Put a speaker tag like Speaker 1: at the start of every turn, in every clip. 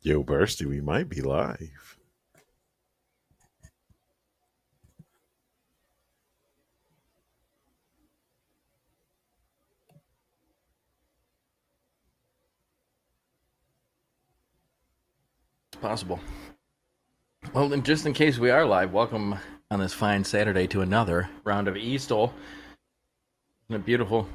Speaker 1: Yo, Bursty, we might be live.
Speaker 2: It's possible. Well, then, just in case we are live, welcome on this fine Saturday to another round of eSTOL. Isn't it beautiful?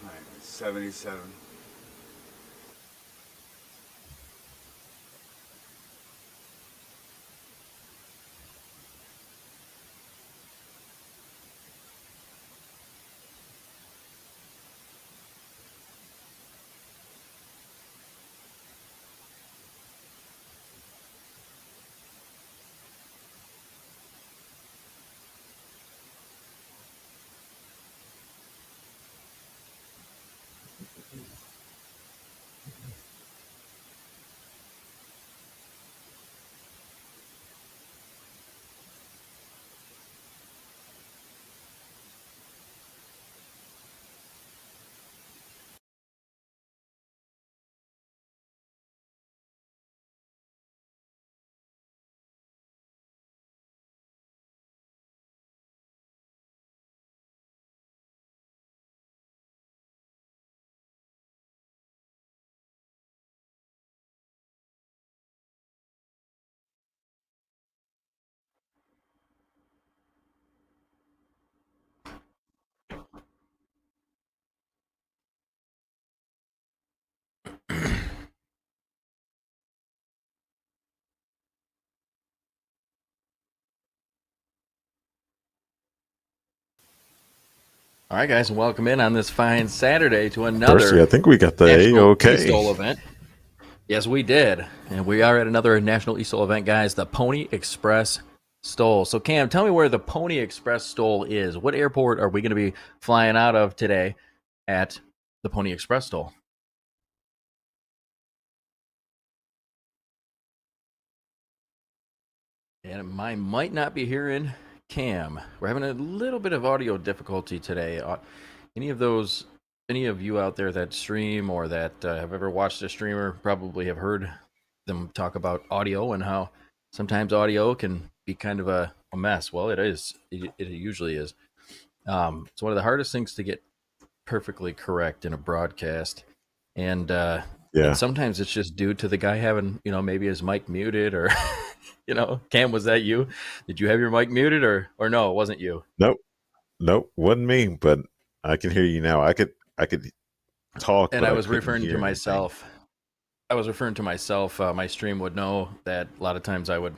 Speaker 3: All right, 77.
Speaker 2: All right, guys, and welcome in on this fine Saturday to
Speaker 1: Bursty,
Speaker 2: another
Speaker 1: I think we got the
Speaker 2: national
Speaker 1: A-OK.
Speaker 2: eSTOL event. Yes, we did. And we are at another national eSTOL event, guys, the Pony Express Stole. So, Cam, tell me where the Pony Express Stole is. What airport are we going to be flying out of today at the Pony Express Stole? And I might not be hearing Cam. We're having a little bit of audio difficulty today. Any of those any of you out there that stream or that have ever watched a streamer probably have heard them talk about audio and how sometimes audio can be kind of a mess. Well, it is. It usually is. It's one of the hardest things to get perfectly correct in a broadcast, and
Speaker 1: Yeah.
Speaker 2: sometimes it's just due to the guy having maybe his mic muted or Cam, was that you? Did you have your mic muted or no? It wasn't you.
Speaker 1: Nope. Nope. Wasn't me, but I can hear you now. I could talk,
Speaker 2: And
Speaker 1: but
Speaker 2: I
Speaker 1: I
Speaker 2: was
Speaker 1: couldn't
Speaker 2: referring to
Speaker 1: hear anything.
Speaker 2: myself. I was referring to myself. My stream would know that a lot of times I would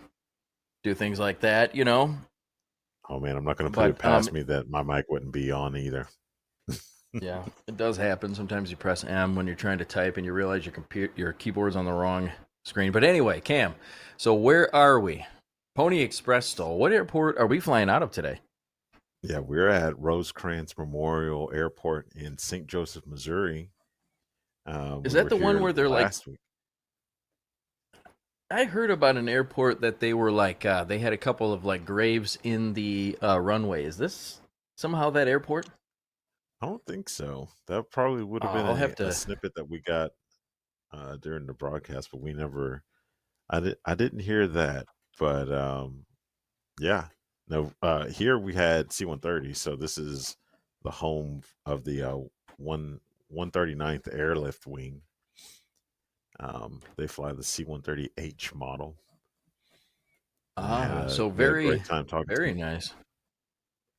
Speaker 2: do things like that,
Speaker 1: Oh man, I'm not going to put
Speaker 2: But
Speaker 1: it past me that my mic wouldn't be on either.
Speaker 2: yeah, it does happen. Sometimes you press M when you're trying to type and you realize your keyboard's on the wrong screen. But anyway, Cam, so where are we? Pony Express stole. What airport are we flying out of today?
Speaker 1: Yeah, we're at Rosecrans Memorial Airport in St. Joseph, Missouri.
Speaker 2: Is
Speaker 1: We
Speaker 2: that
Speaker 1: were
Speaker 2: the one
Speaker 1: here
Speaker 2: where they're like?
Speaker 1: last week.
Speaker 2: I heard about an airport that they were like they had a couple of like graves in the runway. Is this somehow that airport?
Speaker 1: I don't think so. That probably would
Speaker 2: Oh,
Speaker 1: have been
Speaker 2: I'll have
Speaker 1: a
Speaker 2: to.
Speaker 1: snippet that we got during the broadcast, but we never. I didn't hear that, but yeah. No, here we had C-130, so this is the home of the 139th Airlift Wing. They fly the C-130H model. And
Speaker 2: So
Speaker 1: we had a
Speaker 2: very,
Speaker 1: great time talking to
Speaker 2: very
Speaker 1: them.
Speaker 2: nice.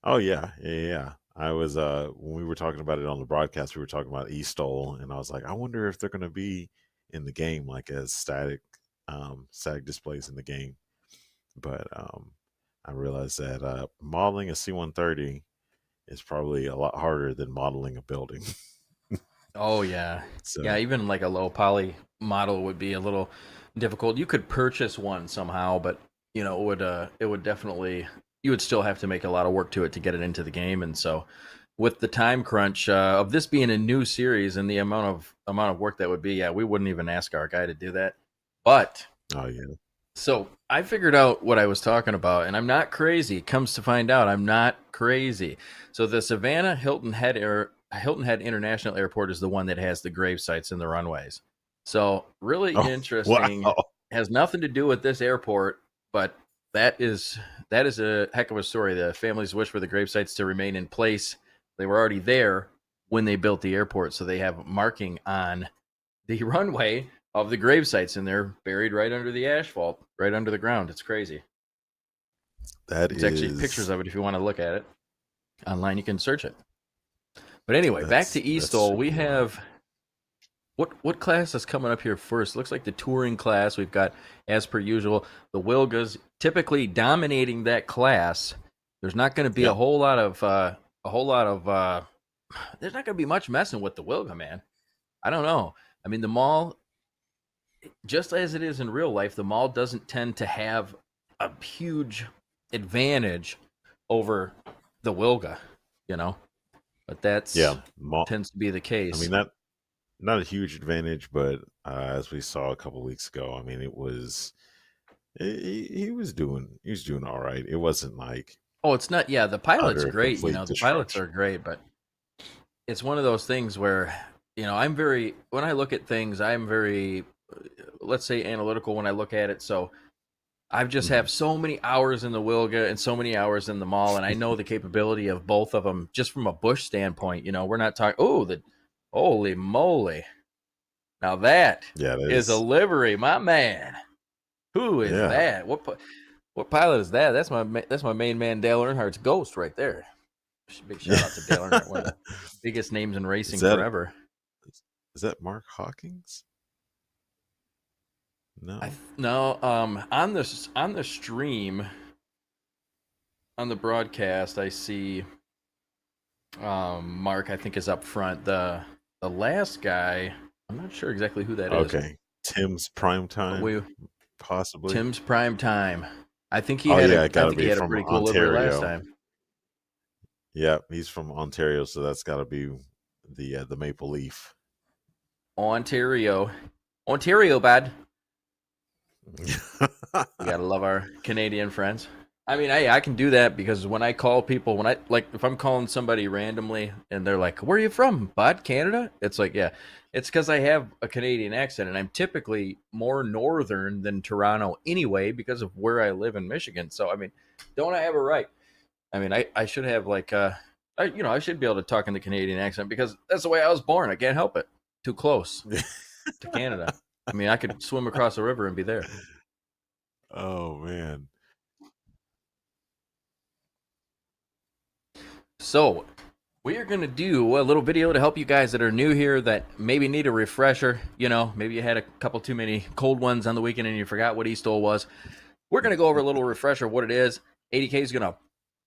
Speaker 1: Oh yeah. I was when we were talking about it on the broadcast, we were talking about eSTOL, and I was like, I wonder if they're going to be in the game like as static displays in the game. But I realized that modeling a C-130 is probably a lot harder than modeling a building.
Speaker 2: Oh yeah, yeah.
Speaker 1: So
Speaker 2: Even like a low poly model would be a little difficult. You could purchase one somehow, but it would definitely you would still have to make a lot of work to it to get it into the game. And so, with the time crunch of this being a new series and the amount of work that would be, yeah, we wouldn't even ask our guy to do that. But
Speaker 1: oh yeah.
Speaker 2: so I figured out what I was talking about, and I'm not crazy. Comes to find out, I'm not crazy. So the Savannah Hilton Head International Airport is the one that has the grave sites in the runways. So really
Speaker 1: Oh
Speaker 2: interesting.
Speaker 1: wow.
Speaker 2: Has nothing to do with this airport, but that is that is a heck of a story. The families wish for the grave sites to remain in place. They were already there when they built the airport, so they have marking on the runway of the grave sites, and they're buried right under the asphalt, right under the ground. It's crazy.
Speaker 1: That
Speaker 2: It's actually pictures
Speaker 1: is
Speaker 2: of it if you want to look at it online. You can search it. But anyway, back to
Speaker 1: that's
Speaker 2: eSTOL. We
Speaker 1: super wild.
Speaker 2: have what class is coming up here first? Looks like the touring class. We've got, as per usual, the Wilgas typically dominating that class. There's not going to be
Speaker 1: Yep.
Speaker 2: there's not going to be much messing with the Wilga, man. I don't know. I mean, the mall, just as it is in real life, the mall doesn't tend to have a huge advantage over the Wilga, you know. But that's
Speaker 1: Yeah.
Speaker 2: tends to be the
Speaker 1: I
Speaker 2: case.
Speaker 1: mean, not a huge advantage, but as we saw a couple weeks ago, I mean, it was he was doing all right. It wasn't like
Speaker 2: Oh, it's not. Yeah, the pilot's
Speaker 1: utter
Speaker 2: great.
Speaker 1: complete
Speaker 2: The pilots
Speaker 1: destruction.
Speaker 2: are great, but it's one of those things where when I look at things, I'm very, let's say, analytical when I look at it. So I've just
Speaker 1: Mhm.
Speaker 2: have so many hours in the Wilga and so many hours in the mall, and I know the capability of both of them just from a Bush standpoint. We're not talking. Oh, the holy moly! Now that
Speaker 1: Yeah, that
Speaker 2: is a
Speaker 1: is.
Speaker 2: livery, my man. Who is
Speaker 1: Yeah,
Speaker 2: that? What pilot is that? That's my main man Dale Earnhardt's ghost right there. Big shout
Speaker 1: yeah.
Speaker 2: out to Dale Earnhardt, one of the biggest names in
Speaker 1: is
Speaker 2: racing
Speaker 1: that
Speaker 2: forever.
Speaker 1: is that Mark Hawkins?
Speaker 2: I
Speaker 1: No.
Speaker 2: no on the stream on the broadcast I see Mark, I think, is up front. The last guy, I'm not sure exactly who that is,
Speaker 1: Okay, Tim's prime
Speaker 2: but
Speaker 1: time,
Speaker 2: we
Speaker 1: possibly.
Speaker 2: Tim's prime time.
Speaker 1: Oh yeah, it
Speaker 2: I
Speaker 1: got to
Speaker 2: think he
Speaker 1: be
Speaker 2: had a
Speaker 1: from
Speaker 2: pretty cool livery last
Speaker 1: Ontario.
Speaker 2: time.
Speaker 1: Yeah, he's from Ontario, so that's got to be the Maple Leaf.
Speaker 2: Ontario, Ontario, bad. We gotta love our Canadian friends. I mean, I can do that because when I call people, when I like, if I'm calling somebody randomly and they're like, "Where are you from, bud? Canada?" It's like, yeah, it's because I have a Canadian accent and I'm typically more northern than Toronto anyway because of where I live in Michigan. So, I mean, don't I have a right? I mean, I should have like, I should be able to talk in the Canadian accent because that's the way I was born. I can't help it. Too close to Canada. I mean, I could swim across the river and be there.
Speaker 1: Oh man.
Speaker 2: So, we are going to do a little video to help you guys that are new here that maybe need a refresher. You know, maybe you had a couple too many cold ones on the weekend and you forgot what eSTOL was. We're going to go over a little refresher of what it is. 80K is going to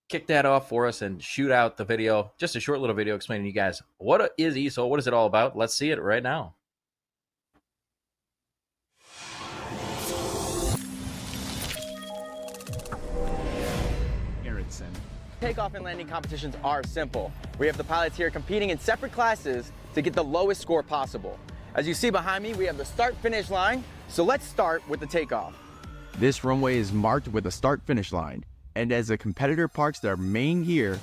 Speaker 2: kick that off for us and shoot out the video. Just a short little video explaining to you guys what is eSTOL, what is it all about. Let's see it right now.
Speaker 3: Takeoff and landing competitions are simple. We have the pilots here competing in separate classes to get the lowest score possible. As you see behind me, we have the start-finish line, so let's start with the takeoff.
Speaker 4: This runway is marked with a start-finish line, and as a competitor parks their main gear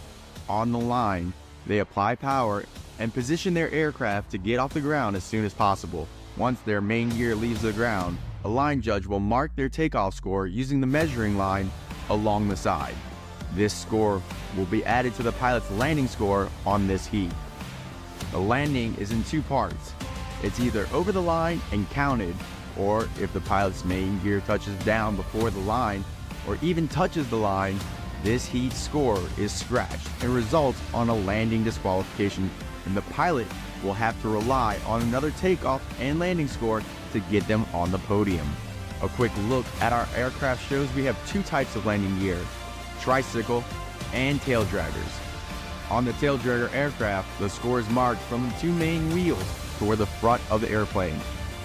Speaker 4: on the line, they apply power and position their aircraft to get off the ground as soon as possible. Once their main gear leaves the ground, a line judge will mark their takeoff score using the measuring line along the side. This score will be added to the pilot's landing score on this heat. The landing is in two parts. It's either over the line and counted, or if the pilot's main gear touches down before the line, or even touches the line, this heat score is scratched and results on a landing disqualification, and the pilot will have to rely on another takeoff and landing score to get them on the podium. A quick look at our aircraft shows we have two types of landing gear: tricycle and tail draggers. On the tail dragger aircraft, the score is marked from the two main wheels toward the front of the airplane.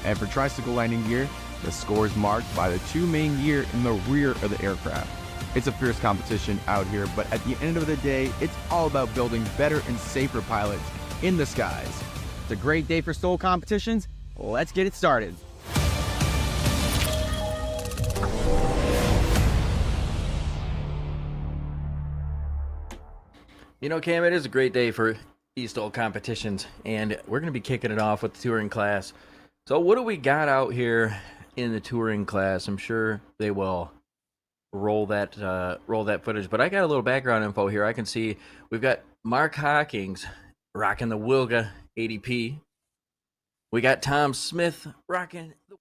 Speaker 4: And for tricycle landing gear, the score is marked by the two main gear in the rear of the aircraft. It's a fierce competition out here, but at the end of the day, it's all about building better and safer pilots in the skies.
Speaker 3: It's a great day for STOL competitions. Let's get it started.
Speaker 2: You know, Cam, it is a great day for eSTOL competitions, and we're going to be kicking it off with the touring class. So what do we got out here in the touring class? I'm sure they will roll that footage, but I got a little background info here. I can see we've got Mark Hawkins rocking the Wilga ADP. We got Tom Smith rocking the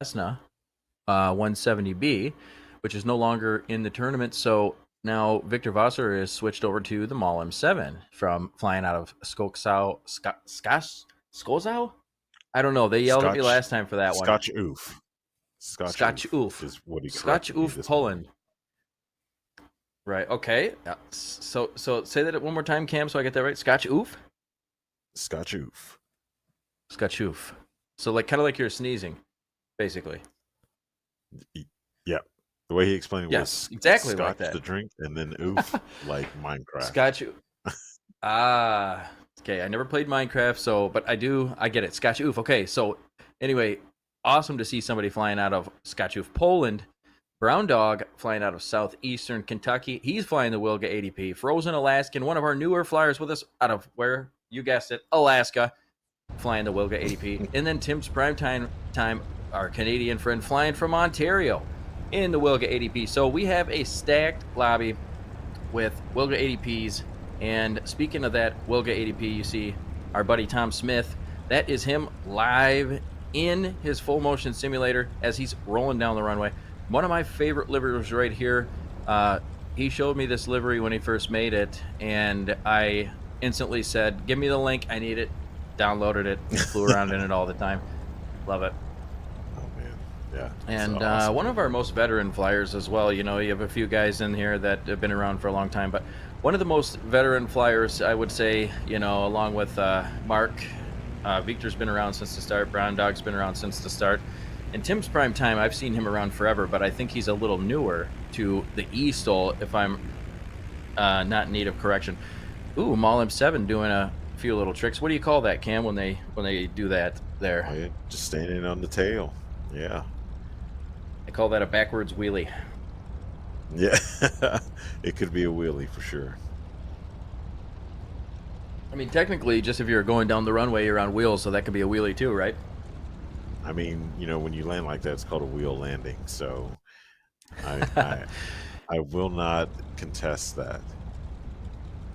Speaker 2: Cessna 170B, which is no longer in the tournament. So now Victor Vassar is switched over to the Maul M7 from flying out of Skolzow. I don't know. They yelled at me last time for that one.
Speaker 1: Scotch Oof.
Speaker 2: Scotch Oof
Speaker 1: is what he
Speaker 2: Scotch Oof Poland. Right. Okay. So say that one more time, Cam, so I get that right. Scotch Oof.
Speaker 1: Scotch Oof.
Speaker 2: Scotch Oof. So like kind of like you're sneezing, basically.
Speaker 1: Yeah. The way he explained it
Speaker 2: Yes,
Speaker 1: was
Speaker 2: exactly
Speaker 1: Scotch
Speaker 2: like that.
Speaker 1: the drink and then Oof like Minecraft.
Speaker 2: Scotch. Okay. I never played Minecraft, but I get it. Scotch Oof. Okay. So anyway, awesome to see somebody flying out of Scotch Oof, Poland. Brown Dog flying out of southeastern Kentucky. He's flying the Wilga ADP. Frozen Alaskan, one of our newer flyers with us out of where? You guessed it, Alaska, flying the Wilga ADP. And then Tim's Primetime, our Canadian friend, flying from Ontario in the Wilga ADP. So we have a stacked lobby with Wilga ADPs. And speaking of that Wilga ADP, you see our buddy Tom Smith. That is him live in his full motion simulator as he's rolling down the runway. One of my favorite liveries right here. He showed me this livery when he first made it, and I instantly said, give me the link, I need it. Downloaded it, flew around in it all the time. Love it.
Speaker 1: Oh, man. Yeah.
Speaker 2: And
Speaker 1: awesome.
Speaker 2: one of our most veteran flyers as well. You know, you have a few guys in here that have been around for a long time, but one of the most veteran flyers, I would say, you know, along with Mark. Victor's been around since the start. Brown Dog's been around since the start. And Tim's Primetime, I've seen him around forever, but I think he's a little newer to the eSTOL, if I'm not in need of correction. Ooh, Maul M7 doing a few little tricks. What do you call that, Cam, when they do that
Speaker 1: Oh,
Speaker 2: there?
Speaker 1: yeah, just standing on the tail. Yeah.
Speaker 2: I call that a backwards wheelie.
Speaker 1: Yeah. It could be a wheelie for sure.
Speaker 2: I mean, technically, just if you're going down the runway, you're on wheels, so that could be a wheelie too, right?
Speaker 1: I mean, when you land like that, it's called a wheel landing. So I I will not contest that.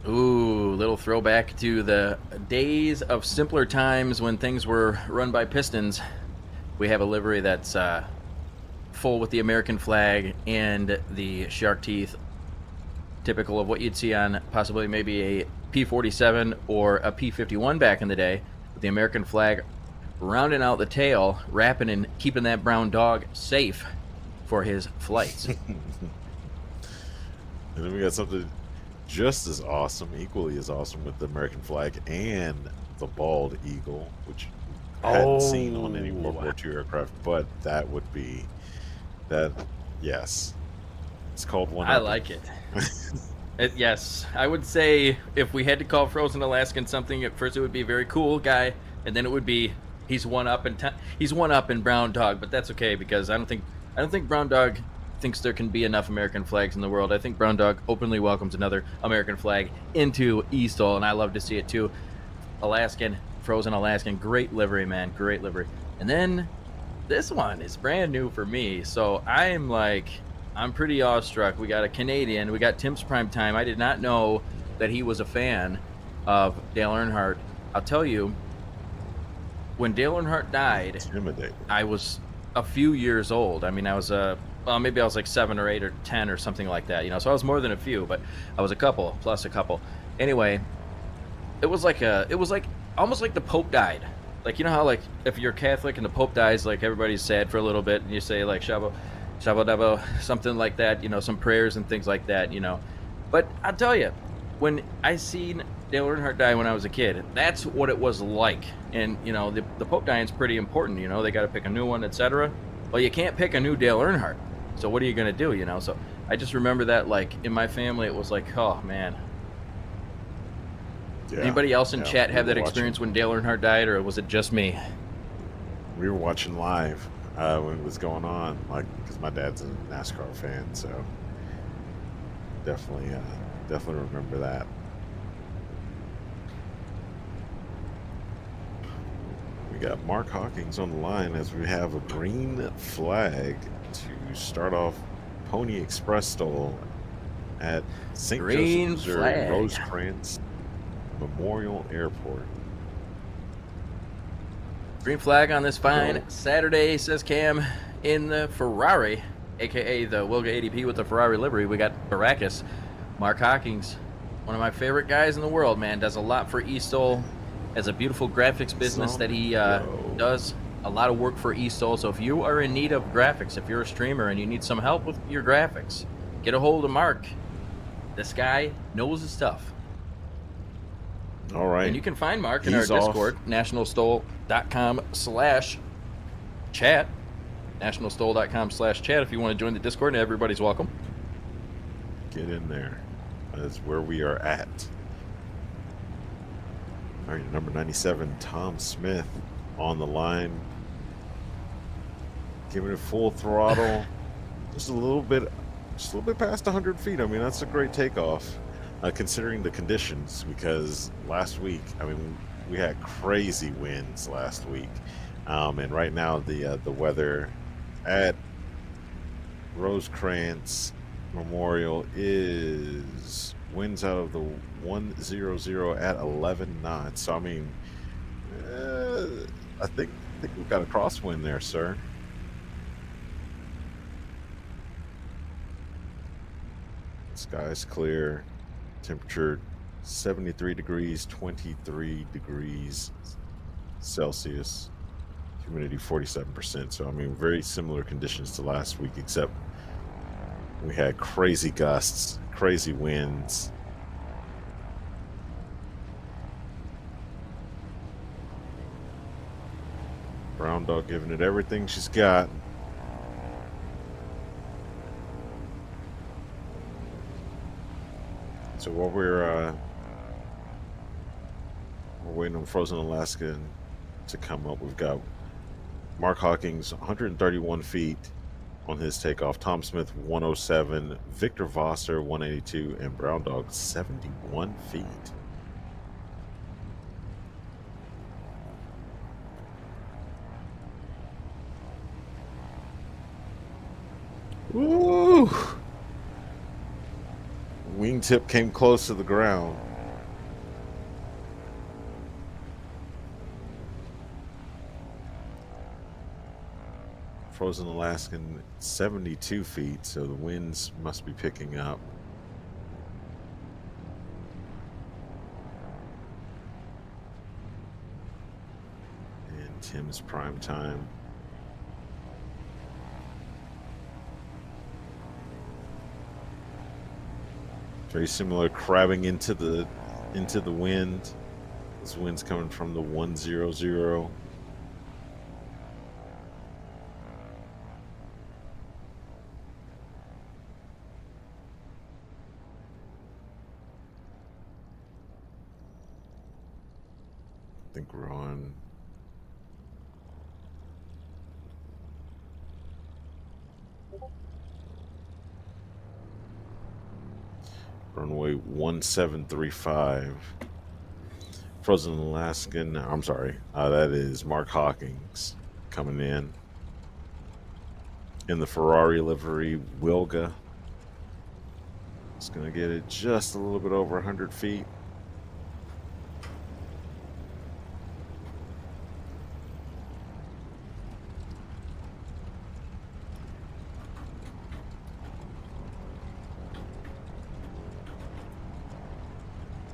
Speaker 2: Ooh, little throwback to the days of simpler times when things were run by pistons. We have a livery that's full with the American flag and the shark teeth, typical of what you'd see on possibly maybe a P-47 or a P-51 back in the day, with the American flag rounding out the tail, wrapping and keeping that brown dog safe for his flights.
Speaker 1: And then we got something just as awesome, equally as awesome, with the American flag and the bald eagle, which I hadn't seen on any World War II aircraft, but that would be that. Yes, it's called one.
Speaker 2: I like it. Yes, I would say if we had to call Frozen Alaskan something, at first it would be very cool guy, and then it would be he's one up in Brown Dog. But that's okay because I don't think Brown Dog thinks there can be enough American flags in the world. I think Brown Dog openly welcomes another American flag into eSTOL, and I love to see it too. Frozen Alaskan, great livery, man, great livery. And then this one is brand new for me, so I'm pretty awestruck. We got a Canadian. We got Tim's Prime Time. I did not know that he was a fan of Dale Earnhardt. I'll tell you, when Dale Earnhardt died,
Speaker 1: Intimidating.
Speaker 2: I was a few years old. I mean, I was maybe I was like 7 or 8 or 10 or something like that. So I was more than a few, but I was a couple plus a couple. Anyway, it was like almost like the Pope died. Like, you know how, like, if you're Catholic and the Pope dies, like, everybody's sad for a little bit, and you say, like, Shabo Dabo, something like that, some prayers and things like that, But I'll tell you, when I seen Dale Earnhardt die when I was a kid, that's what it was like. And, the Pope dying's pretty important, they got to pick a new one, etc. Well, you can't pick a new Dale Earnhardt. So what are you going to do, So I just remember that, like, in my family, it was like, oh, man.
Speaker 1: Yeah,
Speaker 2: Anybody else in chat
Speaker 1: we
Speaker 2: have
Speaker 1: were
Speaker 2: that experience when Dale Earnhardt died, or was it just me?
Speaker 1: We were watching live when it was going on, like, because my dad's a NASCAR fan, so definitely remember that. We got Mark Hawkins on the line as we have a green flag to start off Pony Express STOL at St. Joseph, Missouri, Rosecrans Memorial Airport.
Speaker 2: Green flag on this fine Saturday, says Cam, in the Ferrari, aka the Wilga ADP with the Ferrari livery. We got Baracus, Mark Hawkins, one of my favorite guys in the world, man. Does a lot for eSTOL, has a beautiful graphics business that he does a lot of work for eSTOL. So if you are in need of graphics, if you're a streamer and you need some help with your graphics, get a hold of Mark. This guy knows his stuff.
Speaker 1: All right.
Speaker 2: And you can find Mark in our Discord, nationalstol.com/chat. nationalstol.com/chat if you want to join the Discord, and everybody's welcome.
Speaker 1: Get in there. That's where we are at. All right, number 97, Tom Smith on the line. Giving it full throttle. just a little bit past 100 feet. I mean, that's a great takeoff. Considering the conditions, because last week, I mean, we had crazy winds last week, and right now the weather at Rosecrans Memorial is winds out of the 100 at 11 knots. So I mean, I think we've got a crosswind there, sir. Sky's clear. Temperature 73 degrees, 23 degrees Celsius. Humidity 47%. So I mean, very similar conditions to last week, except we had crazy gusts, crazy winds. Brown Dog giving it everything she's got. So while we're waiting on Frozen Alaska to come up, we've got Mark Hawkins 131 feet on his takeoff, Tom Smith 107, Victor Vosser 182, and Brown Dog 71 feet. Woo! Wingtip came close to the ground. Frozen Alaskan 72 feet, so the winds must be picking up. And Tim's prime time. Very similar, crabbing into the wind. This wind's coming from the 100. I think we're on runway 1735. Frozen Alaskan, I'm sorry, that is Mark Hawkins coming in the Ferrari livery. Wilga is going to get it just a little bit over 100 feet.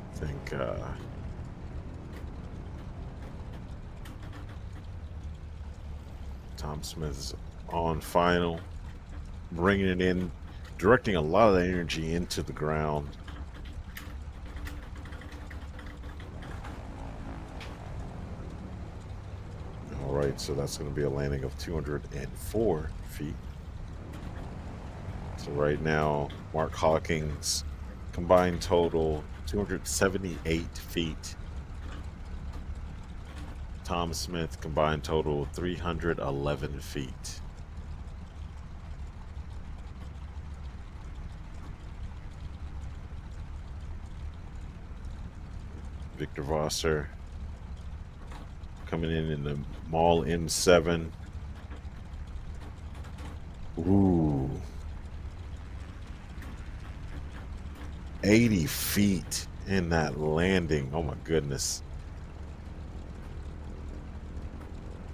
Speaker 1: I think Tom Smith's on final, bringing it in, directing a lot of the energy into the ground. All right, so that's going to be a landing of 204 feet. So right now, Mark Hawkins' combined total 278 feet. Tom Smith combined total 311 feet. Victor Vosser coming in the Mall M7. Ooh. 80 feet in that landing. Oh my goodness.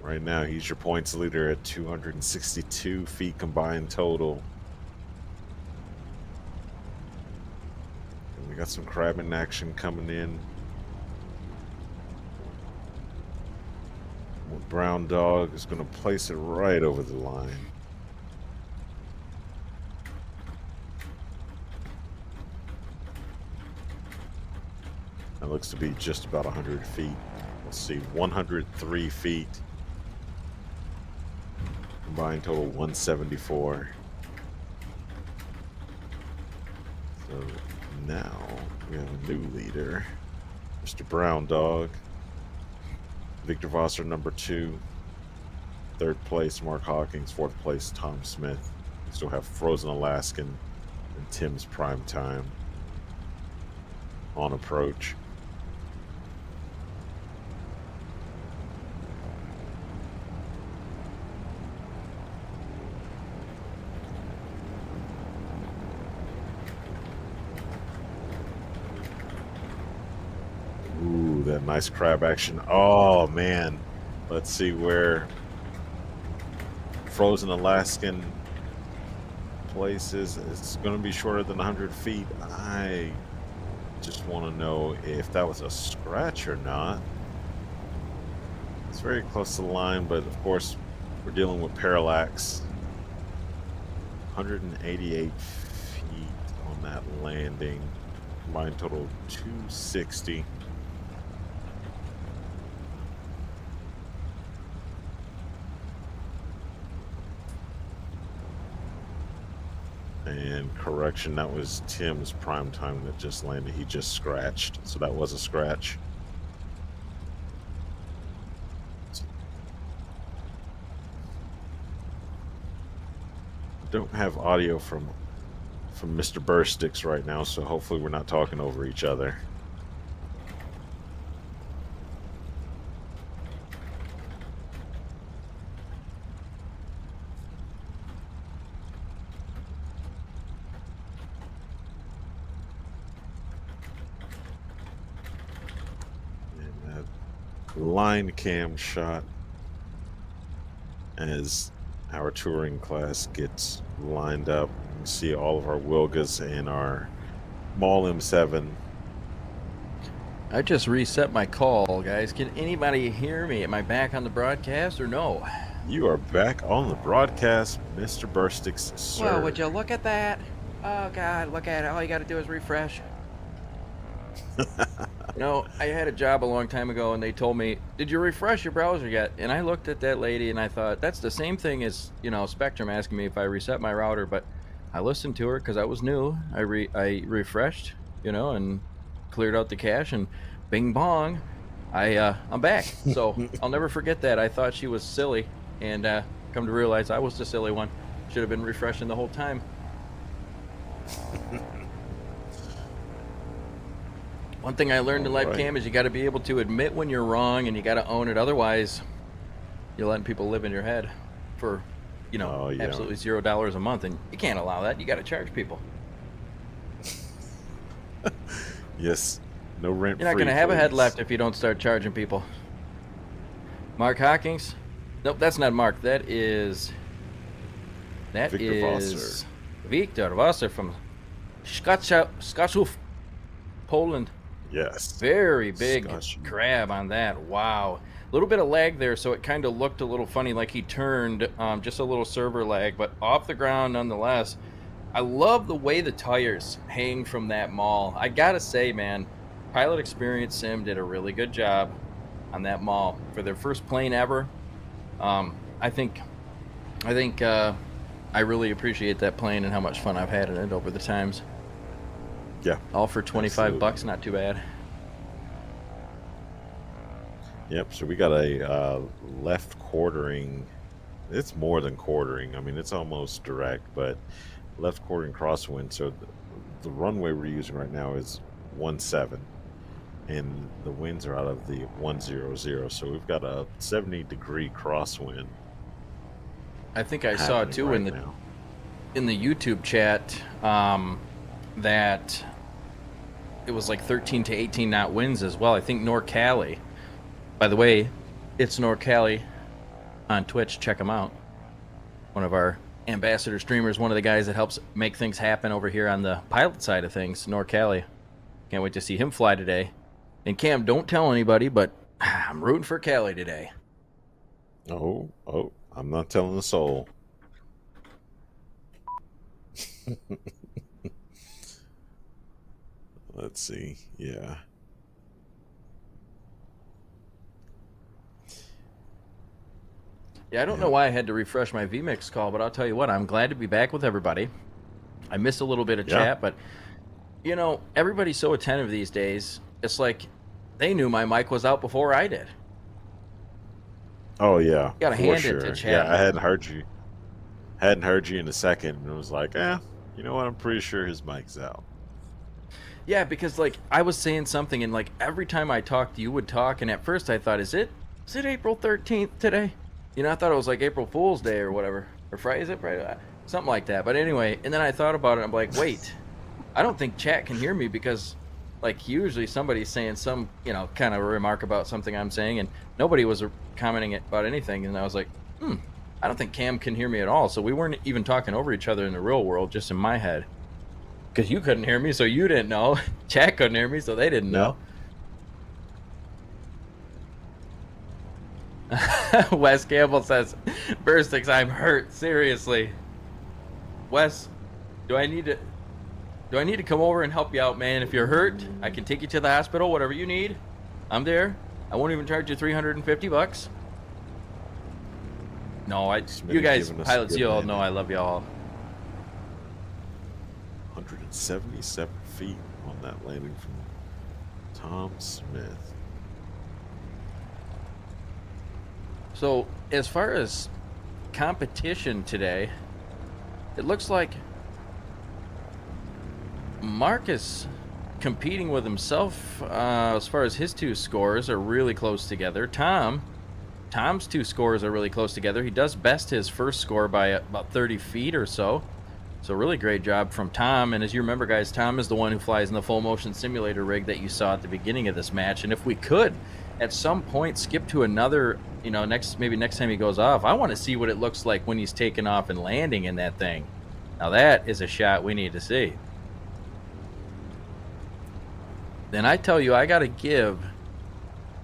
Speaker 1: Right now, he's your points leader at 262 feet combined total. And we got some crabbing action coming in. Brown Dog is going to place it right over the line. That looks to be just about 100 feet. Let's see, 103 feet. Combined total 174. So now we have a new leader, Mr. Brown Dog. Victor Vosser, number 2. 3rd place, Mark Hawkins. 4th place, Tom Smith. We still have Frozen Alaskan and Tim's prime time on approach. Ooh, that nice crab action. Oh, man. Let's see where Frozen Alaskan places. It's going to be shorter than 100 feet. I just want to know if that was a scratch or not. It's very close to the line, but of course, we're dealing with parallax. 188 feet on that landing. Combined total 260. And correction, that was Tim's prime time that just landed. He just scratched, so that was a scratch. Don't have audio from Mr. Burstix right now, so hopefully we're not talking over each other. And that line cam shot as our touring class gets lined up. You can see all of our Wilgas and our Maul M7.
Speaker 2: I just reset my call, guys. Can anybody hear me? Am I back on the broadcast or no?
Speaker 1: You are back on the broadcast, Mr. Burstix, sir.
Speaker 2: Well, would you look at that? Oh, God, look at it. All you got to do is refresh. You know, I had a job a long time ago, and they told me, did you refresh your browser yet? And I looked at that lady, and I thought, that's the same thing as, you know, Spectrum asking me if I reset my router. But I listened to her because I was new. I refreshed, you know, and cleared out the cache, and bing bong, I'm back. So I'll never forget that. I thought she was silly, and come to realize I was the silly one. Should have been refreshing the whole time. One thing I learned in life, Cam, is you got to be able to admit when you're wrong, and you got to own it. Otherwise, you're letting people live in your head for, you know, absolutely $0 a month, and you can't allow that. You got to charge people.
Speaker 1: Yes, no rent.
Speaker 2: You're not going to have a head left if you don't start charging people. Mark Hawkins? Nope, that's not Mark. That is Victor Vosser. Victor Vosser from Skoczów, Poland.
Speaker 1: Yes.
Speaker 2: Very big crab on that. Wow. A little bit of lag there, so it kind of looked a little funny, like he turned, just a little server lag, but off the ground nonetheless. I love the way the tires hang from that maul. I gotta say, man, Pilot Experience Sim did a really good job on that maul for their first plane ever. I think I really appreciate that plane and how much fun I've had in it over the times.
Speaker 1: Yeah.
Speaker 2: All for $25, not too bad.
Speaker 1: Yep, so we got a left quartering. It's more than quartering. I mean, it's almost direct, but left quartering crosswind. So the runway we're using right now is 17, and the winds are out of the 100. So we've got a 70-degree crosswind.
Speaker 2: I think I saw too right in the YouTube chat that it was like 13 to 18 knot winds as well. I think NorCali. By the way, it's NorCali on Twitch. Check him out. One of our ambassador streamers, one of the guys that helps make things happen over here on the pilot side of things, NorCali. Can't wait to see him fly today. And Cam, don't tell anybody, but I'm rooting for Cali today.
Speaker 1: Oh, I'm not telling a soul. Let's see. Yeah.
Speaker 2: Yeah, I don't know why I had to refresh my vMix call, but I'll tell you what, I'm glad to be back with everybody. I missed a little bit of chat, but, you know, everybody's so attentive these days. It's like they knew my mic was out before I did.
Speaker 1: Oh, yeah.
Speaker 2: You gotta hand it to chat.
Speaker 1: Yeah, I hadn't heard you in a second, and it was like, you know what, I'm pretty sure his mic's out.
Speaker 2: Yeah, because, like, I was saying something, and, like, every time I talked, you would talk, and at first I thought, is it April 13th today? You know, I thought it was like April Fool's Day or whatever. Or Friday, is it Friday? Something like that. But anyway, and then I thought about it. I'm like, wait, I don't think chat can hear me because, like, usually somebody's saying some, you know, kind of a remark about something I'm saying, and nobody was commenting about anything. And I was like, I don't think Cam can hear me at all. So we weren't even talking over each other in the real world, just in my head. Because you couldn't hear me, so you didn't know. Chat couldn't hear me, so they didn't know. Wes Campbell says, Burstix, I'm hurt. Seriously. Wes, do I need to come over and help you out, man? If you're hurt, I can take you to the hospital, whatever you need. I'm there. I won't even charge you $350. No, you guys, pilots, you all know I love y'all.
Speaker 1: 177 feet on that landing from Tom Smith.
Speaker 2: So as far as competition today, it looks like Marcus competing with himself as far as his two scores are really close together. Tom's two scores are really close together. He does best his first score by about 30 feet or so. So really great job from Tom. And as you remember, guys, Tom is the one who flies in the full motion simulator rig that you saw at the beginning of this match. And if we could at some point skip to another, maybe next time he goes off, I want to see what it looks like when he's taking off and landing in that thing. Now that is a shot we need to see. Then I tell you, I got to give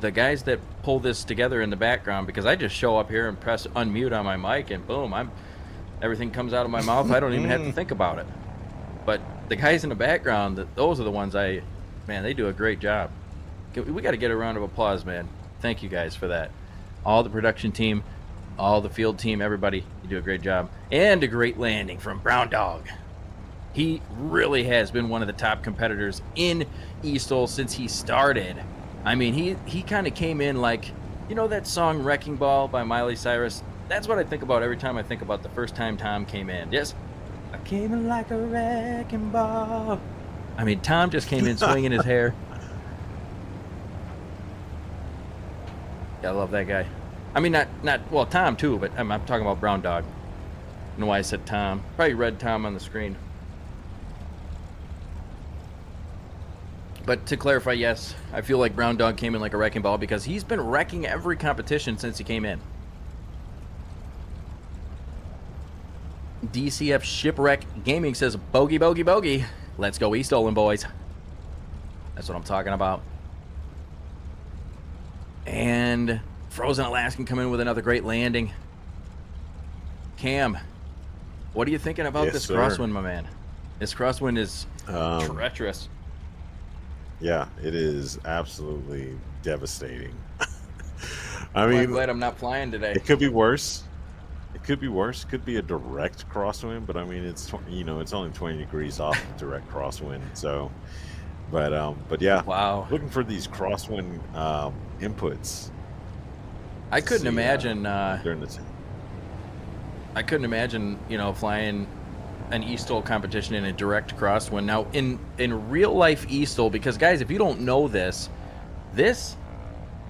Speaker 2: the guys that pull this together in the background, because I just show up here and press unmute on my mic and boom, everything comes out of my mouth. I don't even have to think about it. But the guys in the background, those are the ones they do a great job. We got to get a round of applause, man. Thank you guys for that. All the production team, all the field team, everybody, you do a great job. And a great landing from Brown Dog. He really has been one of the top competitors in eSTOL since he started. I mean, he kind of came in like, that song Wrecking Ball by Miley Cyrus? That's what I think about every time I think about the first time Tom came in. Yes, I came in like a wrecking ball. I mean, Tom just came in swinging his hair. Yeah, I love that guy. I mean, well, Tom too, but I'm talking about Brown Dog. I don't know why I said Tom. Probably read Tom on the screen. But to clarify, yes, I feel like Brown Dog came in like a wrecking ball because he's been wrecking every competition since he came in. DCF Shipwreck Gaming says, bogey, bogey, bogey. Let's go eSTOLing, boys. That's what I'm talking about. And Frozen Alaskan come in with another great landing. Cam, what are you thinking about this crosswind, my man? This crosswind is treacherous.
Speaker 1: Yeah, it is absolutely devastating.
Speaker 2: I'm glad I'm not flying today.
Speaker 1: It could be worse. It could be worse. It could be a direct crosswind, but I mean, it's only 20 degrees off of direct crosswind. So, but yeah.
Speaker 2: Wow.
Speaker 1: Looking for these crosswind inputs.
Speaker 2: I couldn't imagine
Speaker 1: during the
Speaker 2: I couldn't imagine, flying an eSTOL competition in a direct crosswind. Now, in real life eSTOL, because guys, if you don't know this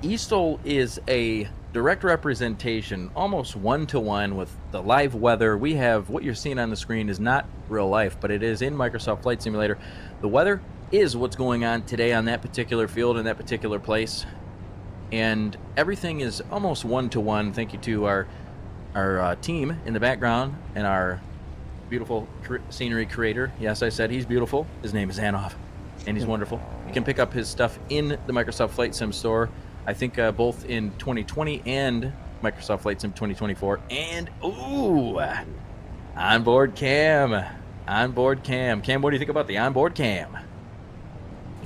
Speaker 2: eSTOL is a direct representation, almost one-to-one with the live weather. We have what you're seeing on the screen is not real life, but it is in Microsoft Flight Simulator. The weather is what's going on today on that particular field in that particular place, and everything is almost one-to-one. Thank you to our team in the background and our beautiful scenery creator. Yes, I said he's beautiful. His name is Anoff, and he's wonderful. You can pick up his stuff in the Microsoft Flight Sim store, I think both in 2020 and Microsoft Flight Sim 2024. And, onboard cam. Onboard cam. Cam, what do you think about the onboard cam?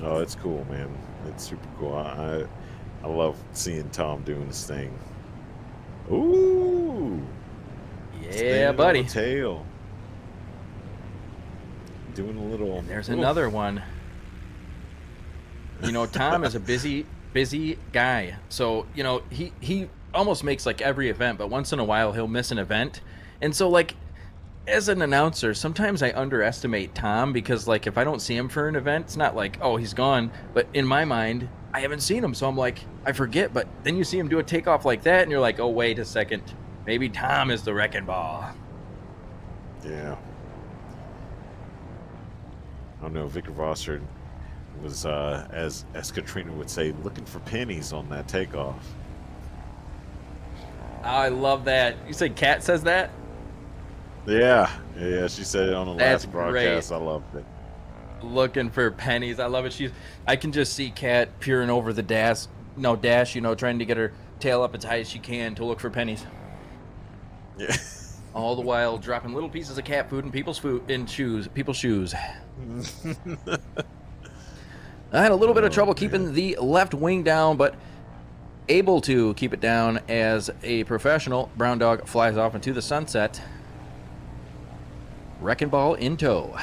Speaker 1: Oh, it's cool, man. It's super cool. I love seeing Tom doing this thing. Ooh.
Speaker 2: Yeah, buddy.
Speaker 1: On the tail. Doing a little.
Speaker 2: And there's another one. Tom is a busy guy. So, he almost makes like every event, but once in a while he'll miss an event. And so, like, as an announcer, sometimes I underestimate Tom because, like, if I don't see him for an event, it's not like, oh, he's gone. But in my mind, I haven't seen him. So I'm like, I forget. But then you see him do a takeoff like that, and you're like, oh, wait a second. Maybe Tom is the wrecking ball.
Speaker 1: Yeah. I don't know. Victor Vosser was, as Katrina would say, looking for pennies on that takeoff.
Speaker 2: I love that. You say Kat says that?
Speaker 1: Yeah, she said it on the
Speaker 2: That's
Speaker 1: last broadcast.
Speaker 2: great.
Speaker 1: I loved it.
Speaker 2: Looking for pennies. I love it. I can just see Kat peering over the dash, trying to get her tail up as high as she can to look for pennies.
Speaker 1: Yeah.
Speaker 2: All the while dropping little pieces of cat food in people's shoes. I had a little bit of trouble keeping the left wing down, but able to keep it down as a professional. Brown Dog flies off into the sunset. Wrecking ball in tow.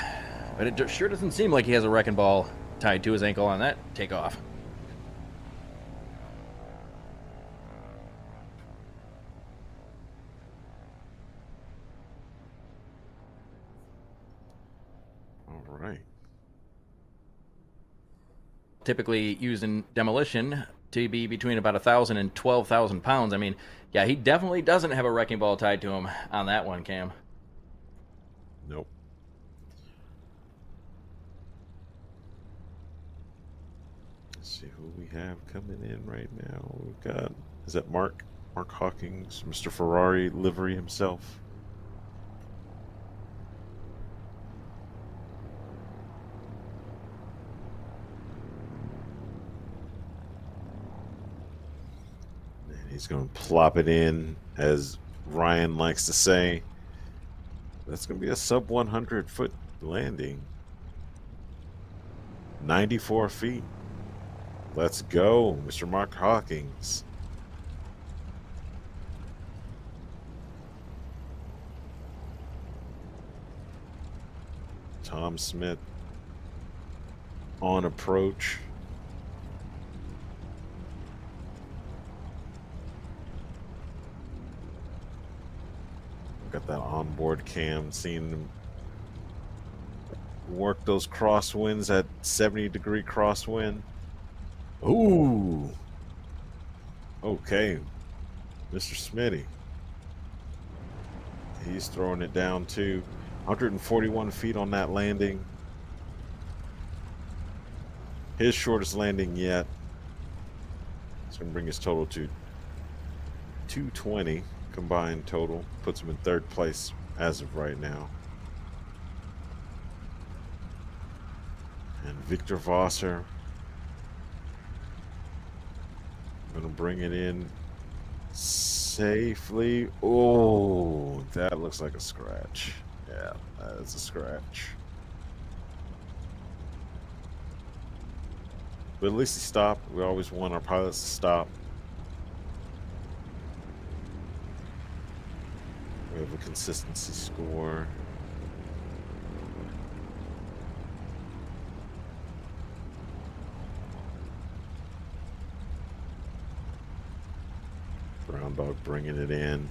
Speaker 2: But it sure doesn't seem like he has a wrecking ball tied to his ankle on that takeoff.
Speaker 1: All right.
Speaker 2: Typically used in demolition to be between about 1,000 and 12,000 pounds. I mean, yeah, he definitely doesn't have a wrecking ball tied to him on that one, Cam.
Speaker 1: Nope. Let's see who we have coming in right now. We've got, is that Mark Hawkins, Mr. Ferrari livery himself? And he's going to plop it in, as Ryan likes to say. That's going to be a sub 100 foot landing. 94 feet. Let's go, Mr. Mark Hawkins. Tom Smith on approach. Got that onboard cam, seeing him work those crosswinds at 70-degree crosswind. Ooh. Okay. Mr. Smitty. He's throwing it down too. 141 feet on that landing. His shortest landing yet. It's going to bring his total to 220 combined total. Puts him in third place as of right now. And Victor Vosser going to bring it in safely. Oh, that looks like a scratch. Yeah, that is a scratch. But at least he stopped. We always want our pilots to stop. We have a consistency score. Brown Dog bringing it in.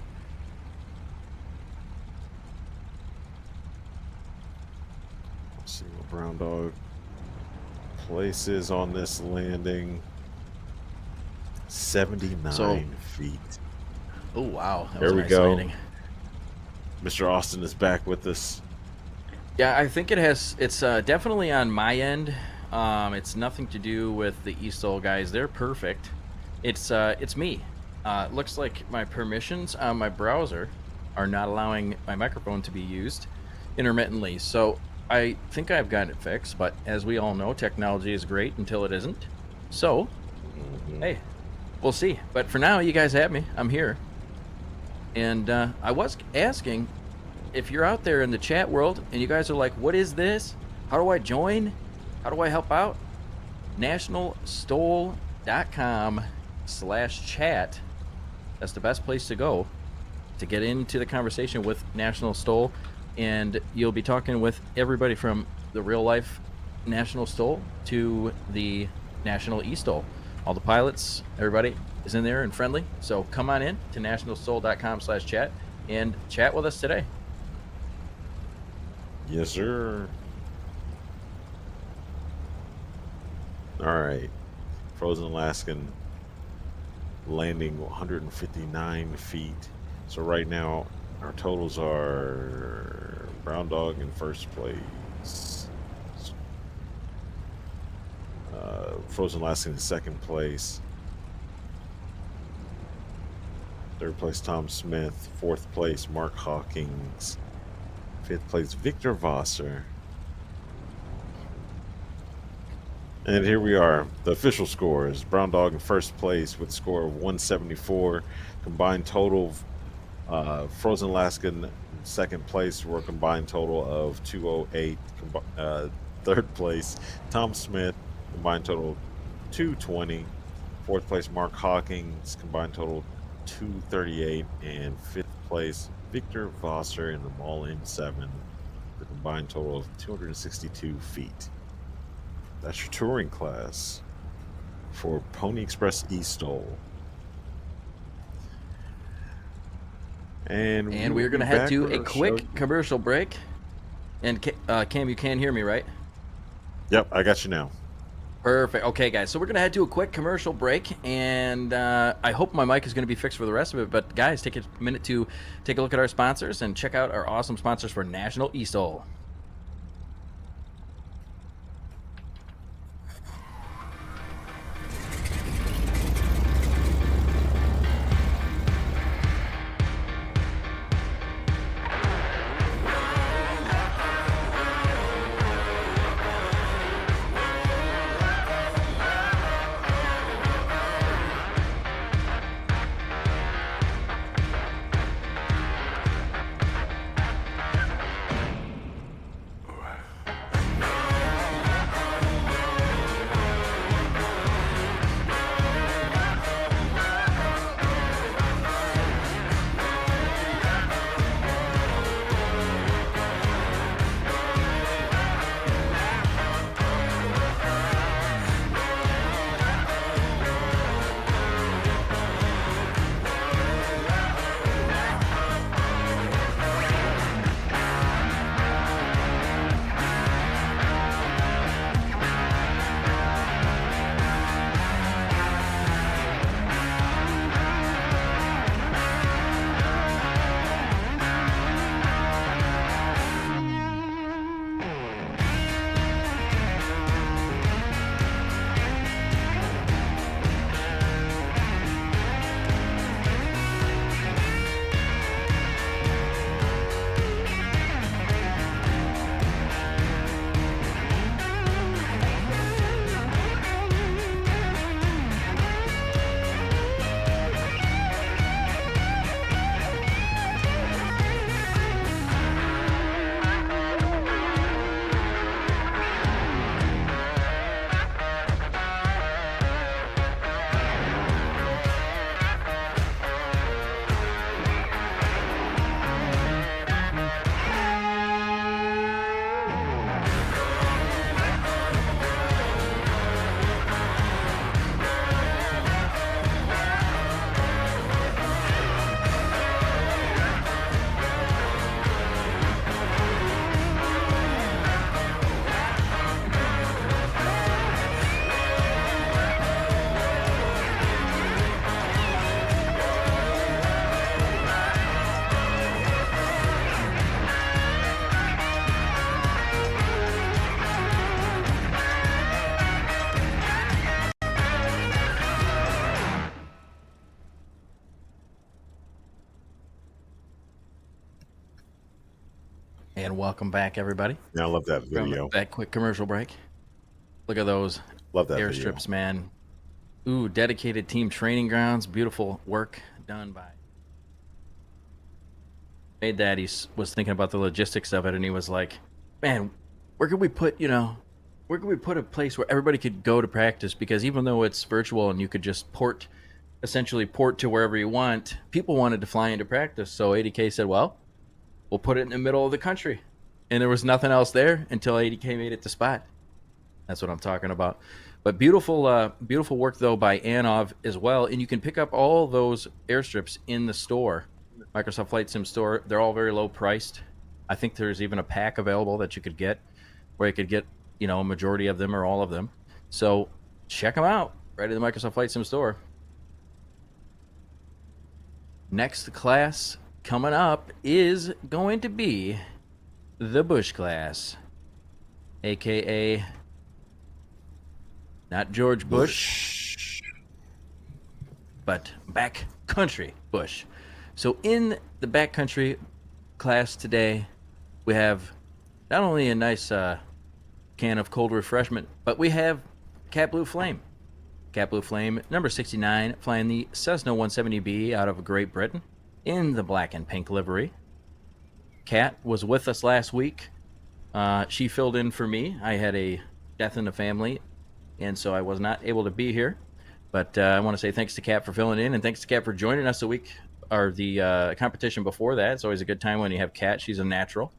Speaker 1: Let's see what Brown Dog places on this landing. 79 feet.
Speaker 2: Oh, wow. That
Speaker 1: There
Speaker 2: was a
Speaker 1: we
Speaker 2: nice
Speaker 1: go.
Speaker 2: landing.
Speaker 1: Mr. Austin is back with us.
Speaker 2: Yeah, I think it's definitely on my end. It's nothing to do with the eSTOL guys. They're perfect. It's me. Looks like my permissions on my browser are not allowing my microphone to be used intermittently. So I think I've got it fixed, but as we all know, technology is great until it isn't. So, hey, we'll see. But for now, you guys have me. I'm here. And I was asking if you're out there in the chat world and you guys are like, what is this? How do I join? How do I help out? nationalstol.com/chat. That's the best place to go to get into the conversation with National STOL. And you'll be talking with everybody from the real life National STOL to the National eSTOL. All the pilots, everybody is in there and friendly. So come on in to nationalstol.com/chat and chat with us today.
Speaker 1: Yes, sir. All right. Frozen Alaskan landing 159 feet. So right now our totals are Brown Dog in first place. Frozen Alaskan in second place. Third place, Tom Smith. Fourth place, Mark Hawkins. Fifth place, Victor Vosser. And here we are. The official scores. Brown Dog in first place with a score of 174. Combined total, Frozen Alaskan in second place for a combined total of 208. Third place, Tom Smith, combined total 220. Fourth place, Mark Hawkins, combined total 238. And fifth place, Victor Vosser in the Mall M7, with a combined total of 262 feet. That's your touring class for Pony Express eSTOL. And
Speaker 2: we're going to head to a quick
Speaker 1: show...
Speaker 2: commercial break. And Cam, you can hear me, right?
Speaker 1: Yep, I got you now.
Speaker 2: Perfect. Okay, guys, so we're going to head to a quick commercial break, and I hope my mic is going to be fixed for the rest of it, but guys, take a minute to take a look at our sponsors and check out our awesome sponsors for National eSTOL. And welcome back, everybody.
Speaker 1: Yeah, I love that video.
Speaker 2: From that quick commercial break. Look at those
Speaker 1: Love that
Speaker 2: airstrips,
Speaker 1: video.
Speaker 2: man. Ooh, dedicated team training grounds. Beautiful work done by. Made that. He was thinking about the logistics of it, and he was like, man, where could we put, where could we put a place where everybody could go to practice? Because even though it's virtual and you could just essentially port to wherever you want, people wanted to fly into practice. So 80K said, well, we'll put it in the middle of the country. And there was nothing else there until 80K made it the spot. That's what I'm talking about. But beautiful beautiful work, though, by Anov as well. And you can pick up all those airstrips in the store, Microsoft Flight Sim store. They're all very low priced. I think there's even a pack available that you could get where you could get, a majority of them or all of them. So check them out right at the Microsoft Flight Sim store. Next class coming up is going to be the Bush class, aka not George Bush, but Backcountry Bush. So in the Backcountry class today, we have not only a nice can of cold refreshment, but we have Cat Blue Flame. Cat Blue Flame, number 69, flying the Cessna 170B out of Great Britain in the black and pink livery. Kat was with us last week. She filled in for me. I had a death in the family, and so I was not able to be here. But I want to say thanks to Kat for filling in, and thanks to Kat for joining us the competition before that. It's always a good time when you have Kat. She's a natural.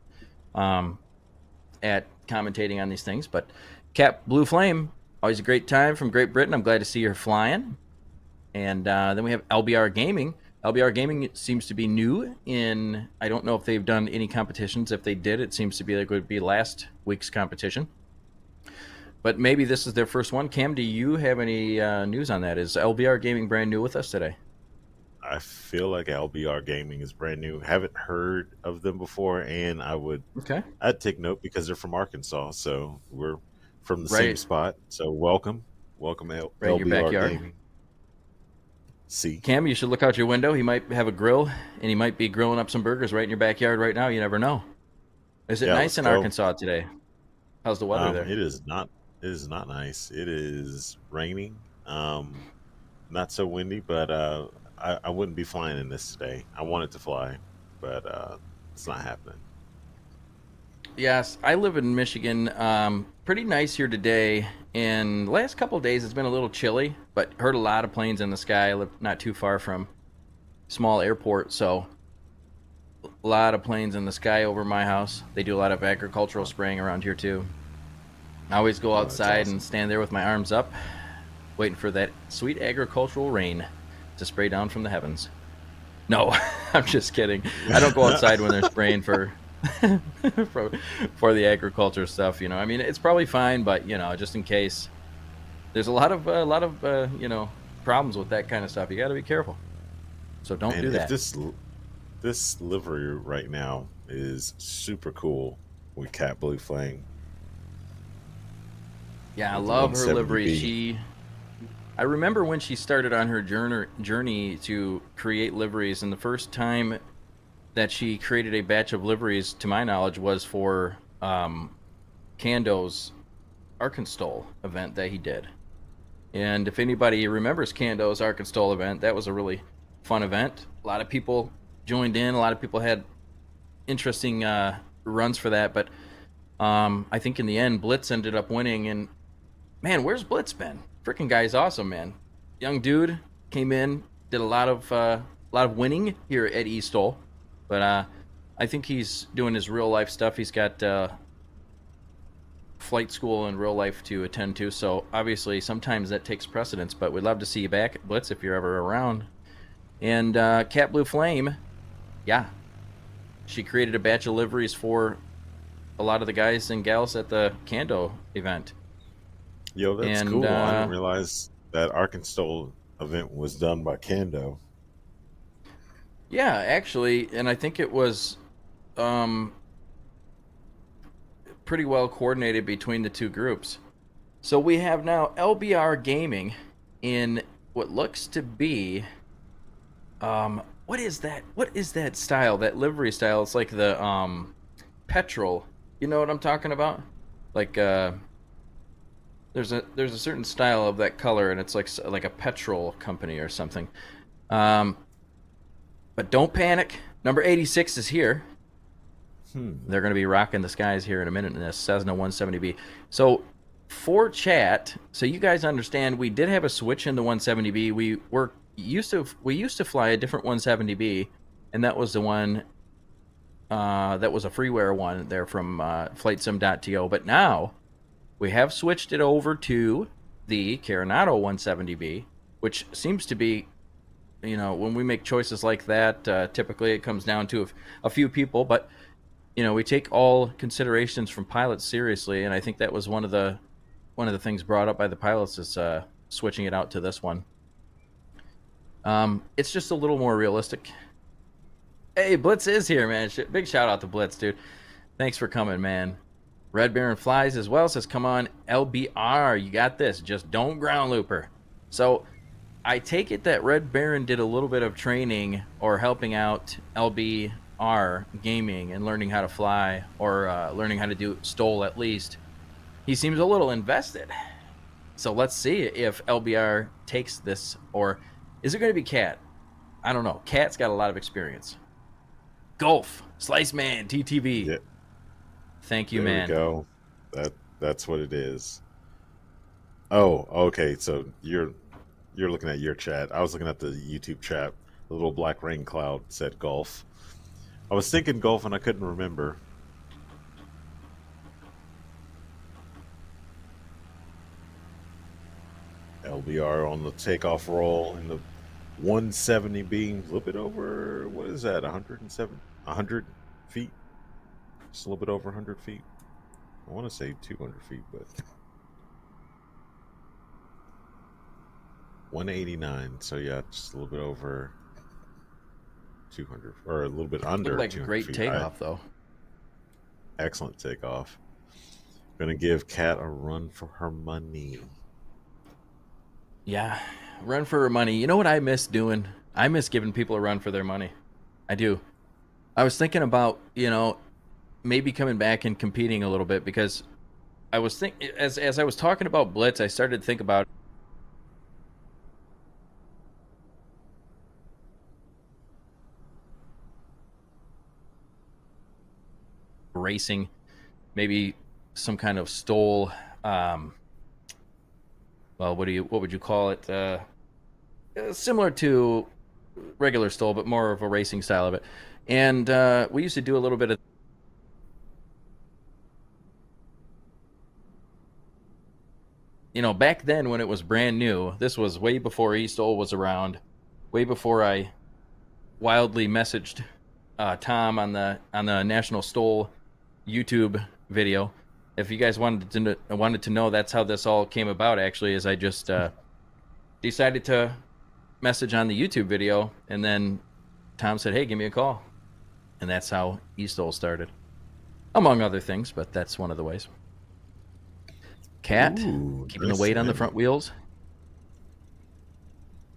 Speaker 2: at commentating on these things. But Cap Blue Flame, always a great time from Great Britain. I'm glad to see you're flying. And then we have LBR Gaming. LBR Gaming seems to be new in, I don't know if they've done any competitions. If they did, it seems to be like it would be last week's competition. But maybe this is their first one. Cam, do you have any news on that? Is LBR Gaming brand new with us today?
Speaker 1: I feel like LBR Gaming is brand new. Haven't heard of them before, and
Speaker 2: Okay.
Speaker 1: I'd take note because they're from Arkansas, so we're from the same
Speaker 2: Right.
Speaker 1: spot. So welcome,
Speaker 2: Right in your
Speaker 1: LBR
Speaker 2: backyard.
Speaker 1: Gaming. See,
Speaker 2: Cam, you should look out your window. He might have a grill, and he might be grilling up some burgers right in your backyard right now. You never know. Is it
Speaker 1: yeah,
Speaker 2: nice
Speaker 1: let's
Speaker 2: in
Speaker 1: go.
Speaker 2: Arkansas today? How's the weather there?
Speaker 1: It is not. It is not nice. It is raining. Not so windy, but I wouldn't be flying in this today. I wanted to fly, but it's not happening.
Speaker 2: Yes, I live in Michigan. Pretty nice here today. And the last couple of days it's been a little chilly, but heard a lot of planes in the sky. I live not too far from small airport, so a lot of planes in the sky over my house. They do a lot of agricultural spraying around here too. I always go
Speaker 1: Oh, that's
Speaker 2: outside
Speaker 1: awesome.
Speaker 2: and stand there with my arms up, waiting for that sweet agricultural rain to spray down from the heavens. No, I'm just kidding. I don't go outside when they're spraying for for the agriculture stuff. I mean, it's probably fine, but just in case, there's a lot of problems with that kind of stuff. You got to be careful. So don't
Speaker 1: And
Speaker 2: do
Speaker 1: if
Speaker 2: that.
Speaker 1: this livery right now is super cool with Cat Blue Flame.
Speaker 2: Yeah, I
Speaker 1: With the
Speaker 2: love her livery.
Speaker 1: 170B.
Speaker 2: I remember when she started on her journey to create liveries, and the first time that she created a batch of liveries, to my knowledge, was for Kando's Arkansas event that he did. And if anybody remembers Kando's Arkansas event, that was a really fun event. A lot of people joined in. A lot of people had interesting runs for that. But I think in the end, Blitz ended up winning. And man, where's Blitz been? Freaking guy's awesome, man. Young dude came in, did a lot of winning here at eSTOL. But I think he's doing his real life stuff. He's got flight school and real life to attend to. So obviously sometimes that takes precedence. But we'd love to see you back, Blitz, if you're ever around. And Cat Blue Flame, yeah, she created a batch of liveries for a lot of the guys and gals at the Kando event.
Speaker 1: Yo, that's
Speaker 2: And
Speaker 1: cool. I didn't realize that Arkansas event was done by Kando.
Speaker 2: yeah, actually, and I think it was pretty well coordinated between the two groups. So we have now LBR Gaming in what looks to be what is that? What is that style? That livery style? It's like the petrol. You know what I'm talking about? Like there's a certain style of that color, and it's like a petrol company or something. But don't panic. Number 86 is here. They're going to be rocking the skies here in a minute in this Cessna 170B. So for chat, so you guys understand, we did have a switch in the 170B. We used to fly a different 170B, and that was the one that was a freeware one there from FlightSim.to. But now we have switched it over to the Coronado 170B, which seems to be, when we make choices like that, typically it comes down to a few people, but we take all considerations from pilots seriously, and I think that was one of the things brought up by the pilots is switching it out to this one. It's just a little more realistic. Hey, Blitz is here, man. Big shout out to Blitz, dude. Thanks for coming, man. Red Baron Flies as well says, come on, LBR, you got this. Just don't ground looper. So I take it that Red Baron did a little bit of training or helping out LBR Gaming and learning how to fly, or learning how to do STOL at least. He seems a little invested. So let's see if LBR takes this, or is it going to be Cat? I don't know. Cat's got a lot of experience. Golf, Slice Man, TTV.
Speaker 1: Yeah.
Speaker 2: Thank you,
Speaker 1: There
Speaker 2: man.
Speaker 1: we go. That's what it is. Oh, okay. So you're looking at your chat. I was looking at the YouTube chat. The little black rain cloud said golf. I was thinking golf and I couldn't remember. LBR on the takeoff roll in the 170 being a little bit over, what is that, 100 feet? Just a little bit over 100 feet. I want to say 200 feet, but 189. So yeah, just a little bit over 200, or a little bit under
Speaker 2: Looked like a
Speaker 1: 200
Speaker 2: great
Speaker 1: feet.
Speaker 2: takeoff, though.
Speaker 1: Excellent takeoff. Gonna give Kat a run for her money.
Speaker 2: Yeah, run for her money. You know what I miss doing? I miss giving people a run for their money. I do. I was thinking about, maybe coming back and competing a little bit, because I was as I was talking about Blitz, I started to think about racing, maybe some kind of stole. Well, what would you call it? Similar to regular stole, but more of a racing style of it. And we used to do a little bit of, back then when it was brand new. This was way before eSTOL was around, way before I wildly messaged Tom on the National Stole YouTube video. If you guys wanted to know, that's how this all came about. Actually, is I just decided to message on the YouTube video, and then Tom said, "Hey, give me a call," and that's how eSTOL started, among other things. But that's one of the ways. Cat keeping the weight on the front wheels,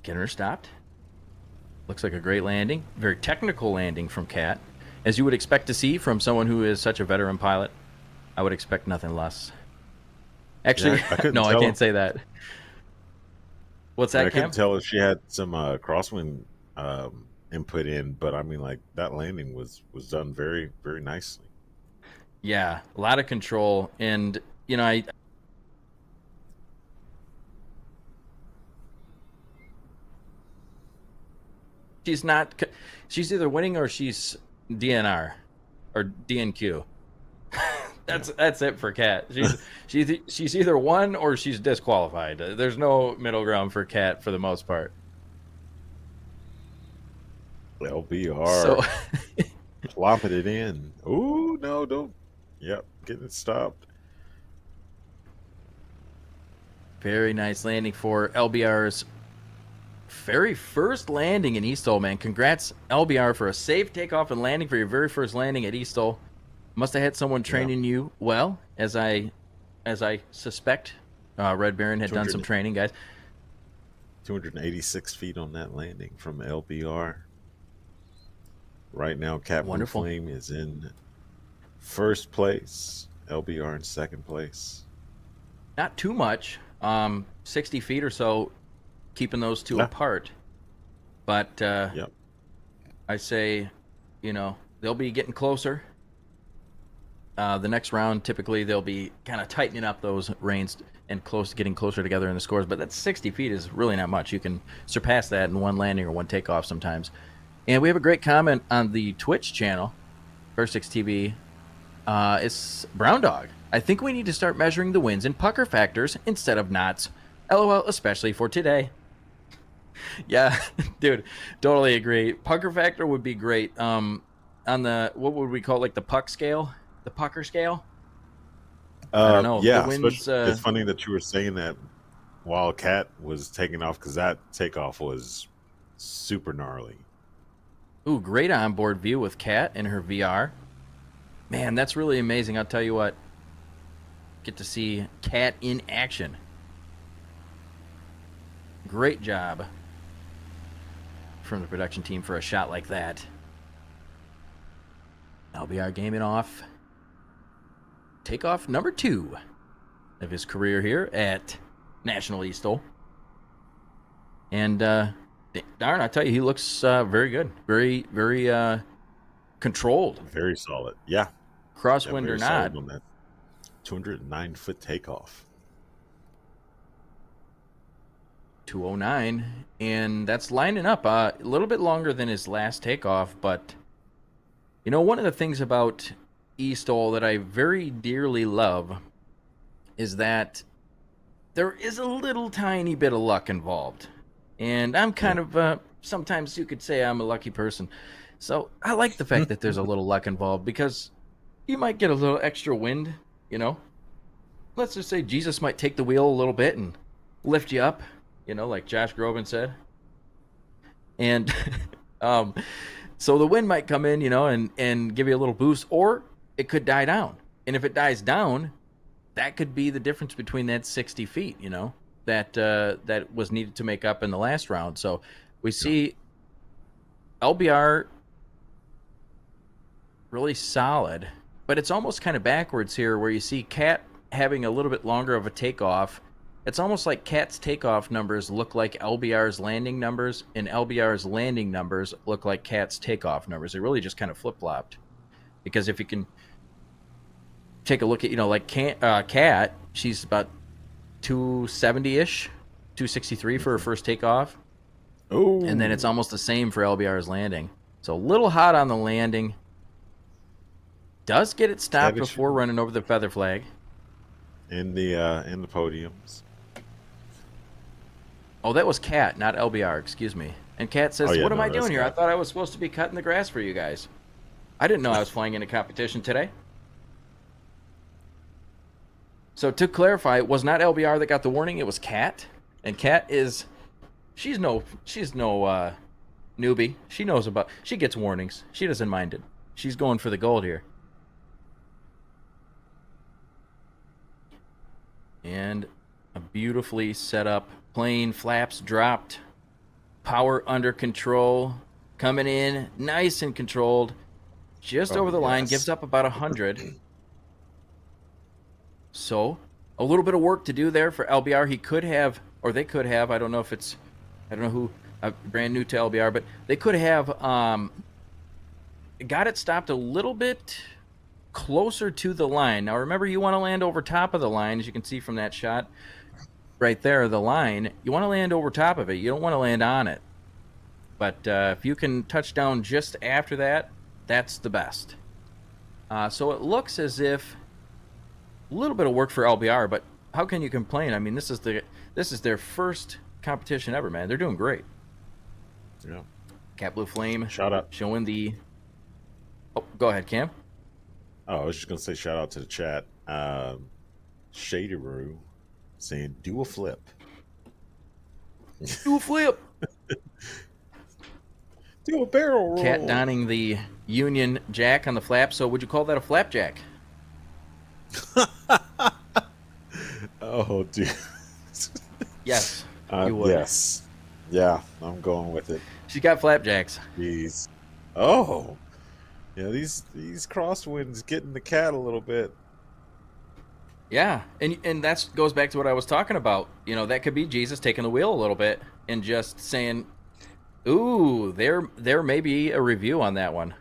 Speaker 2: getting her stopped. Looks like a great landing, very technical landing from Cat, as you would expect to see from someone who is such a veteran pilot. I would expect nothing less. Actually,
Speaker 1: yeah,
Speaker 2: no, I can't say that. What's that,
Speaker 1: I
Speaker 2: Cam?
Speaker 1: couldn't tell if she had some crosswind input in, but I mean, like, that landing was done very, very nicely.
Speaker 2: Yeah, a lot of control, and she's not. She's either winning or she's DNR or DNQ. That's it for Kat. She's either won or she's disqualified. There's no middle ground for Kat for the most part.
Speaker 1: LBR
Speaker 2: So
Speaker 1: plopping it in. Ooh, no, don't. Yep, getting it stopped.
Speaker 2: very nice landing for LBR's very first landing in eSTOL, man. Congrats, LBR, for a safe takeoff and landing for your very first landing at eSTOL. Must have had someone training you well, as I suspect. Red Baron had done some training, guys.
Speaker 1: 286 feet on that landing from LBR. Right now, Captain Flame is in first place. LBR in second place.
Speaker 2: Not too much. 60 feet or so, keeping those two apart. But
Speaker 1: yep.
Speaker 2: I say, they'll be getting closer. The next round, typically, they'll be kind of tightening up those reins and getting closer together in the scores. But that 60 feet is really not much. You can surpass that in one landing or one takeoff sometimes. And we have a great comment on the Twitch channel, First 6 TV. It's Brown Dog. I think we need to start measuring the wins in pucker factors instead of knots. LOL, especially for today. Yeah, dude, totally agree. Pucker factor would be great. On the, what would we call, like, the puck scale? The pucker scale? I don't know.
Speaker 1: Yeah,
Speaker 2: wins,
Speaker 1: it's funny that you were saying that while Kat was taking off, because that takeoff was super gnarly.
Speaker 2: Ooh, great onboard view with Kat in her VR. Man, that's really amazing. I'll tell you what. Get to see Kat in action. Great job from the production team for a shot like that. LBR gaming off. Takeoff number 2 of his career here at National eSTOL. And darn, I tell you, he looks very good. Very, very controlled.
Speaker 1: Very solid. Yeah.
Speaker 2: Crosswind or not.
Speaker 1: 209-foot takeoff.
Speaker 2: 209, and that's lining up a little bit longer than his last takeoff. But one of the things about eSTOL that I very dearly love is that there is a little tiny bit of luck involved. And I'm kind of, sometimes you could say I'm a lucky person. So I like the fact that there's a little luck involved because you might get a little extra wind, you know? Let's just say Jesus might take the wheel a little bit and lift you up, like Josh Groban said. And um, so the wind might come in, and give you a little boost, or it could die down. And if it dies down, that could be the difference between that 60 feet, that was needed to make up in the last round. So we see LBR really solid, but it's almost kind of backwards here where you see Cat having a little bit longer of a takeoff. It's almost like Cat's takeoff numbers look like LBR's landing numbers, and LBR's landing numbers look like Cat's takeoff numbers. They really just kind of flip-flopped. Because if you can take a look at, like Cat, she's about 270-ish, 263 for her first takeoff.
Speaker 1: Oh.
Speaker 2: And then it's almost the same for LBR's landing. So a little hot on the landing. Does get it stopped before running over the feather flag.
Speaker 1: In the podiums.
Speaker 2: Oh, that was Cat, not LBR, excuse me. And Cat says, what am I doing here? I thought I was supposed to be cutting the grass for you guys. I didn't know I was flying in a competition today. So to clarify, it was not LBR that got the warning, it was Cat. And Cat she's no newbie. She gets warnings. She doesn't mind it. She's going for the gold here. And a beautifully set up plane, flaps dropped, power under control, coming in nice and controlled, just over the line, gives up about 100. So a little bit of work to do there for LBR. He could have, or they could have, I don't know who, brand new to LBR, but they could have got it stopped a little bit closer to the line. Now remember, you want to land over top of the line, as you can see from that shot right there, the line. You want to land over top of it. You don't want to land on it. But if you can touch down just after that, that's the best. So it looks as if a little bit of work for LBR, but how can you complain? I mean, this is their first competition ever, man. They're doing great.
Speaker 1: Yeah.
Speaker 2: Cat Blue Flame.
Speaker 1: Shout out.
Speaker 2: Showing the... Oh, go ahead, Cam.
Speaker 1: Oh, I was just going to say shout out to the chat. Shaderoo saying, do a flip.
Speaker 2: Do a flip.
Speaker 1: Do a barrel roll.
Speaker 2: Cat donning the Union Jack on the flap. So would you call that a flapjack?
Speaker 1: Oh, dude.
Speaker 2: Yes, you would.
Speaker 1: Yes. Yeah, I'm going with it.
Speaker 2: She's got flapjacks.
Speaker 1: Jeez. Oh. Yeah, these crosswinds getting the cat a little bit.
Speaker 2: Yeah, and that goes back to what I was talking about. That could be Jesus taking the wheel a little bit and just saying, ooh, there may be a review on that one.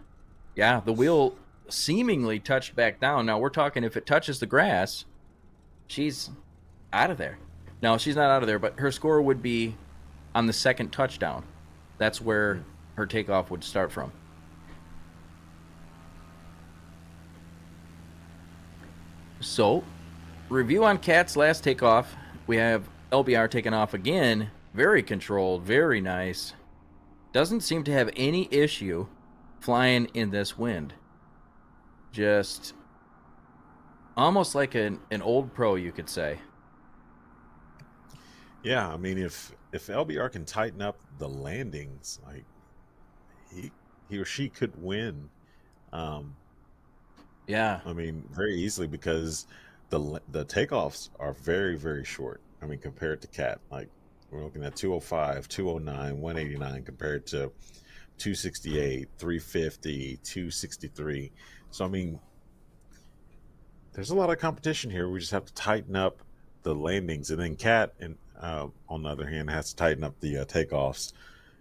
Speaker 2: Yeah, the wheel seemingly touched back down. Now, we're talking if it touches the grass, she's out of there. No, she's not out of there, but her score would be on the second touchdown. That's where her takeoff would start from. So, review on Cat's last takeoff. We have LBR taking off again. Very controlled, very nice. Doesn't seem to have any issue flying in this wind. Just almost like an old pro, you could say.
Speaker 1: Yeah, I mean, if LBR can tighten up the landings, like he or she could win.
Speaker 2: Yeah,
Speaker 1: I mean, very easily, because the takeoffs are very, very short. I mean, compared to Cat, like we're looking at 205, 209, 189 compared to 268, 350, 263. So I mean, there's a lot of competition here. We just have to tighten up the landings, and then Cat, and on the other hand, has to tighten up the takeoffs.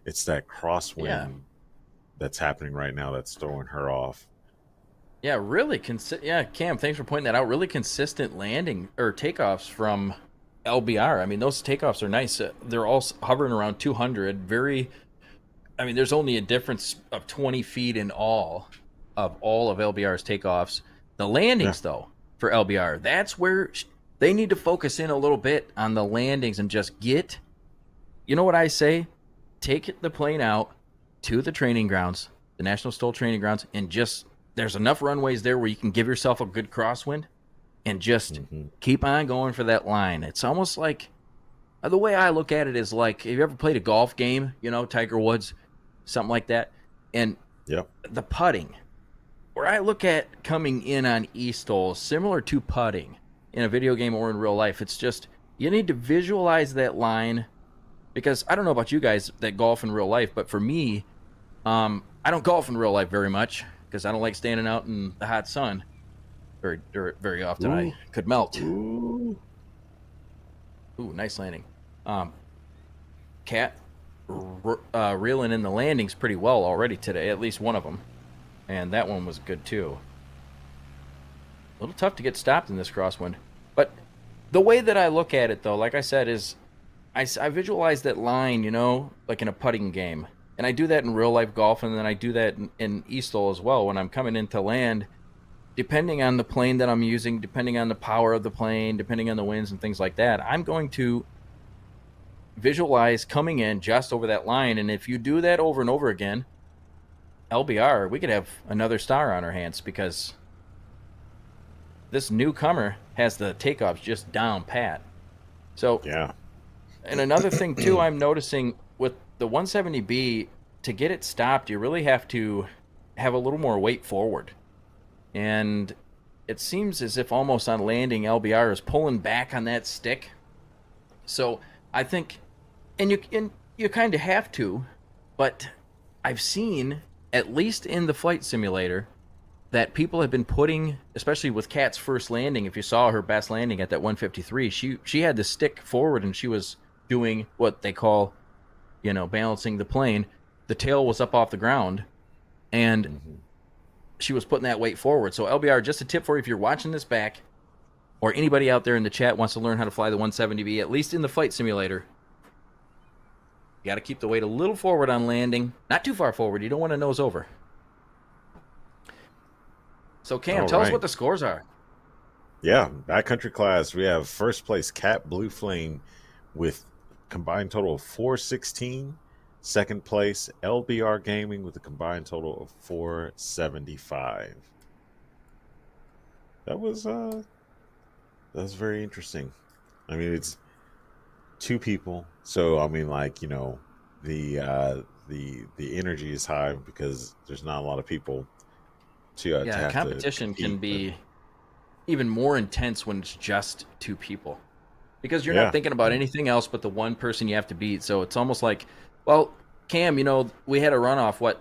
Speaker 1: It's that crosswind that's happening right now that's throwing her off.
Speaker 2: Yeah, really Cam, thanks for pointing that out. Really consistent landing or takeoffs from LBR. I mean, those takeoffs are nice. They're all hovering around 200. There's only a difference of 20 feet in all of LBR's takeoffs. The landings, though, for LBR, that's where they need to focus in a little bit on the landings and just get, you know what I say? Take the plane out to the training grounds, the National STOL training grounds, and just, there's enough runways there where you can give yourself a good crosswind and just keep on going for that line. It's almost like, the way I look at it is like, have you ever played a golf game, you know, Tiger Woods, something like that? And the putting, where I look at coming in on eSTOL, similar to putting in a video game or in real life. It's just, you need to visualize that line, because I don't know about you guys that golf in real life, but for me, I don't golf in real life very much because I don't like standing out in the hot sun very often. I could melt. Ooh, nice landing. Cat reeling in the landings pretty well already today, at least one of them, and that one was good too. A little tough to get stopped in this crosswind, but the way that I look at it, though, like I said, is I visualize that line, you know, like in a putting game, and I do that in real life golf, and then I do that in eSTOL as well when I'm coming into land. Depending on the plane that I'm using, depending on the power of the plane, depending on the winds and things like that, I'm going to visualize coming in just over that line. And if you do that over and over again, LBR, we could have another star on our hands, because this newcomer has the takeoffs just down pat. So,
Speaker 1: yeah.
Speaker 2: And another thing, too, I'm noticing with the 170B, to get it stopped, you really have to have a little more weight forward. And it seems as if almost on landing, LBR is pulling back on that stick. So I think, and you kind of have to, but I've seen, at least in the flight simulator, that people have been putting, especially with Kat's first landing, if you saw her best landing at that 153, she had the stick forward and she was doing what they call, you know, balancing the plane. The tail was up off the ground, and she was putting that weight forward. So LBR, just a tip for you if you're watching this back, or anybody out there in the chat wants to learn how to fly the 170B, at least in the flight simulator, you got to keep the weight a little forward on landing. Not too far forward. You don't want to nose over. So Cam, tell us what the scores are.
Speaker 1: Yeah, backcountry class, we have first place Cat Blue Flame with combined total of 416. Second place, LBR Gaming with a combined total of 475. That was very interesting. I mean, it's two people, so I mean, like, you know, the energy is high because there's not a lot of people to
Speaker 2: yeah, competition can be even more intense when it's just two people, because you're not thinking about anything else but the one person you have to beat. So it's almost like, well, Cam, you know, we had a runoff,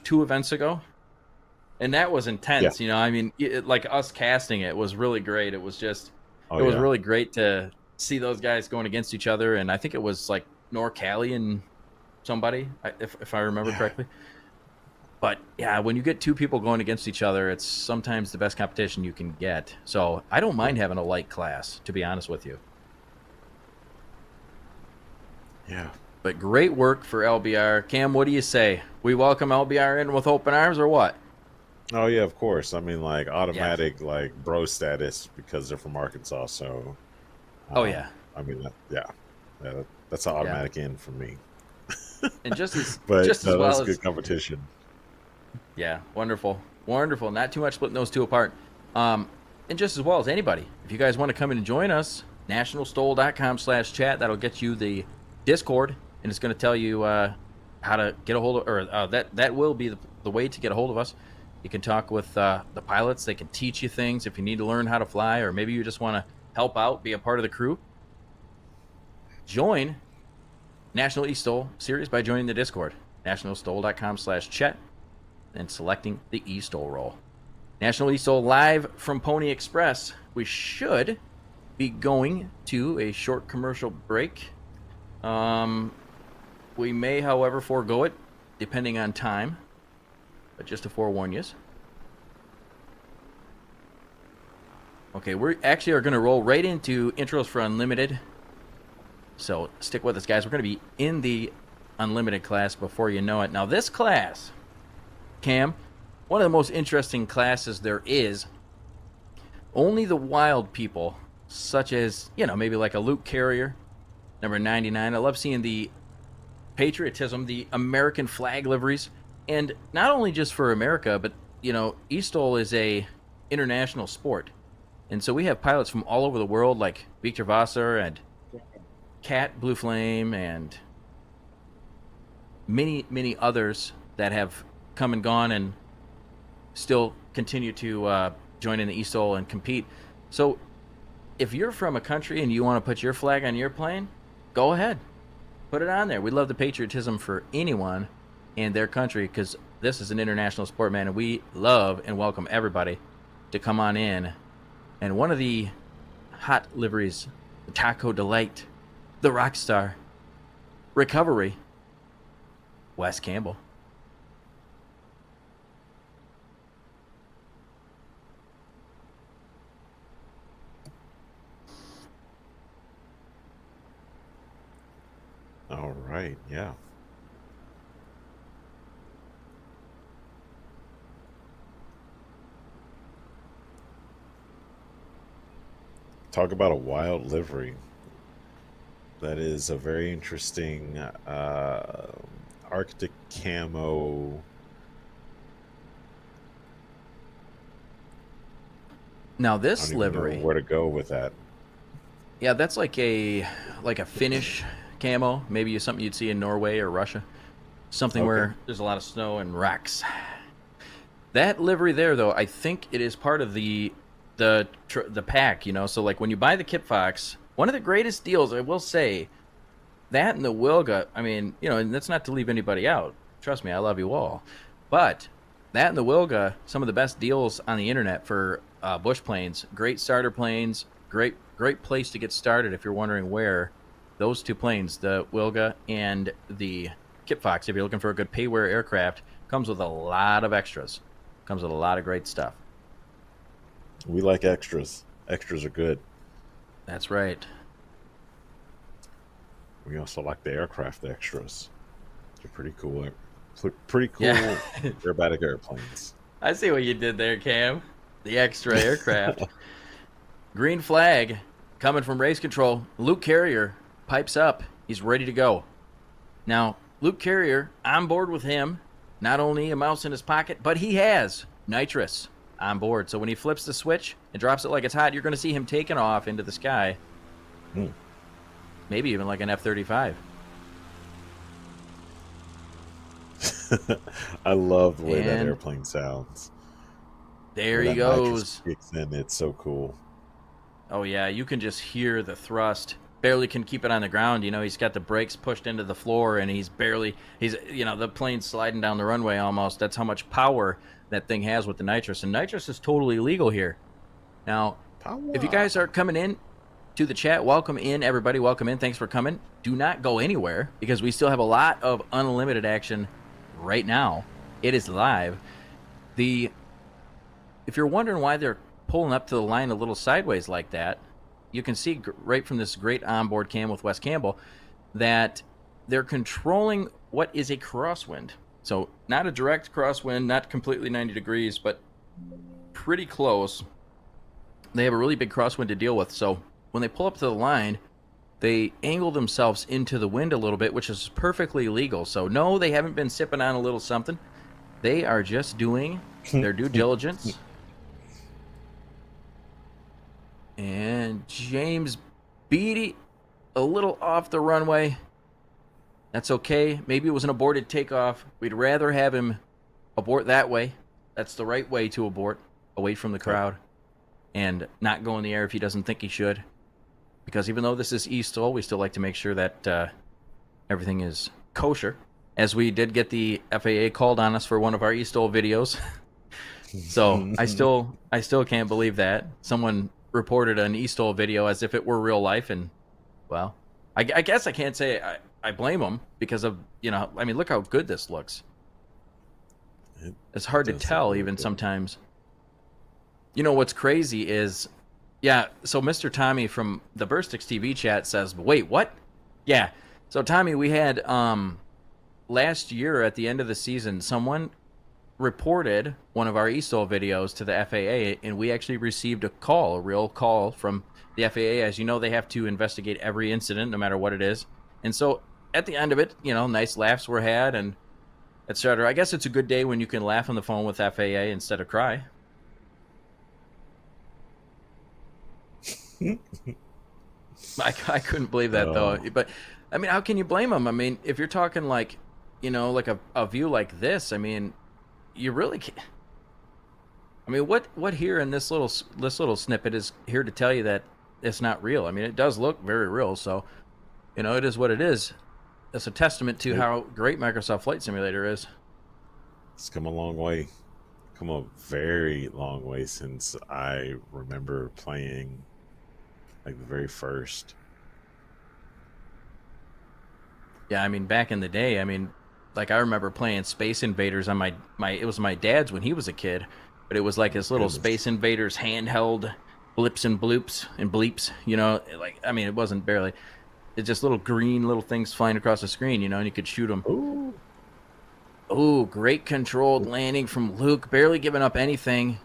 Speaker 2: 2 events ago? And that was intense, you know. I mean, like us casting it was really great. It was just, it was really great to see those guys going against each other. And I think it was like Norcali and somebody, if I remember correctly. But yeah, when you get 2 people going against each other, it's sometimes the best competition you can get. So I don't mind having a light class, to be honest with you.
Speaker 1: Yeah.
Speaker 2: But great work for LBR. Cam, what do you say? We welcome LBR in with open arms, or what?
Speaker 1: Oh yeah, of course. I mean, like, automatic like bro status because they're from Arkansas. So.
Speaker 2: Oh yeah.
Speaker 1: I mean, that's an automatic in for me.
Speaker 2: And just as
Speaker 1: but
Speaker 2: just as well
Speaker 1: that's
Speaker 2: as
Speaker 1: good competition.
Speaker 2: Yeah, wonderful, wonderful. Not too much splitting those two apart. And just as well as anybody, if you guys want to come in and join us, nationalstol.com/chat. That'll get you the Discord, and it's going to tell you how to get a hold of, or that will be the way to get a hold of us. You can talk with the pilots. They can teach you things if you need to learn how to fly, or maybe you just want to help out, be a part of the crew. Join National eSTOL series by joining the Discord, nationalstol.com/chat, and selecting the eSTOL role. National eSTOL live from Pony Express. We should be going to a short commercial break. We may, however, forego it, depending on time. But just to forewarn you. Okay, we actually are going to roll right into intros for Unlimited. So stick with us, guys. We're going to be in the Unlimited class before you know it. Now, this class, Cam, one of the most interesting classes there is. Only the wild people such as, maybe like a Luke Carrier, number 99. I love seeing the patriotism, the American flag liveries, and not only just for America, but eSTOL is a international sport, and so we have pilots from all over the world, like Victor Vassar and Cat Blue Flame, and many others that have come and gone and still continue to join in the eSTOL and compete. So if you're from a country and you want to put your flag on your plane, go ahead. Put it on there. We love the patriotism for anyone and their country, because this is an international sport, man, and we love and welcome everybody to come on in. And one of the hot liveries, the Taco Delight, the Rockstar, Recovery, Wes Campbell.
Speaker 1: All right, yeah. Talk about a wild livery. That is a very interesting Arctic camo.
Speaker 2: Now
Speaker 1: I
Speaker 2: this
Speaker 1: don't even know
Speaker 2: livery,
Speaker 1: where to go with that.
Speaker 2: yeah, that's like a Finnish camo. Maybe something you'd see in Norway or Russia. Something
Speaker 1: Okay.
Speaker 2: where there's a lot of snow and rocks. That livery there, though, I think it is part of the pack. So like when you buy the Kit Fox, one of the greatest deals, I will say, that and the Wilga. I mean, and that's not to leave anybody out. Trust me, I love you all. But that and the Wilga, some of the best deals on the internet for bush planes. Great starter planes. Great place to get started if you're wondering where. Those two planes, the Wilga and the Kit Fox, if you're looking for a good pay-wear aircraft, comes with a lot of extras. Comes with a lot of great stuff.
Speaker 1: We like extras. Extras are good.
Speaker 2: That's right.
Speaker 1: We also like the aircraft extras. They're pretty cool. Pretty cool
Speaker 2: Yeah.
Speaker 1: aerobatic airplanes.
Speaker 2: I see what you did there, Cam. The extra aircraft. Green flag coming from race control. Luke Carrier pipes up. He's ready to go. Now, Luke Carrier, on board with him, not only a mouse in his pocket, but he has nitrous on board. So when he flips the switch and drops it like it's hot, you're going to see him taking off into the sky.
Speaker 1: Hmm.
Speaker 2: Maybe even like an F-35.
Speaker 1: I love the way that
Speaker 2: And
Speaker 1: airplane sounds.
Speaker 2: there
Speaker 1: When
Speaker 2: he
Speaker 1: that nitrous
Speaker 2: goes.
Speaker 1: kicks in, it's so cool.
Speaker 2: Oh, yeah, you can just hear the thrust. Barely can keep it on the ground. He's got the brakes pushed into the floor, and the plane's sliding down the runway almost. That's how much power that thing has with the nitrous. And nitrous is totally legal here. Now, if you guys are coming in to the chat, welcome in, everybody. Welcome in. Thanks for coming. Do not go anywhere, because we still have a lot of unlimited action right now. It is live. If you're wondering why they're pulling up to the line a little sideways like that, you can see right from this great onboard cam with Wes Campbell that they're controlling what is a crosswind. So not a direct crosswind, not completely 90 degrees, but pretty close. They have a really big crosswind to deal with. So when they pull up to the line, they angle themselves into the wind a little bit, which is perfectly legal. So no, they haven't been sipping on a little something. They are just doing their due diligence. And James Beatty, a little off the runway. That's okay. Maybe it was an aborted takeoff. We'd rather have him abort that way. That's the right way to abort, away from the crowd, and not go in the air if he doesn't think he should. Because even though this is eSTOL, we still like to make sure that everything is kosher. As we did get the FAA called on us for one of our eSTOL videos. So I still can't believe that. Someone reported an eSTOL video as if it were real life, and well, I guess I can't say I blame them, because of look how good this looks. It's hard to tell even sometimes. What's crazy is, so Mr. Tommy from the Burstix TV chat says, wait, what? Yeah, so Tommy, we had last year at the end of the season, someone reported one of our eSTOL videos to the FAA, and we actually received a real call from the FAA. As you know, they have to investigate every incident, no matter what it is. And so at the end of it, nice laughs were had and etc. I guess it's a good day when you can laugh on the phone with FAA instead of cry. I couldn't believe that though. But I mean, how can you blame them? I mean, if you're talking like, like a view like this, I mean, you really can't. I mean, what here in this little snippet is here to tell you that it's not real? I mean, it does look very real, so it is what it is. It's a testament to how great Microsoft Flight Simulator is.
Speaker 1: It's come a long way. Come a very long way since I remember playing, like the very first.
Speaker 2: Yeah, I mean, back in the day, I mean, like I remember playing Space Invaders on my it was my dad's when he was a kid, but it was like this little Space Invaders handheld blips and bloops and bleeps, like, I mean, it wasn't barely, it's just little green little things flying across the screen, and you could shoot them. Ooh, great controlled landing from Luke, barely giving up anything,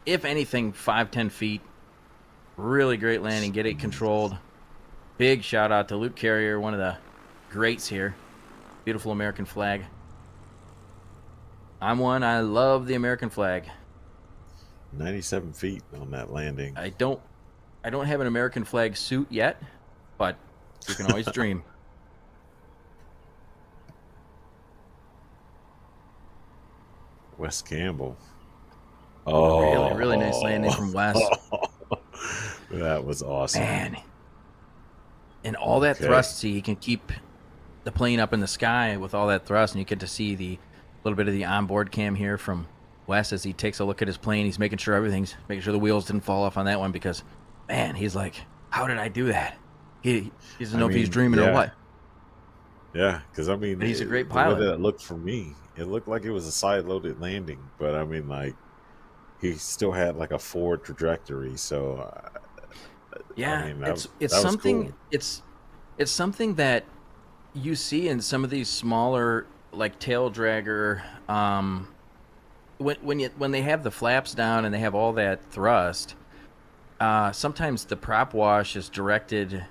Speaker 2: if anything, 5-10 feet. Really great landing, get it controlled. Big shout out to Luke Carrier, one of the greats here. Beautiful American flag. I'm one. I love the American flag.
Speaker 1: 97 feet on that landing.
Speaker 2: I don't have an American flag suit yet, but you can always dream.
Speaker 1: Wes Campbell.
Speaker 2: Really, really nice landing from Wes.
Speaker 1: That was awesome.
Speaker 2: Man. And all that thrust, see, he can keep the plane up in the sky with all that thrust, and you get to see the little bit of the onboard cam here from Wes as he takes a look at his plane. He's making sure the wheels didn't fall off on that one, because, man, he's like, how did I do that? He doesn't know if he's dreaming or what.
Speaker 1: Yeah, because I mean,
Speaker 2: he's a great pilot.
Speaker 1: The way that it looked for me, it looked like it was a side-loaded landing, but I mean, like, he still had like a forward trajectory. So,
Speaker 2: yeah,
Speaker 1: I mean,
Speaker 2: it's something. Cool. It's something that you see in some of these smaller, like tail dragger. When they have the flaps down and they have all that thrust, sometimes the prop wash is directed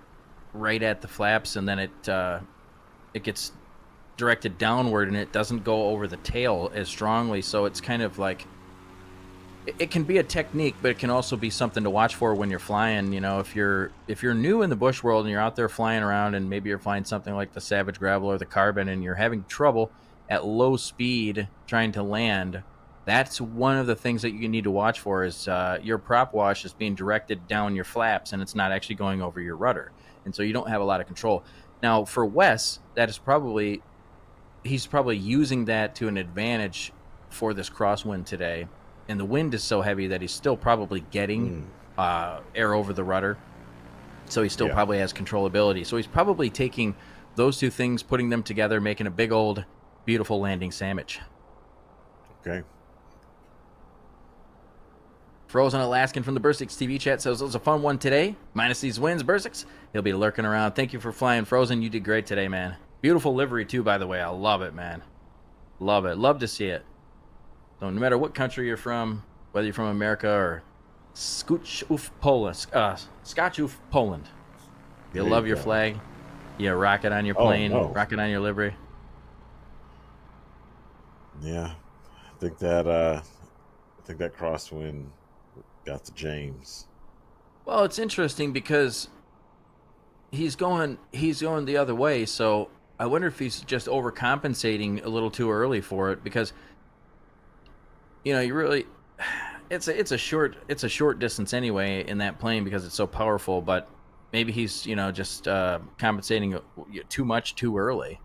Speaker 2: right at the flaps, and then it gets directed downward, and it doesn't go over the tail as strongly. So it's kind of like, it can be a technique, but it can also be something to watch for when you're flying. If you're new in the bush world and you're out there flying around, and maybe you're flying something like the Savage Gravel or the Carbon, and you're having trouble at low speed trying to land, that's one of the things that you need to watch for is your prop wash is being directed down your flaps, and it's not actually going over your rudder. And so you don't have a lot of control. Now, for Wes, he's probably using that to an advantage for this crosswind today. And the wind is so heavy that he's still probably getting air over the rudder. So he still probably has controllability. So he's probably taking those two things, putting them together, making a big old beautiful landing sandwich.
Speaker 1: Okay.
Speaker 2: Frozen Alaskan from the Bursix TV chat says it was a fun one today. Minus these wins, Bursix. He'll be lurking around. Thank you for flying, Frozen. You did great today, man. Beautiful livery, too, by the way. I love it, man. Love it. Love to see it. So no matter what country you're from, whether you're from America or Scotch Poland, you love your flag. You rock it on your plane, rock it on your livery.
Speaker 1: Yeah, I think that crosswind got to James.
Speaker 2: Well, it's interesting because he's going the other way. So I wonder if he's just overcompensating a little too early for it, because you really, it's a short distance anyway in that plane because it's so powerful. But maybe he's just compensating too much too early,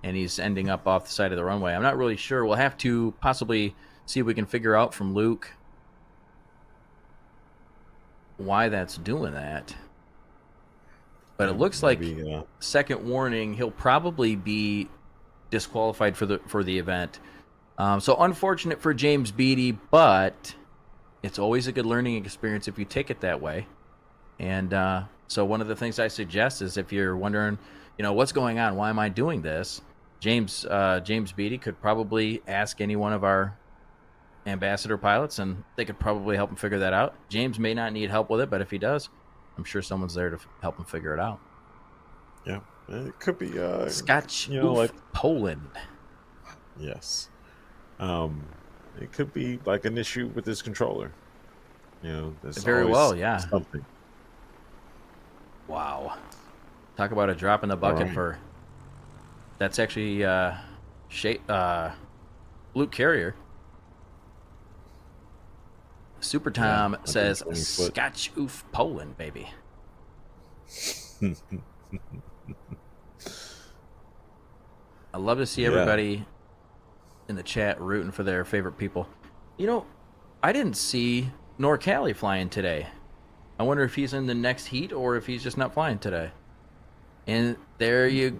Speaker 2: and he's ending up off the side of the runway. I'm not really sure. We'll have to possibly see if we can figure out from Luke why that's doing that. But it looks like second warning, he'll probably be disqualified for the event. So unfortunate for James Beattie, but it's always a good learning experience if you take it that way. And so one of the things I suggest is, if you're wondering, what's going on, why am I doing this? James Beattie could probably ask any one of our ambassador pilots, and they could probably help him figure that out. James may not need help with it, but if he does, I'm sure someone's there to help him figure it out.
Speaker 1: Yeah, it could be
Speaker 2: Scotch,
Speaker 1: like
Speaker 2: Poland.
Speaker 1: yes, it could be like an issue with his controller. There's
Speaker 2: Very
Speaker 1: always
Speaker 2: well, yeah.
Speaker 1: something.
Speaker 2: Wow, talk about a drop in the bucket
Speaker 1: Right.
Speaker 2: for. That's actually Luke Carrier. Super Tom
Speaker 1: Yeah,
Speaker 2: says
Speaker 1: 120 foot.
Speaker 2: Scotch Poland, baby. I love to see
Speaker 1: Yeah.
Speaker 2: everybody in the chat rooting for their favorite people. I didn't see Norcali flying today. I wonder if he's in the next heat or if he's just not flying today. And there you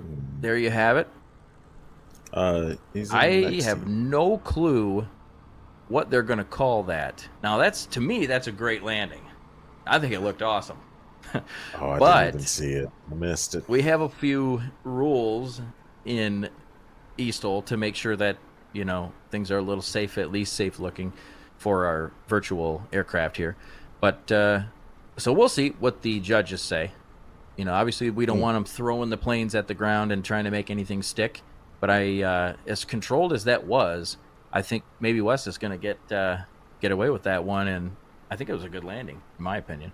Speaker 2: have it.
Speaker 1: He's in the
Speaker 2: I
Speaker 1: next
Speaker 2: have
Speaker 1: team.
Speaker 2: no clue what they're going to call that. Now, to me, that's a great landing. I think it looked awesome.
Speaker 1: Oh, I
Speaker 2: but
Speaker 1: didn't even see it. I missed it.
Speaker 2: we have a few rules in eSTOL to make sure that things are a little safe, at least safe looking for our virtual aircraft here. But so we'll see what the judges say. Obviously we don't want them throwing the planes at the ground and trying to make anything stick. But as controlled as that was, I think maybe Wes is going to get away with that one, and I think it was a good landing, in my opinion.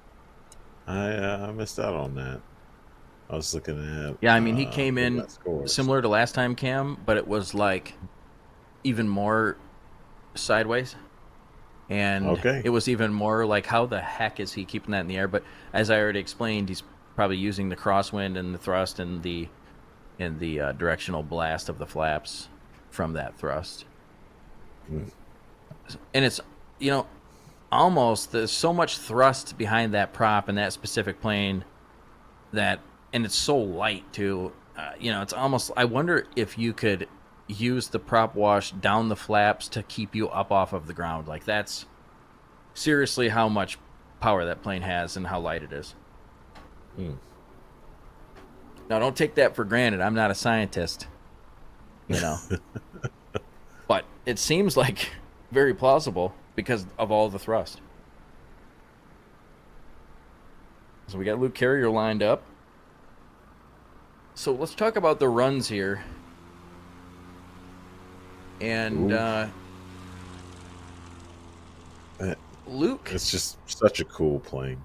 Speaker 1: I missed out on that. I was looking at.
Speaker 2: Yeah, I mean, he came
Speaker 1: the
Speaker 2: in
Speaker 1: net scores.
Speaker 2: similar to last time, Cam, but it was like even more sideways. And
Speaker 1: Okay.
Speaker 2: it was even more like, how the heck is he keeping that in the air? But as I already explained, he's probably using the crosswind and the thrust and the directional blast of the flaps from that thrust. And it's, almost, there's so much thrust behind that prop and that specific plane and it's so light too. It's almost, I wonder if you could use the prop wash down the flaps to keep you up off of the ground. Like, that's seriously how much power that plane has and how light it is. Now, don't take that for granted. I'm not a scientist, but it seems like very plausible because of all the thrust. So we got Luke Carrier lined up. So let's talk about the runs here. And Luke,
Speaker 1: It's just such a cool plane.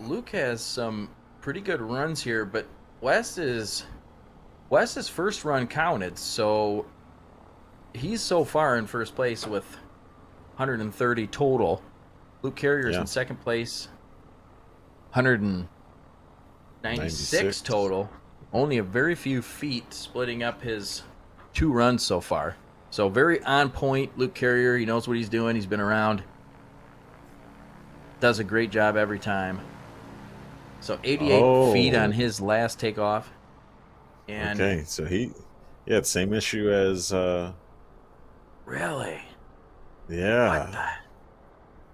Speaker 2: Luke has some pretty good runs here, but Wes's first run counted, so he's so far in first place with 130 total. Luke Carrier's in second place, 196 total. Only a very few feet splitting up his two runs so far. So very on point, Luke Carrier. He knows what he's doing. He's been around. Does a great job every time. So 88 feet on his last takeoff. And
Speaker 1: Okay, so he had the same issue as
Speaker 2: really?
Speaker 1: yeah.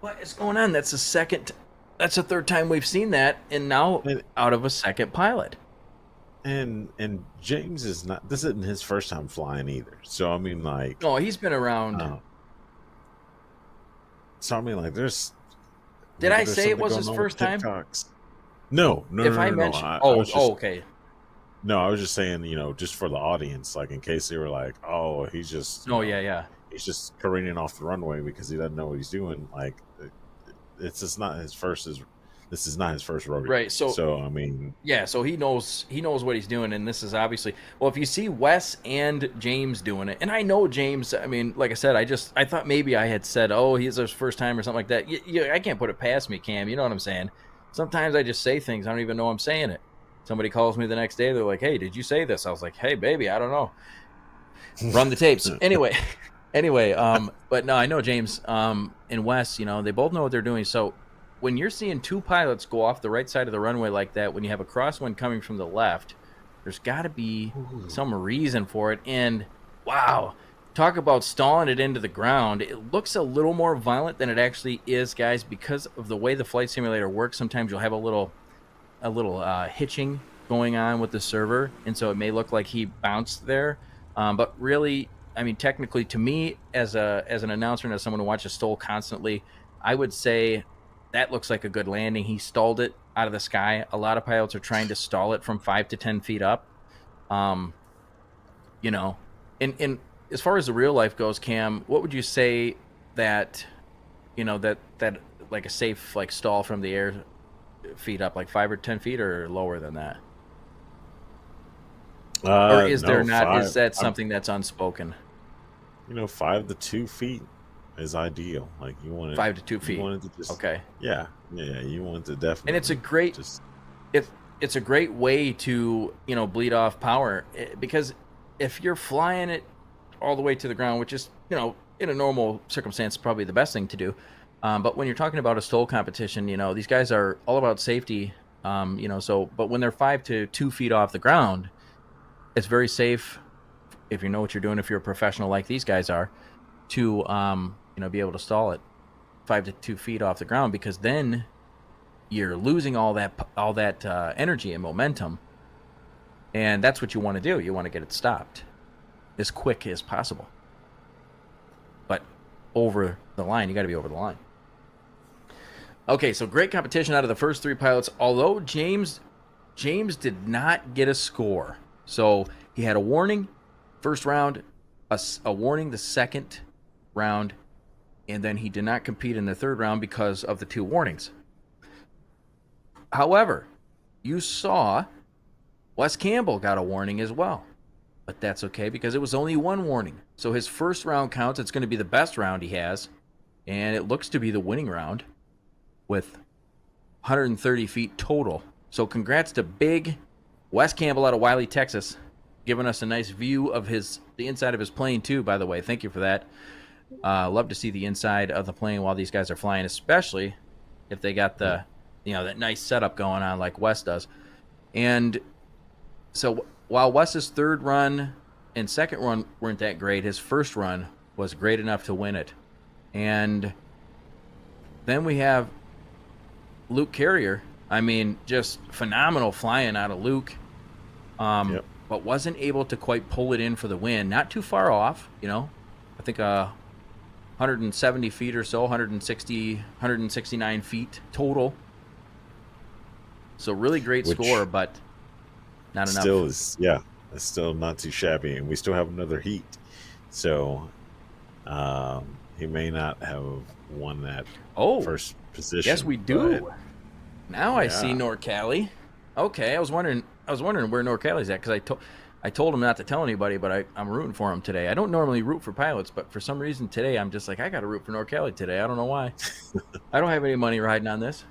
Speaker 2: What is going on? That's the third time we've seen that, and now out of a second pilot.
Speaker 1: And James this isn't his first time flying either. So I mean, like,
Speaker 2: No, he's been around.
Speaker 1: so I mean, like, there's.
Speaker 2: Did I
Speaker 1: there's
Speaker 2: say it
Speaker 1: something
Speaker 2: was
Speaker 1: going
Speaker 2: his
Speaker 1: on
Speaker 2: first
Speaker 1: with
Speaker 2: time?
Speaker 1: TikToks. No.
Speaker 2: If I mentioned,
Speaker 1: I was just,
Speaker 2: okay.
Speaker 1: No, I was just saying, just for the audience, like, in case they were like, oh, he's just.
Speaker 2: Yeah.
Speaker 1: He's just careening off the runway because he doesn't know what he's doing. Like, it's just not his first. This is not his first rodeo.
Speaker 2: Right.
Speaker 1: So I mean.
Speaker 2: Yeah. So he knows what he's doing, and this is obviously, well, if you see Wes and James doing it, and I know James. I mean, like I said, I thought maybe I had said, oh, he's his first time or something like that. I can't put it past me, Cam. You know what I'm saying? Sometimes I just say things I don't even know I'm saying it. Somebody calls me the next day. They're like, hey, did you say this? I was like, hey, baby, I don't know. Run the tapes. Anyway, but no, I know James and Wes, they both know what they're doing. So when you're seeing two pilots go off the right side of the runway like that, when you have a crosswind coming from the left, there's got to be some reason for it. And wow, talk about stalling it into the ground. It looks a little more violent than it actually is, guys, because of the way the flight simulator works. Sometimes you'll have a little hitching going on with the server, and so it may look like he bounced there. But really, I mean, technically, to me, as an announcer and as someone who watches STOL constantly, I would say that looks like a good landing. He stalled it out of the sky. A lot of pilots are trying to stall it from 5 to 10 feet up. Um, you know, and as far as the real life goes, Cam, what would you say that, that like a safe like stall from the air feet up, like 5 or 10 feet, or lower than that? Or is there
Speaker 1: No,
Speaker 2: not? Is
Speaker 1: five.
Speaker 2: that something that's unspoken?
Speaker 1: 5 to 2 feet is ideal. Like you want it,
Speaker 2: 5 to 2
Speaker 1: you
Speaker 2: feet.
Speaker 1: want it to just,
Speaker 2: Okay.
Speaker 1: yeah, yeah. You want it to
Speaker 2: And it's a
Speaker 1: definitely
Speaker 2: great
Speaker 1: just,
Speaker 2: it's a great way to bleed off power, because if you're flying it all the way to the ground, which is in a normal circumstance probably the best thing to do, but when you're talking about a STOL competition, these guys are all about safety, so but when they're 5 to 2 feet off the ground, it's very safe if you know what you're doing, if you're a professional like these guys are, to be able to stall it 5 to 2 feet off the ground, because then you're losing all that energy and momentum, and that's what you want to do. You want to get it stopped as quick as possible, but over the line. You got to be over the line. Okay, so great competition out of the first 3 pilots, although James did not get a score. So he had a warning first round, a warning the second round, and then he did not compete in the third round because of the 2 warnings. However, you saw Wes Campbell got a warning as well, but that's okay because it was only 1 warning. So his first round counts. It's going to be the best round he has, and it looks to be the winning round with 130 feet total. So congrats to big Wes Campbell out of Wiley, Texas, giving us a nice view of the inside of his plane too, by the way. Thank you for that. Love to see the inside of the plane while these guys are flying, especially if they got that nice setup going on like Wes does. And so while Wes's third run and second run weren't that great, his first run was great enough to win it. And then we have Luke Carrier. I mean, just phenomenal flying out of Luke. But wasn't able to quite pull it in for the win. Not too far off, I think 170 feet or so, 169 feet total. So really great score, but not enough.
Speaker 1: Still is, yeah, it's still not too shabby, and we still have another heat. So he may not have won that first position.
Speaker 2: Yes, we do. Now I see North Cali. Okay, I was wondering where North Cali's at, because I told him not to tell anybody, but I'm rooting for him today. I don't normally root for pilots, but for some reason today I'm just like, I got to root for North Cali today. I don't know why. I don't have any money riding on this.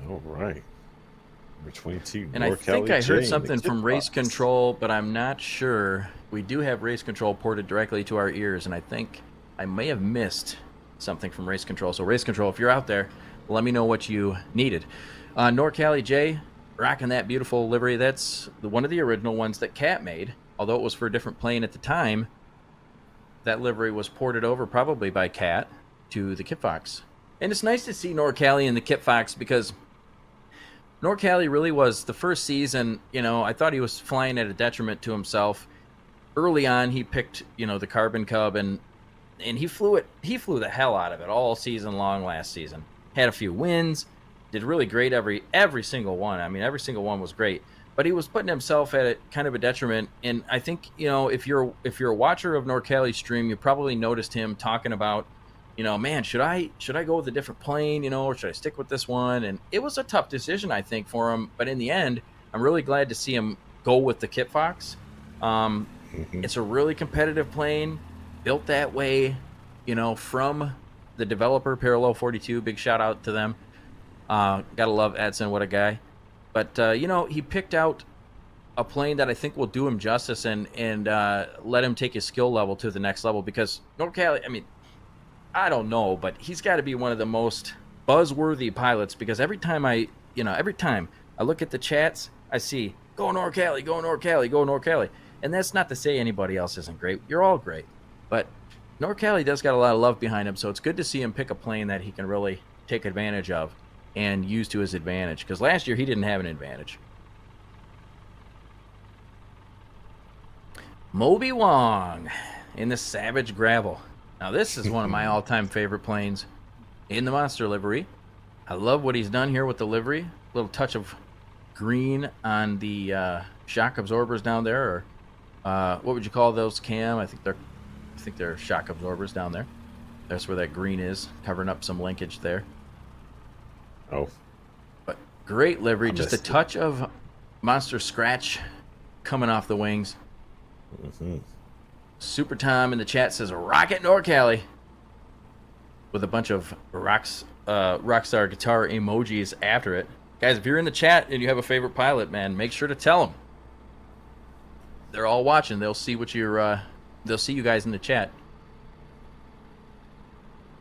Speaker 1: All right. Number 22.
Speaker 2: And I think I heard something from Race Control, but I'm not sure. We do have Race Control ported directly to our ears, and I think I may have missed something from Race Control. So Race Control, if you're out there, let me know what you needed. North Cali Jay, rocking that beautiful livery. That's one of the original ones that Cat made, although it was for a different plane at the time. That livery was ported over probably by Cat to the Kit Fox. And it's nice to see North Cali in the Kit Fox, because North Cali really was the first season. I thought he was flying at a detriment to himself. Early on, he picked, the Carbon Cub, and he flew it. He flew the hell out of it all season long last season. Had a few wins, did really great every single one. I mean, every single one was great. But he was putting himself at kind of a detriment. And I think, if you're a watcher of North Cali's stream, you probably noticed him talking about, man, should I go with a different plane, or should I stick with this one? And it was a tough decision, I think, for him. But in the end, I'm really glad to see him go with the Kit Fox. It's a really competitive plane, built that way, from the developer, Parallel 42. Big shout out to them. Gotta love Edson, what a guy. But, he picked out a plane that I think will do him justice and let him take his skill level to the next level. Because North Cali, I mean, I don't know, but he's got to be one of the most buzzworthy pilots, because every time I look at the chats, I see, go North Cali, go North Cali, go North Cali. And that's not to say anybody else isn't great. You're all great. But NorCali does got a lot of love behind him, so it's good to see him pick a plane that he can really take advantage of and use to his advantage, because last year he didn't have an advantage. Moby Wong in the Savage Gravel. Now this is one of my all-time favorite planes in the Monster livery. I love what he's done here with the livery. A little touch of green on the shock absorbers down there, or what would you call those, Cam? I think they're shock absorbers down there. That's where that green is, covering up some linkage there.
Speaker 1: Oh,
Speaker 2: but great livery, just a touch of Monster scratch coming off the wings.
Speaker 1: Mm-hmm.
Speaker 2: Super Tom in the chat says Rocket NorCali with a bunch of Rockstar guitar emojis after it. Guys, if you're in the chat and you have a favorite pilot, man, make sure to tell them. They're all watching. They'll see what you're. They'll see you guys in the chat.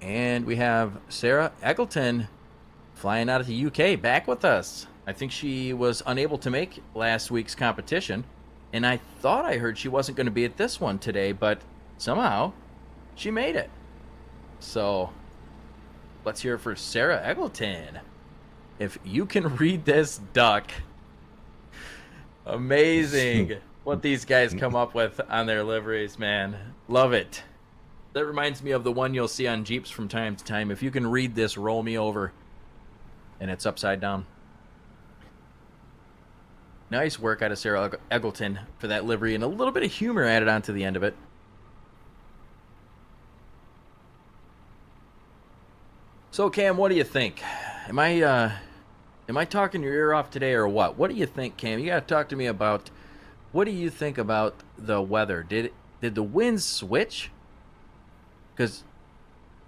Speaker 2: And we have Sarah Eggleton flying out of the UK back with us. I think she was unable to make last week's competition, and I thought I heard she wasn't going to be at this one today, but somehow she made it. So let's hear it for Sarah Eggleton. If you can read this duck, amazing what these guys come up with on their liveries, man. Love it. That reminds me of the one you'll see on Jeeps from time to time. If you can read this, roll me over. And it's upside down. Nice work out of Sarah Eggleton for that livery, and a little bit of humor added onto the end of it. So Cam, what do you think? Am I talking your ear off today or what? What do you think, Cam? You gotta talk to me about, what do you think about the weather? Did the winds switch? Because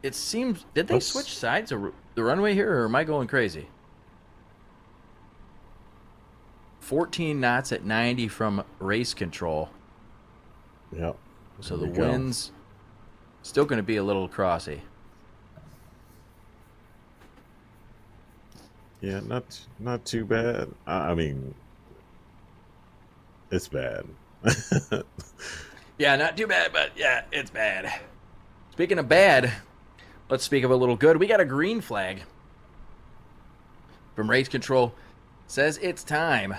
Speaker 2: it seems, did they switch sides of the runway here, or am I going crazy? 14 knots at 90 from race control.
Speaker 1: Yep.
Speaker 2: So the wind's still going to be a little crossy.
Speaker 1: Yeah, not too bad. I mean, it's bad.
Speaker 2: Yeah, not too bad, but yeah, it's bad. Speaking of bad, let's speak of a little good. We got a green flag from race control. Says it's time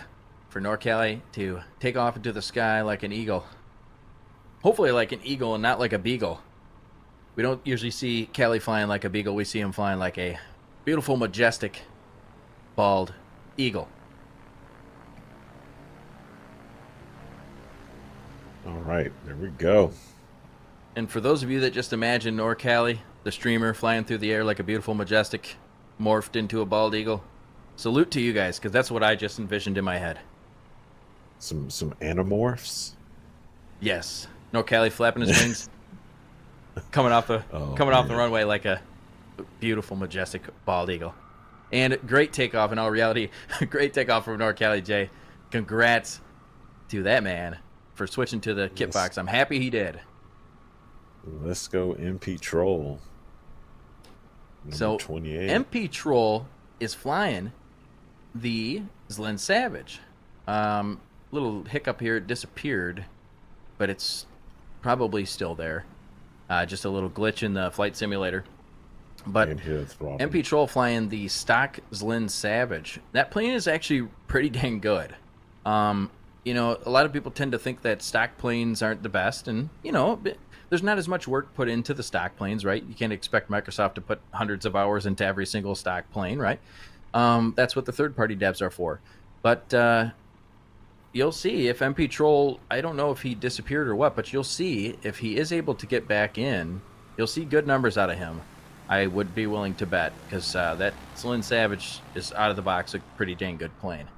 Speaker 2: for NorCali to take off into the sky like an eagle. Hopefully like an eagle and not like a beagle. We don't usually see Cali flying like a beagle. We see him flying like a beautiful, majestic, bald eagle.
Speaker 1: All right, there we go.
Speaker 2: And for those of you that just imagine NorCali, the streamer, flying through the air like a beautiful, majestic, morphed into a bald eagle, salute to you guys, because that's what I just envisioned in my head.
Speaker 1: Some Animorphs.
Speaker 2: Yes, NorCali flapping his wings, coming off the runway like a beautiful, majestic bald eagle. And great takeoff in all reality. Great takeoff from NorCali, Jay. Congrats to that man for switching to the kit box. I'm happy he did.
Speaker 1: Let's go MP Troll.
Speaker 2: So
Speaker 1: 28.
Speaker 2: MP Troll is flying the Zlin Savage. Little hiccup here, it disappeared, but it's probably still there. Just a little glitch in the flight simulator. But MP Troll flying the stock Zlin Savage. That plane is actually pretty dang good. You know, a lot of people tend to think that stock planes aren't the best, and you know, there's not as much work put into the stock planes, right? You can't expect Microsoft to put hundreds of hours into every single stock plane, right? That's what the third-party devs are for. But you'll see if MP Troll, I don't know if he disappeared or what, but you'll see if he is able to get back in, you'll see good numbers out of him. I would be willing to bet, because that Zlin Savage is out of the box a pretty dang good plane.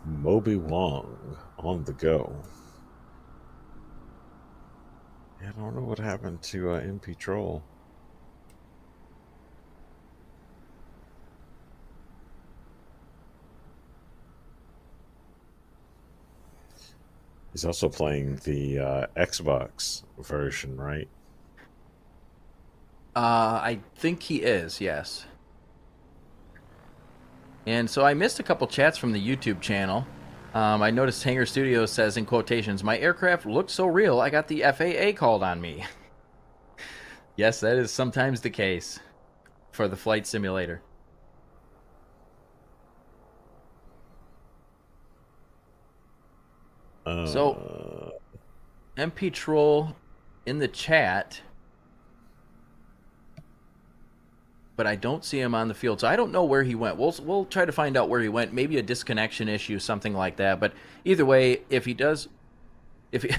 Speaker 1: Moby Wong on the go. Yeah, I don't know what happened to MP Troll. He's also playing the Xbox version, right?
Speaker 2: I think he is, yes. And so I missed a couple chats from the YouTube channel. I noticed Hangar Studios says in quotations, "My aircraft looked so real, I got the FAA called on me." Yes, that is sometimes the case for the flight simulator. So,
Speaker 1: Uh,
Speaker 2: MP Troll in the chat, but I don't see him on the field. So I don't know where he went. We'll try to find out where he went. Maybe a disconnection issue, something like that. But either way, if he does, if he,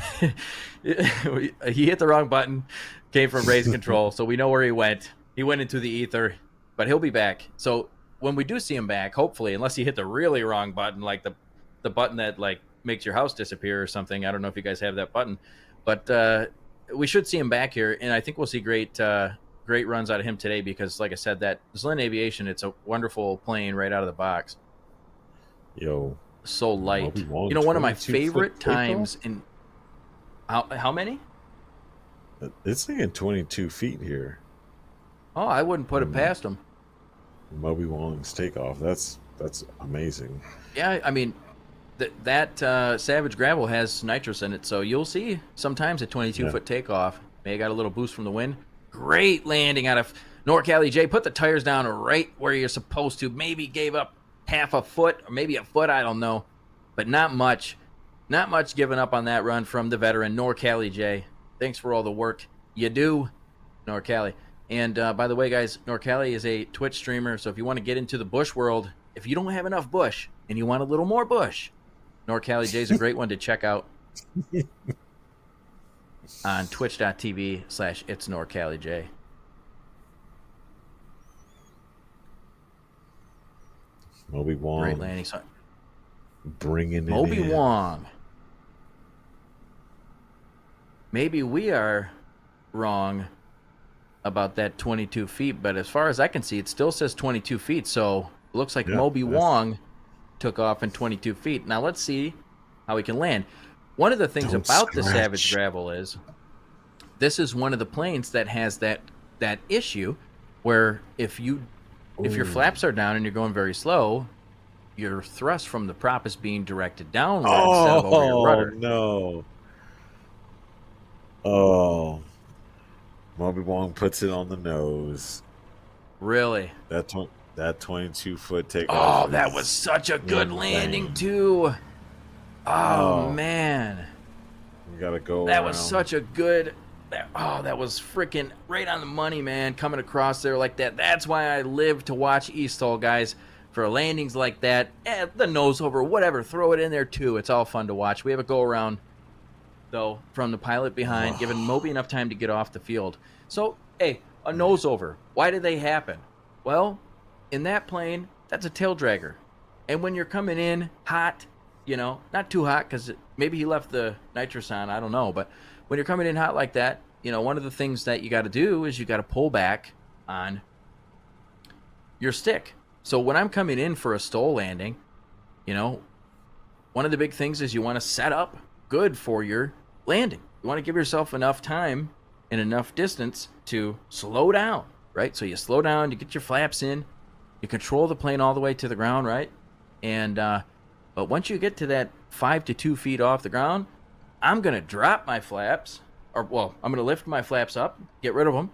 Speaker 2: he hit the wrong button, came from raise control, so we know where he went. He went into the ether, but he'll be back. So when we do see him back, hopefully, unless he hit the really wrong button, like the button that like makes your house disappear or something. I don't know if you guys have that button, but we should see him back here, and I think we'll see great runs out of him today because, like I said, that Zlin Aviation, it's a wonderful plane right out of the box.
Speaker 1: yo,
Speaker 2: So light.
Speaker 1: Moby Wong,
Speaker 2: You know, one of my
Speaker 1: 22
Speaker 2: favorite
Speaker 1: foot takeoff?
Speaker 2: times in how many?
Speaker 1: It's saying 22 feet here.
Speaker 2: Oh, I wouldn't put it past him.
Speaker 1: Moby Wong's takeoff. That's amazing.
Speaker 2: Yeah, I mean, that Savage Gravel has nitrous in it, so you'll see sometimes a 22-foot takeoff. May have got a little boost from the wind. Great landing out of NorCal J. Put the tires down right where you're supposed to. Maybe gave up half a foot or maybe a foot, I don't know. But not much. Not much giving up on that run from the veteran NorCal J. Thanks for all the work you do, NorCal. And by the way, guys, NorCal is a Twitch streamer, so if you want to get into the bush world, if you don't have enough bush and you want a little more bush, NorCal J is a great one to check out on twitch.tv/It's NorCal J.
Speaker 1: Moby Wong.
Speaker 2: Great landing. So,
Speaker 1: Bringing it
Speaker 2: Moby
Speaker 1: in.
Speaker 2: Wong. Maybe we are wrong about that 22 feet, but as far as I can see, it still says 22 feet, so it looks like Moby Wong took off in 22 feet. Now let's see how he can land. One of the things about the Savage Gravel is this is one of the planes that has that issue where if your flaps are down and you're going very slow, your thrust from the prop is being directed downward instead of over your rudder.
Speaker 1: No. Oh. Moby Wong puts it on the nose.
Speaker 2: Really?
Speaker 1: That 22-foot takeoff.
Speaker 2: Oh, that was such a good landing too. Oh man.
Speaker 1: You gotta go
Speaker 2: That
Speaker 1: around.
Speaker 2: was such a good. That was freaking right on the money, man. Coming across there like that. That's why I live to watch eSTOL, guys. For landings like that, the nose over, whatever, throw it in there too. It's all fun to watch. We have a go around though from the pilot behind, giving Moby enough time to get off the field. So, hey, a nose over. Why did they happen? Well, in that plane, that's a tail dragger, and when you're coming in hot, you know, not too hot because maybe he left the nitrous on. I don't know, but when you're coming in hot like that, you know, one of the things that you got to do is you got to pull back on your stick. So when I'm coming in for a STOL landing, you know, one of the big things is you want to set up good for your landing. You want to give yourself enough time and enough distance to slow down, right? So you slow down, you get your flaps in, you control the plane all the way to the ground, right? And but once you get to that 5 to 2 feet off the ground, I'm going to drop my flaps, I'm going to lift my flaps up, get rid of them,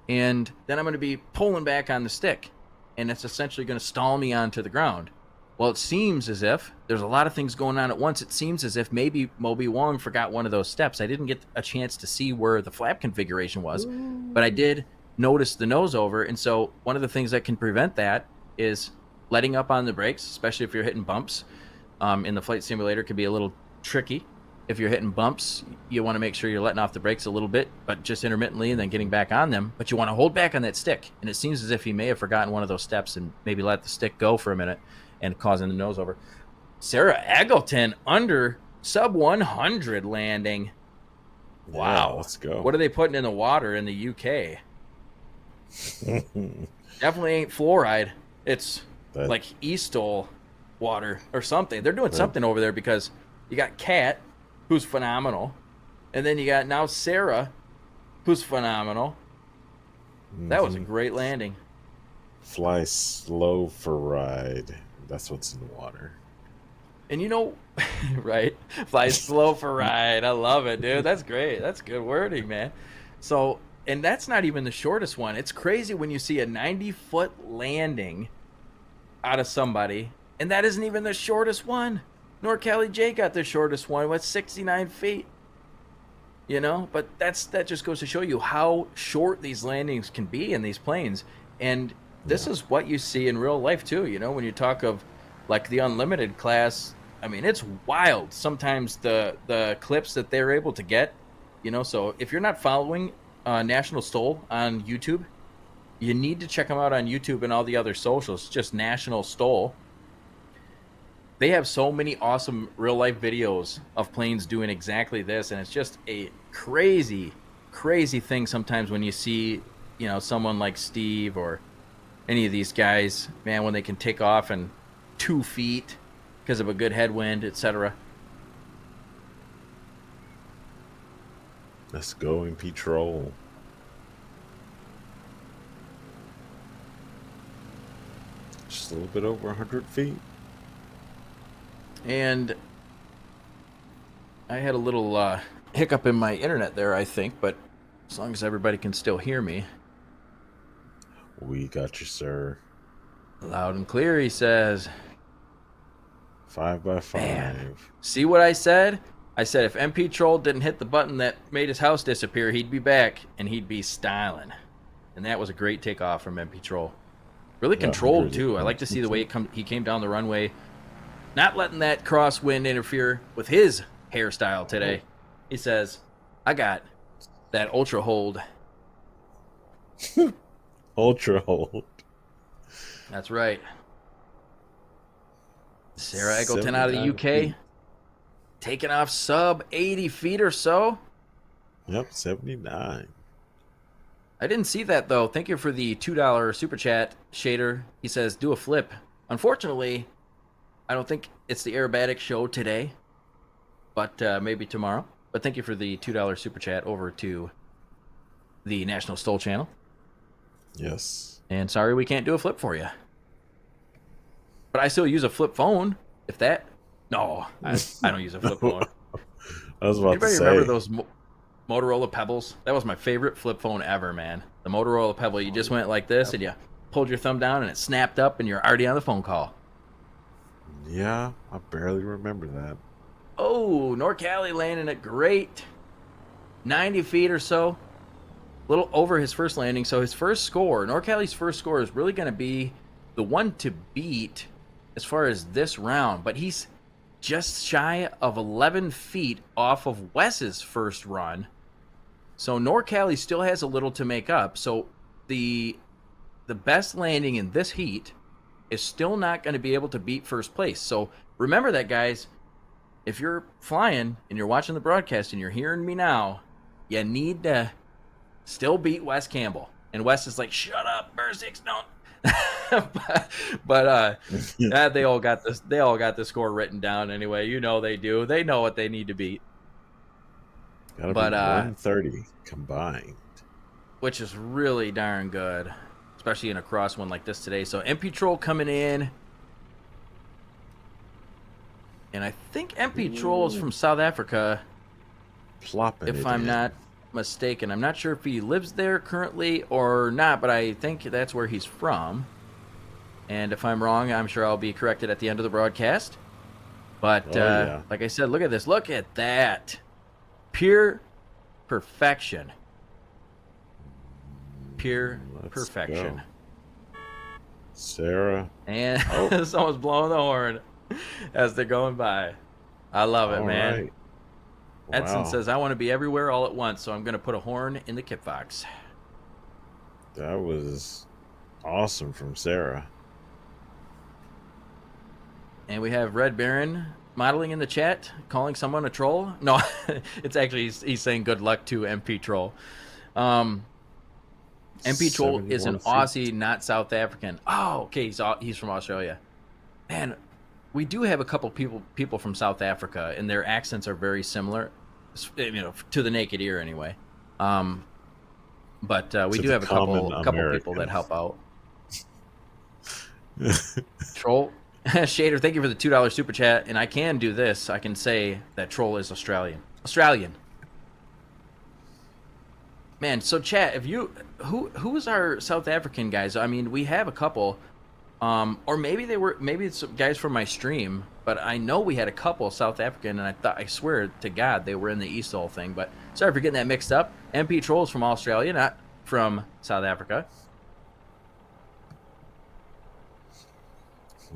Speaker 2: and then I'm going to be pulling back on the stick. And it's essentially going to stall me onto the ground. Well, it seems as if there's a lot of things going on at once. It seems as if maybe Moby Wong forgot one of those steps. I didn't get a chance to see where the flap configuration was, but I did notice the nose over. And so one of the things that can prevent that is letting up on the brakes, especially if you're hitting bumps. In the flight simulator, can be a little tricky. If you're hitting bumps, you want to make sure you're letting off the brakes a little bit, but just intermittently and then getting back on them. But you want to hold back on that stick. And it seems as if he may have forgotten one of those steps and maybe let the stick go for a minute and causing the nose over. Sarah Eggleton under sub 100 landing. Wow.
Speaker 1: Yeah, let's go.
Speaker 2: What are they putting in the water in the UK? Definitely ain't fluoride. It's like eSTOL water or something. They're doing something over there because you got Kat, who's phenomenal, and then you got now Sarah, who's phenomenal. That was a great landing.
Speaker 1: Fly slow for ride. That's what's in the water.
Speaker 2: And you know, right? Fly slow for ride. I love it, dude. That's great. That's good wording, man. So And that's not even the shortest one. It's crazy when you see a 90-foot landing out of somebody, and that isn't even the shortest one. Norcali J got the shortest one with 69 feet. But that just goes to show you how short these landings can be in these planes. And this is what you see in real life too. When you talk of like the unlimited class, I mean, it's wild sometimes the clips that they're able to get. So if you're not following National STOL on YouTube, you need to check them out on YouTube and all the other socials. Just National STOL. They have so many awesome real life videos of planes doing exactly this, and it's just a crazy, crazy thing sometimes when you see, someone like Steve or any of these guys, man, when they can take off in 2 feet because of a good headwind, etc.
Speaker 1: Let's go in Patrol. Just a little bit over 100 feet.
Speaker 2: And I had a little hiccup in my internet there, I think, but as long as everybody can still hear me.
Speaker 1: We got you, sir.
Speaker 2: Loud and clear, he says.
Speaker 1: 5x5.
Speaker 2: Man. See what I said? I said if MP Troll didn't hit the button that made his house disappear, he'd be back, and he'd be styling. And that was a great takeoff from MP Troll. Really controlled, too. I like to see the way he came down the runway. Not letting that crosswind interfere with his hairstyle today. He says, I got that ultra hold.
Speaker 1: Ultra hold.
Speaker 2: That's right. Sarah Eggleton out of the UK. Taking off sub 80 feet or so.
Speaker 1: Yep, 79.
Speaker 2: I didn't see that, though. Thank you for the $2 super chat, Shader. He says, do a flip. Unfortunately, I don't think it's the aerobatic show today, but maybe tomorrow. But thank you for the $2 super chat over to the National STOL channel.
Speaker 1: Yes.
Speaker 2: And sorry we can't do a flip for you. But I still use a flip phone, if that... No, I don't use a flip phone.
Speaker 1: I was about
Speaker 2: Anybody
Speaker 1: to say.
Speaker 2: remember those Motorola Pebbles? That was my favorite flip phone ever, man. The Motorola Pebble, you just went like this, and you pulled your thumb down, and it snapped up, and you're already on the phone call.
Speaker 1: Yeah, I barely remember that.
Speaker 2: Oh, Norcali landing it great. 90 feet or so. A little over his first landing. So his first score, Norcali's first score is really going to be the one to beat as far as this round. But he's just shy of 11 feet off of Wes's first run. So Norcali still has a little to make up. So the best landing in this heat is still not going to be able to beat first place. So remember that, guys. If you're flying and you're watching the broadcast and you're hearing me now, you need to still beat Wes Campbell. And Wes is like, shut up, Bursix, don't. but they all got this. They all got the score written down anyway. They do. They know what they need to beat.
Speaker 1: Gotta be 130 combined,
Speaker 2: which is really darn good, especially in a cross one like this today. So MP Troll coming in. And I think MP Troll is from South Africa.
Speaker 1: Plopping
Speaker 2: if I'm not mistaken. I'm not sure if he lives there currently or not, but I think that's where he's from. And if I'm wrong, I'm sure I'll be corrected at the end of the broadcast. But like I said, look at this. Look at that. Pure perfection. Pure perfection.
Speaker 1: Go. Sarah.
Speaker 2: And someone's blowing the horn as they're going by. I love it, man.
Speaker 1: Right. Wow.
Speaker 2: Edson says, I want to be everywhere all at once, so I'm going to put a horn in the kip box.
Speaker 1: That was awesome from Sarah.
Speaker 2: And we have Red Baron modeling in the chat, calling someone a troll. No, it's actually, he's saying good luck to MP MP Troll is an Aussie, not South African. Oh, okay, he's from Australia. Man, we do have a couple people from South Africa, and their accents are very similar, to the naked ear anyway. But we do have a couple people that help out. Troll Shader, thank you for the $2 super chat, and I can do this. I can say that Troll is Australian. Man, so chat, if you who is our South African guys? I mean, we have a couple, or maybe it's guys from my stream, but I know we had a couple South African, and I swear to God they were in the eSTOL thing. But sorry for getting that mixed up. MP Trolls from Australia, not from South Africa.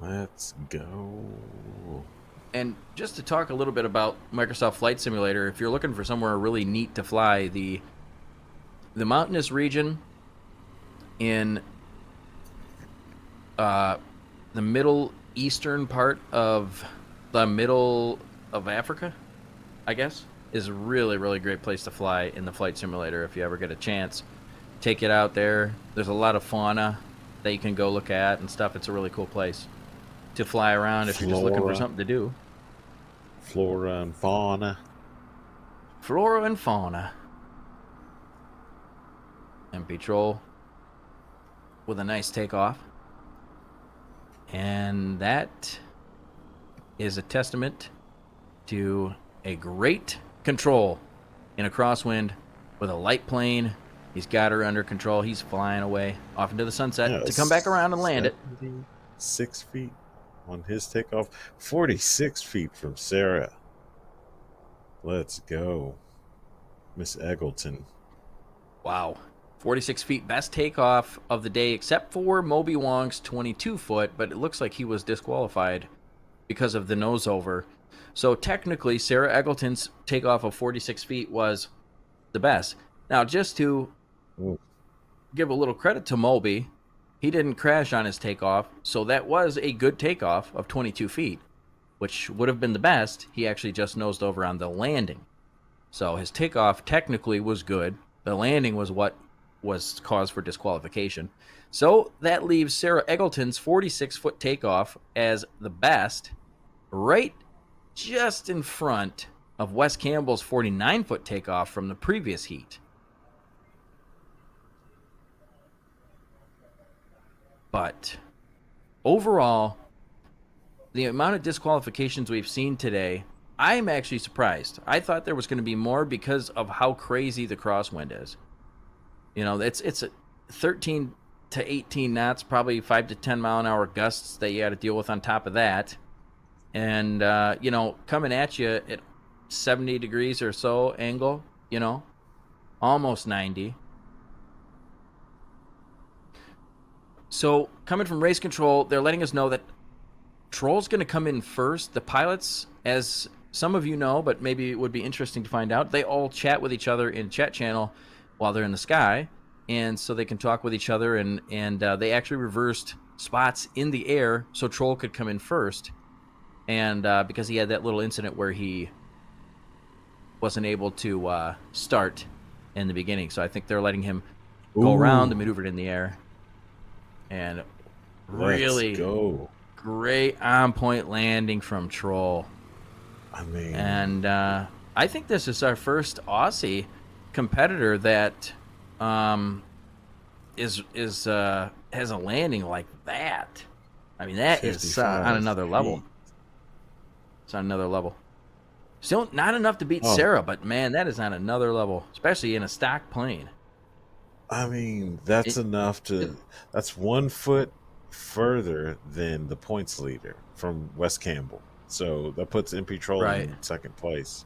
Speaker 1: Let's go.
Speaker 2: And just to talk a little bit about Microsoft Flight Simulator, if you're looking for somewhere really neat to fly, the mountainous region in the middle eastern part of the middle of Africa, I guess, is a really, really great place to fly in the Flight Simulator if you ever get a chance. Take it out there. There's a lot of fauna that you can go look at and stuff. It's a really cool place to fly around if you're just looking for something to do.
Speaker 1: Flora and fauna.
Speaker 2: Flora and fauna. MP Troll with a nice takeoff. And that is a testament to a great control in a crosswind with a light plane. He's got her under control. He's flying away off into the sunset to come back around and land it.
Speaker 1: 6 feet on his takeoff. 46 feet from Sarah. Let's go. Miss Eggleton.
Speaker 2: Wow. 46 feet, best takeoff of the day, except for Moby Wong's 22 foot, but it looks like he was disqualified because of the nose over. So technically, Sarah Eggleton's takeoff of 46 feet was the best. Now, just to give a little credit to Moby, he didn't crash on his takeoff, so that was a good takeoff of 22 feet, which would have been the best. He actually just nosed over on the landing. So his takeoff technically was good. The landing was what was cause for disqualification. So that leaves Sarah Eggleton's 46-foot takeoff as the best, right just in front of Wes Campbell's 49-foot takeoff from the previous heat. But overall, the amount of disqualifications we've seen today, I'm actually surprised. I thought there was going to be more because of how crazy the crosswind is. You know, it's a 13 to 18 knots, probably 5 to 10 mile an hour gusts that you got to deal with on top of that. And, you know, coming at you at 70 degrees or so angle, you know, almost 90. So coming from race control, they're letting us know that Troll's going to come in first. The pilots, as some of you know, but maybe it would be interesting to find out, they all chat with each other in chat channel while they're in the sky, and so they can talk with each other, and they actually reversed spots in the air so Troll could come in first, and because he had that little incident where he wasn't able to start in the beginning, so I think they're letting him go around and maneuver it in the air, and really great on-point landing from Troll.
Speaker 1: I mean,
Speaker 2: and I think this is our first Aussie competitor that has a landing like that. I mean, that is on another level. It's on another level. Still not enough to beat Sarah, but man, that is on another level, especially in a stock plane.
Speaker 1: I mean, that's enough to. That's 1 foot further than the points leader from Wes Campbell. So that puts MP Troll in second place.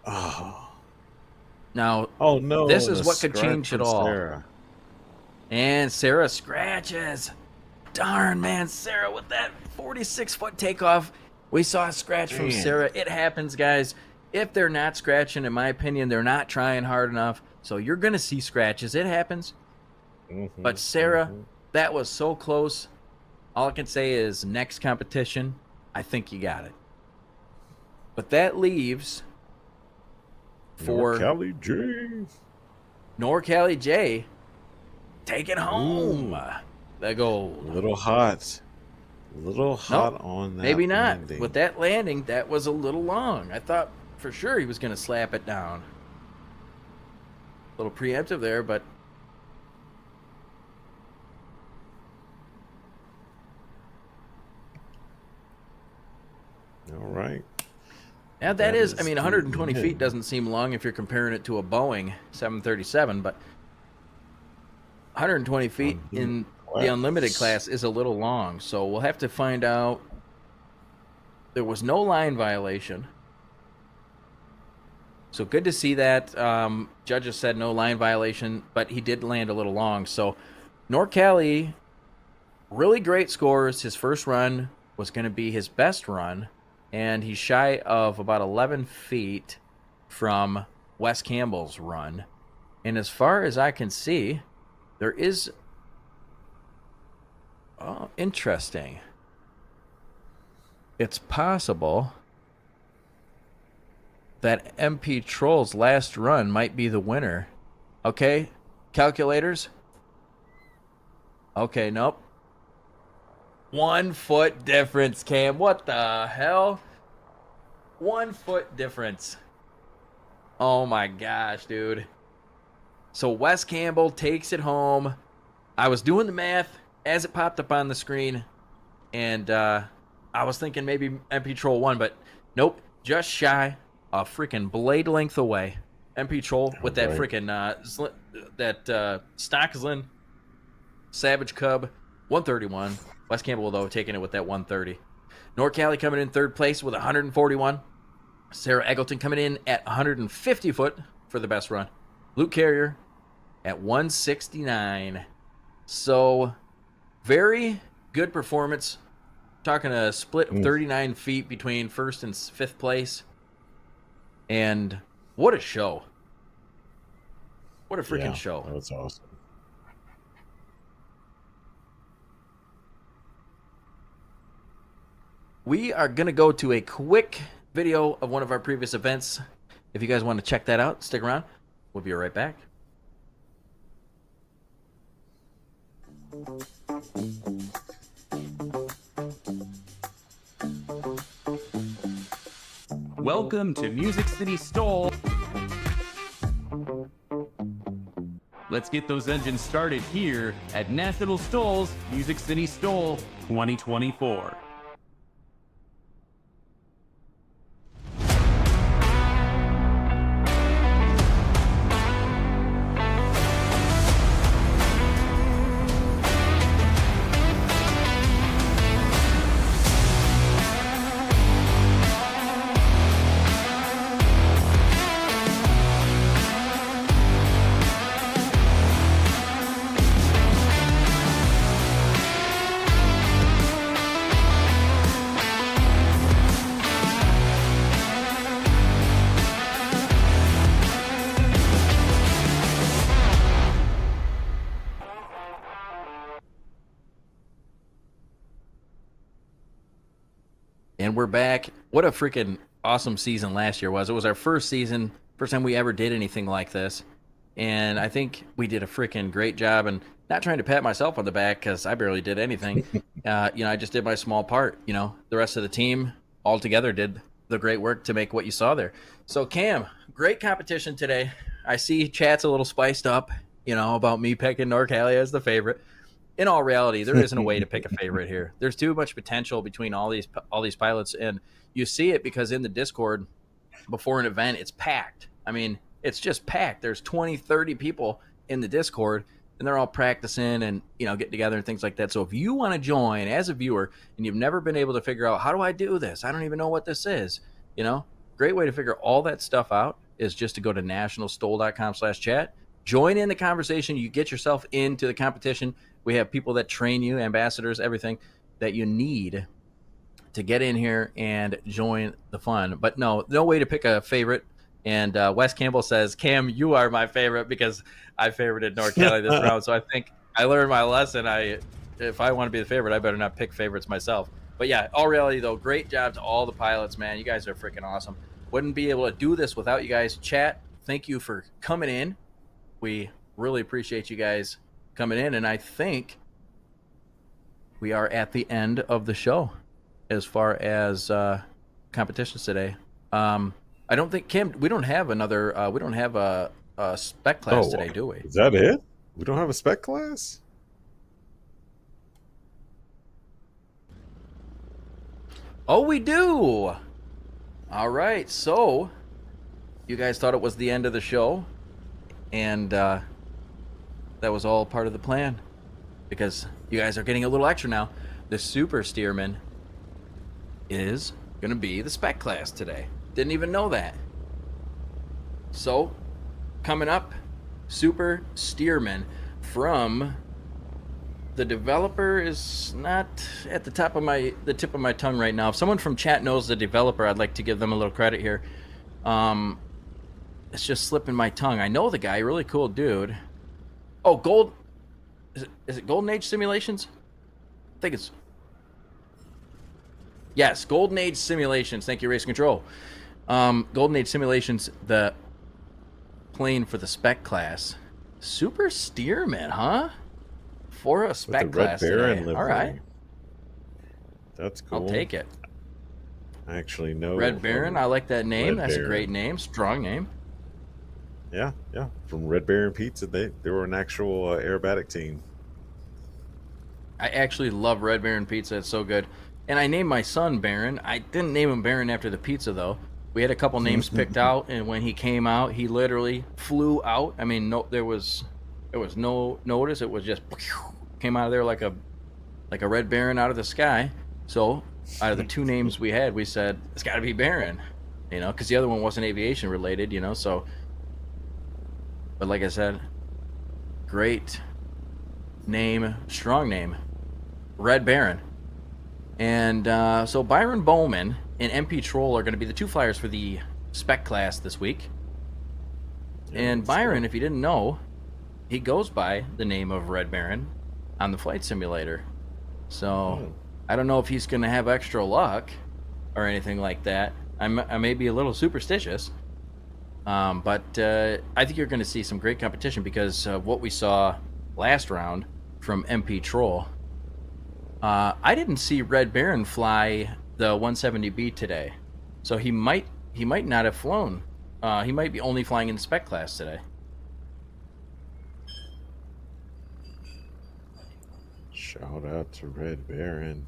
Speaker 1: Oh.
Speaker 2: Now,
Speaker 1: no!
Speaker 2: This is what could change it all.
Speaker 1: Sarah.
Speaker 2: And Sarah scratches. Darn, man, Sarah with that 46-foot takeoff. We saw a scratch from Sarah. It happens, guys. If they're not scratching, in my opinion, they're not trying hard enough. So you're going to see scratches. It happens. But Sarah, that was so close. All I can say is next competition, I think you got it. But that leaves for NorCali J taking home the gold.
Speaker 1: A little hot on that.
Speaker 2: Maybe not.
Speaker 1: Landing.
Speaker 2: With that landing, that was a little long. I thought for sure he was going to slap it down. A little preemptive there, but
Speaker 1: all right.
Speaker 2: Yeah, that is. I
Speaker 1: is
Speaker 2: mean,
Speaker 1: getting
Speaker 2: 120
Speaker 1: hit.
Speaker 2: feet doesn't seem long if you're comparing it to a Boeing 737, but 120 feet
Speaker 1: Unlimited
Speaker 2: in the unlimited
Speaker 1: class.
Speaker 2: class is a little long. So we'll have to find out. There was no line violation. So good to see that. Judges said no line violation, but he did land a little long. So Norcali, really great scores. His first run was going to be his best run, and he's shy of about 11 feet from Wes Campbell's run. And as far as I can see, there is... Oh, interesting. It's possible that MP Troll's last run might be the winner. Okay, calculators. Okay, nope. 1 foot difference, Cam. What the hell? 1 foot difference. Oh my gosh, dude. So Wes Campbell takes it home. I was doing the math as it popped up on the screen, and I was thinking maybe MP Troll won, but nope, just shy, a freaking blade length away. MP Troll with that
Speaker 1: Right.
Speaker 2: freaking Stockslin Savage Cub 131. Wes Campbell though taking it with that 130. Norcali coming in third place with 141. Sarah Eggleton coming in at 150 foot for the best run. Luke Carrier at 169. So very good performance. Talking a split of 39 feet between first and fifth place. And what a show. What a freaking show.
Speaker 1: That's awesome.
Speaker 2: We are going to go to a quick video of one of our previous events. If you guys want to check that out, stick around. We'll be right back.
Speaker 5: Welcome to Music City Stole. Let's get those engines started here at National Stoles Music City Stole 2024.
Speaker 2: And we're back. What a freaking awesome season last year was. It was our first season, first time we ever did anything like this. And I think we did a freaking great job. And not trying to pat myself on the back because I barely did anything. I just did my small part. The rest of the team all together did the great work to make what you saw there. So Cam, great competition today. I see chat's a little spiced up, about me picking Norcali as the favorite. In all reality, there isn't a way to pick a favorite here. There's too much potential between all these pilots, and you see it because in the Discord before an event, it's packed. I mean, it's just packed. There's 20, 30 people in the Discord, and they're all practicing and getting together and things like that. So if you want to join as a viewer and you've never been able to figure out how do I do this, I don't even know what this is. Great way to figure all that stuff out is just to go to nationalstole.com/chat. Join in the conversation. You get yourself into the competition. We have people that train you, ambassadors, everything that you need to get in here and join the fun. But no way to pick a favorite. And Wes Campbell says, Cam, you are my favorite because I favorited Norcali this round. So I think I learned my lesson. If I want to be the favorite, I better not pick favorites myself. But yeah, all reality though, great job to all the pilots, man. You guys are freaking awesome. Wouldn't be able to do this without you guys. Chat, thank you for coming in. We really appreciate you guys coming in, and I think we are at the end of the show as far as competitions today. I don't think, Kim, we don't have another we don't have a spec class today, do we?
Speaker 1: Is that it? We don't have a spec class?
Speaker 2: Oh, we do. All right, so you guys thought it was the end of the show, and that was all part of the plan because you guys are getting a little extra now. The Super Steerman is going to be the Spec class today. Didn't even know that. So, coming up, Super Steerman from the developer is not at the tip of my tongue right now. If someone from chat knows the developer, I'd like to give them a little credit here. It's just slipping my tongue. I know the guy, really cool dude. Oh, is it Golden Age Simulations? I think it's yes, Golden Age Simulations. Thank you, Race Control. Golden Age Simulations, the plane for the Spec class. Super Steerman, huh? For a Spec
Speaker 1: With the
Speaker 2: class
Speaker 1: Red Baron
Speaker 2: today. All right.
Speaker 1: That's cool.
Speaker 2: I'll take it.
Speaker 1: I actually know
Speaker 2: Red Baron, I like that name.
Speaker 1: Red
Speaker 2: That's
Speaker 1: Baron.
Speaker 2: a great name. Strong name.
Speaker 1: Yeah. From Red Baron Pizza, they were an actual aerobatic team.
Speaker 2: I actually love Red Baron Pizza. It's so good. And I named my son Baron. I didn't name him Baron after the pizza, though. We had a couple names picked out, and when he came out, he literally flew out. I mean, there was no notice. It was just came out of there like a Red Baron out of the sky. So out of the two names we had, we said it's got to be Baron, because the other one wasn't aviation related, So, but like I said, great name, strong name, Red Baron. And so Byron Bowman and MP Troll are going to be the two flyers for the Spec class this week. And Byron, if you didn't know, he goes by the name of Red Baron on the flight simulator. So I don't know if he's going to have extra luck or anything like that. I may be a little superstitious. But I think you're going to see some great competition because of what we saw last round from MP Troll. I didn't see Red Baron fly the 170B today, so he might not have flown. He might be only flying in the Spec class today.
Speaker 1: Shout out to Red Baron.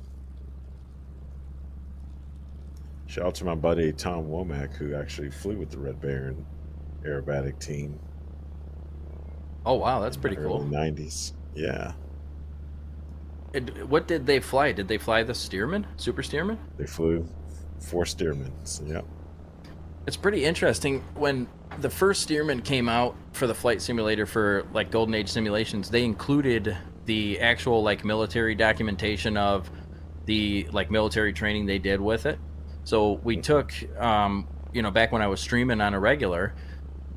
Speaker 1: Shout out to my buddy Tom Womack, who actually flew with the Red Baron aerobatic team.
Speaker 2: Oh wow, that's pretty cool.
Speaker 1: Early 90s. Yeah.
Speaker 2: What did they fly? Did they fly the Steerman? Super Steerman?
Speaker 1: They flew 4 Steermans. Yep.
Speaker 2: It's pretty interesting. When the first Steerman came out for the flight simulator for like Golden Age Simulations, they included the actual like military documentation of the like military training they did with it. So we took, back when I was streaming on a regular,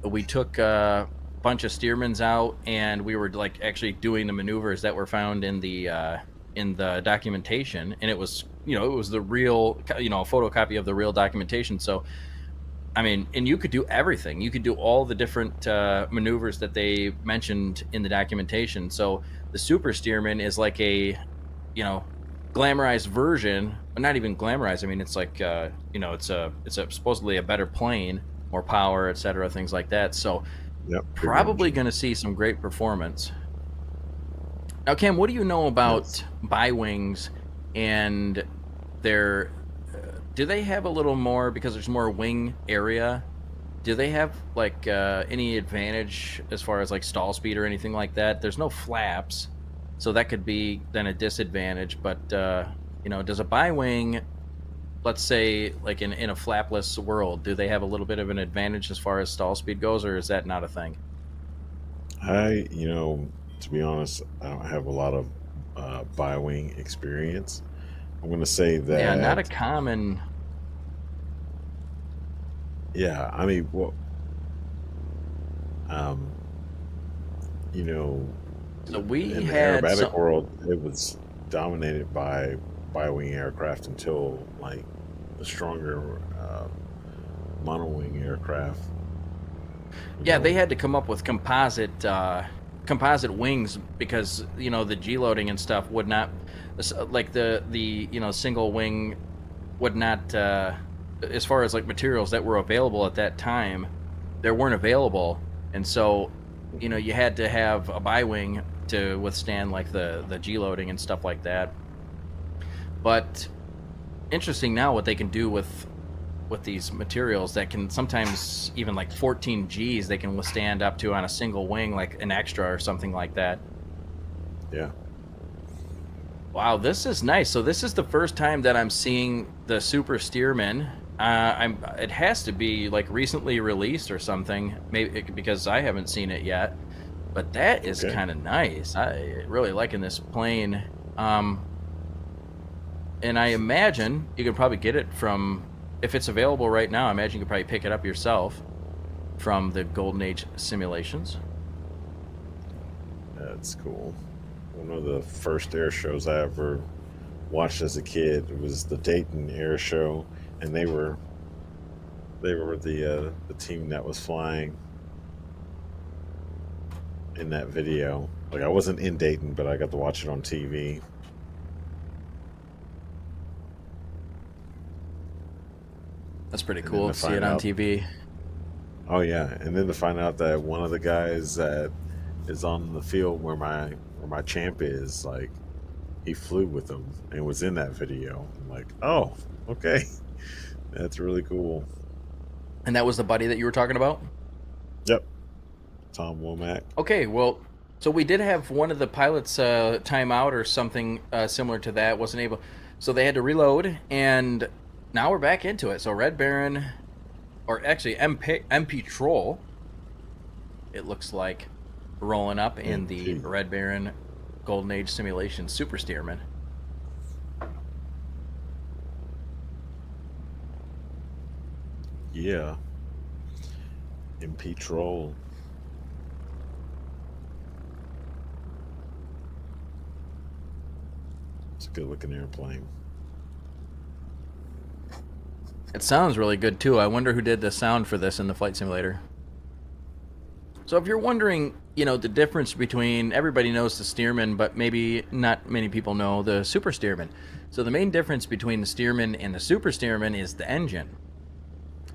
Speaker 2: we took a bunch of Steermans out and we were like actually doing the maneuvers that were found in the documentation, and it was the real photocopy of the real documentation. So I mean, and you could do everything. You could do all the different maneuvers that they mentioned in the documentation. So the Super Steerman is like a glamorized version, but not even glamorized. I mean, it's like it's a supposedly a better plane, more power, etc., things like that. So
Speaker 1: Yep.
Speaker 2: probably going to see some great performance. Now, Cam, what do you know about bi-wings and their? Do they have a little more because there's more wing area? Do they have like any advantage as far as like stall speed or anything like that? There's no flaps, so that could be then a disadvantage. But does a bi-wing, let's say like in a flapless world, do they have a little bit of an advantage as far as stall speed goes, or is that not a thing?
Speaker 1: To be honest, I don't have a lot of bi-wing experience. I'm going to say that.
Speaker 2: Yeah, not a common.
Speaker 1: Yeah, I mean, well,
Speaker 2: So we
Speaker 1: in the
Speaker 2: had
Speaker 1: aerobatic world, it was dominated by bi-wing aircraft until like the stronger monowing aircraft.
Speaker 2: Yeah, they had to come up with composite wings because the G loading and stuff would not, like the single wing would not, as far as like materials that were available at that time, there weren't available, and so you had to have a bi-wing to withstand like the G loading and stuff like that. But interesting now what they can do with with these materials that can sometimes even like 14 Gs they can withstand up to on a single wing, like an extra or something like that.
Speaker 1: Yeah.
Speaker 2: Wow, this is nice. So this is the first time that I'm seeing the Super Steerman. It has to be like recently released or something, maybe because I haven't seen it yet. But that is
Speaker 1: Okay.
Speaker 2: kind of nice. I really liking this plane. And I imagine you can probably get it from, if it's available right now, I imagine you could probably pick it up yourself from the Golden Age simulations.
Speaker 1: That's cool. One of the first air shows I ever watched as a kid was the Dayton Air Show, and they were the team that was flying in that video. Like I wasn't in Dayton, but I got to watch it on TV.
Speaker 2: That's pretty
Speaker 1: And then
Speaker 2: cool
Speaker 1: to
Speaker 2: to see it
Speaker 1: find
Speaker 2: on
Speaker 1: out,
Speaker 2: TV.
Speaker 1: oh yeah, and then to find out that one of the guys that is on the field where my champ is, like he flew with them and was in that video. I'm like, oh, okay, that's really cool.
Speaker 2: And that was the buddy that you were talking about?
Speaker 1: Yep, Tom Womack.
Speaker 2: Okay, well, so we did have one of the pilots time out or something similar to that. Wasn't able, so they had to reload, and now we're back into it. So Red Baron, or actually MP Troll, it looks like, rolling up in the
Speaker 1: MP.
Speaker 2: Red Baron Golden Age Simulation Super Steerman.
Speaker 1: Yeah, MP Troll. It's a good looking airplane.
Speaker 2: It sounds really good too. I wonder who did the sound for this in the flight simulator. So if you're wondering, the difference between, everybody knows the Steerman, but maybe not many people know the Super Steerman. So the main difference between the Steerman and the Super Steerman is the engine.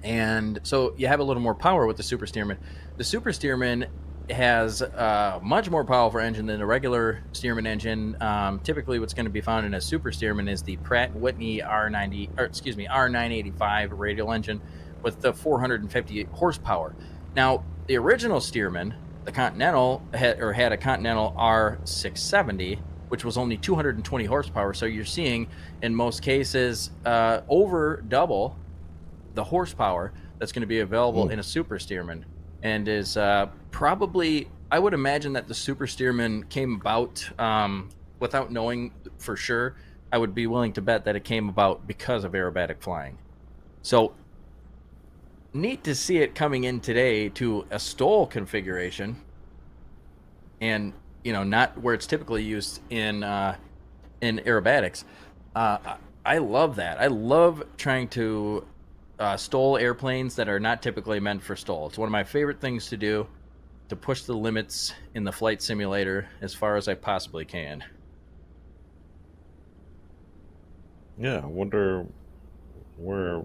Speaker 2: And so you have a little more power with the Super Steerman. The Super Steerman has a much more powerful engine than the regular Steerman engine. Typically, what's going to be found in a Super Steerman is the Pratt & Whitney R985 radial engine with the 450 horsepower. Now, the original Steerman, the Continental, had a Continental R670, which was only 220 horsepower. So you're seeing, in most cases, over double the horsepower that's going to be available in a Super Steerman, and is probably, I would imagine that the Super Steerman came about, without knowing for sure, I would be willing to bet that it came about because of aerobatic flying. So neat to see it coming in today to a STOL configuration, and not where it's typically used in aerobatics. I love that. I love trying to STOL airplanes that are not typically meant for STOL. It's one of my favorite things to do, to push the limits in the flight simulator as far as I possibly can.
Speaker 1: Yeah, I wonder where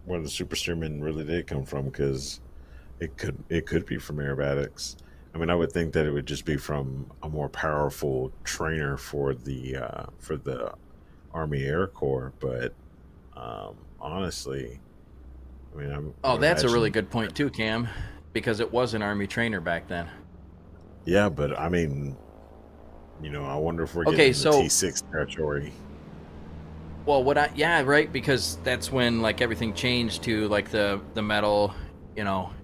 Speaker 1: where the Super Steerman really did come from, because it could be from aerobatics. I mean, I would think that it would just be from a more powerful trainer for the Army Air Corps, but honestly, I mean, I
Speaker 2: Oh,
Speaker 1: would
Speaker 2: that's a really
Speaker 1: imagine.
Speaker 2: good point too, Cam, because it was an Army trainer back then.
Speaker 1: Yeah, but I mean, I wonder if we're getting
Speaker 2: Okay,
Speaker 1: in the
Speaker 2: so,
Speaker 1: T6 territory.
Speaker 2: well, yeah, right, because that's when like everything changed to like the metal,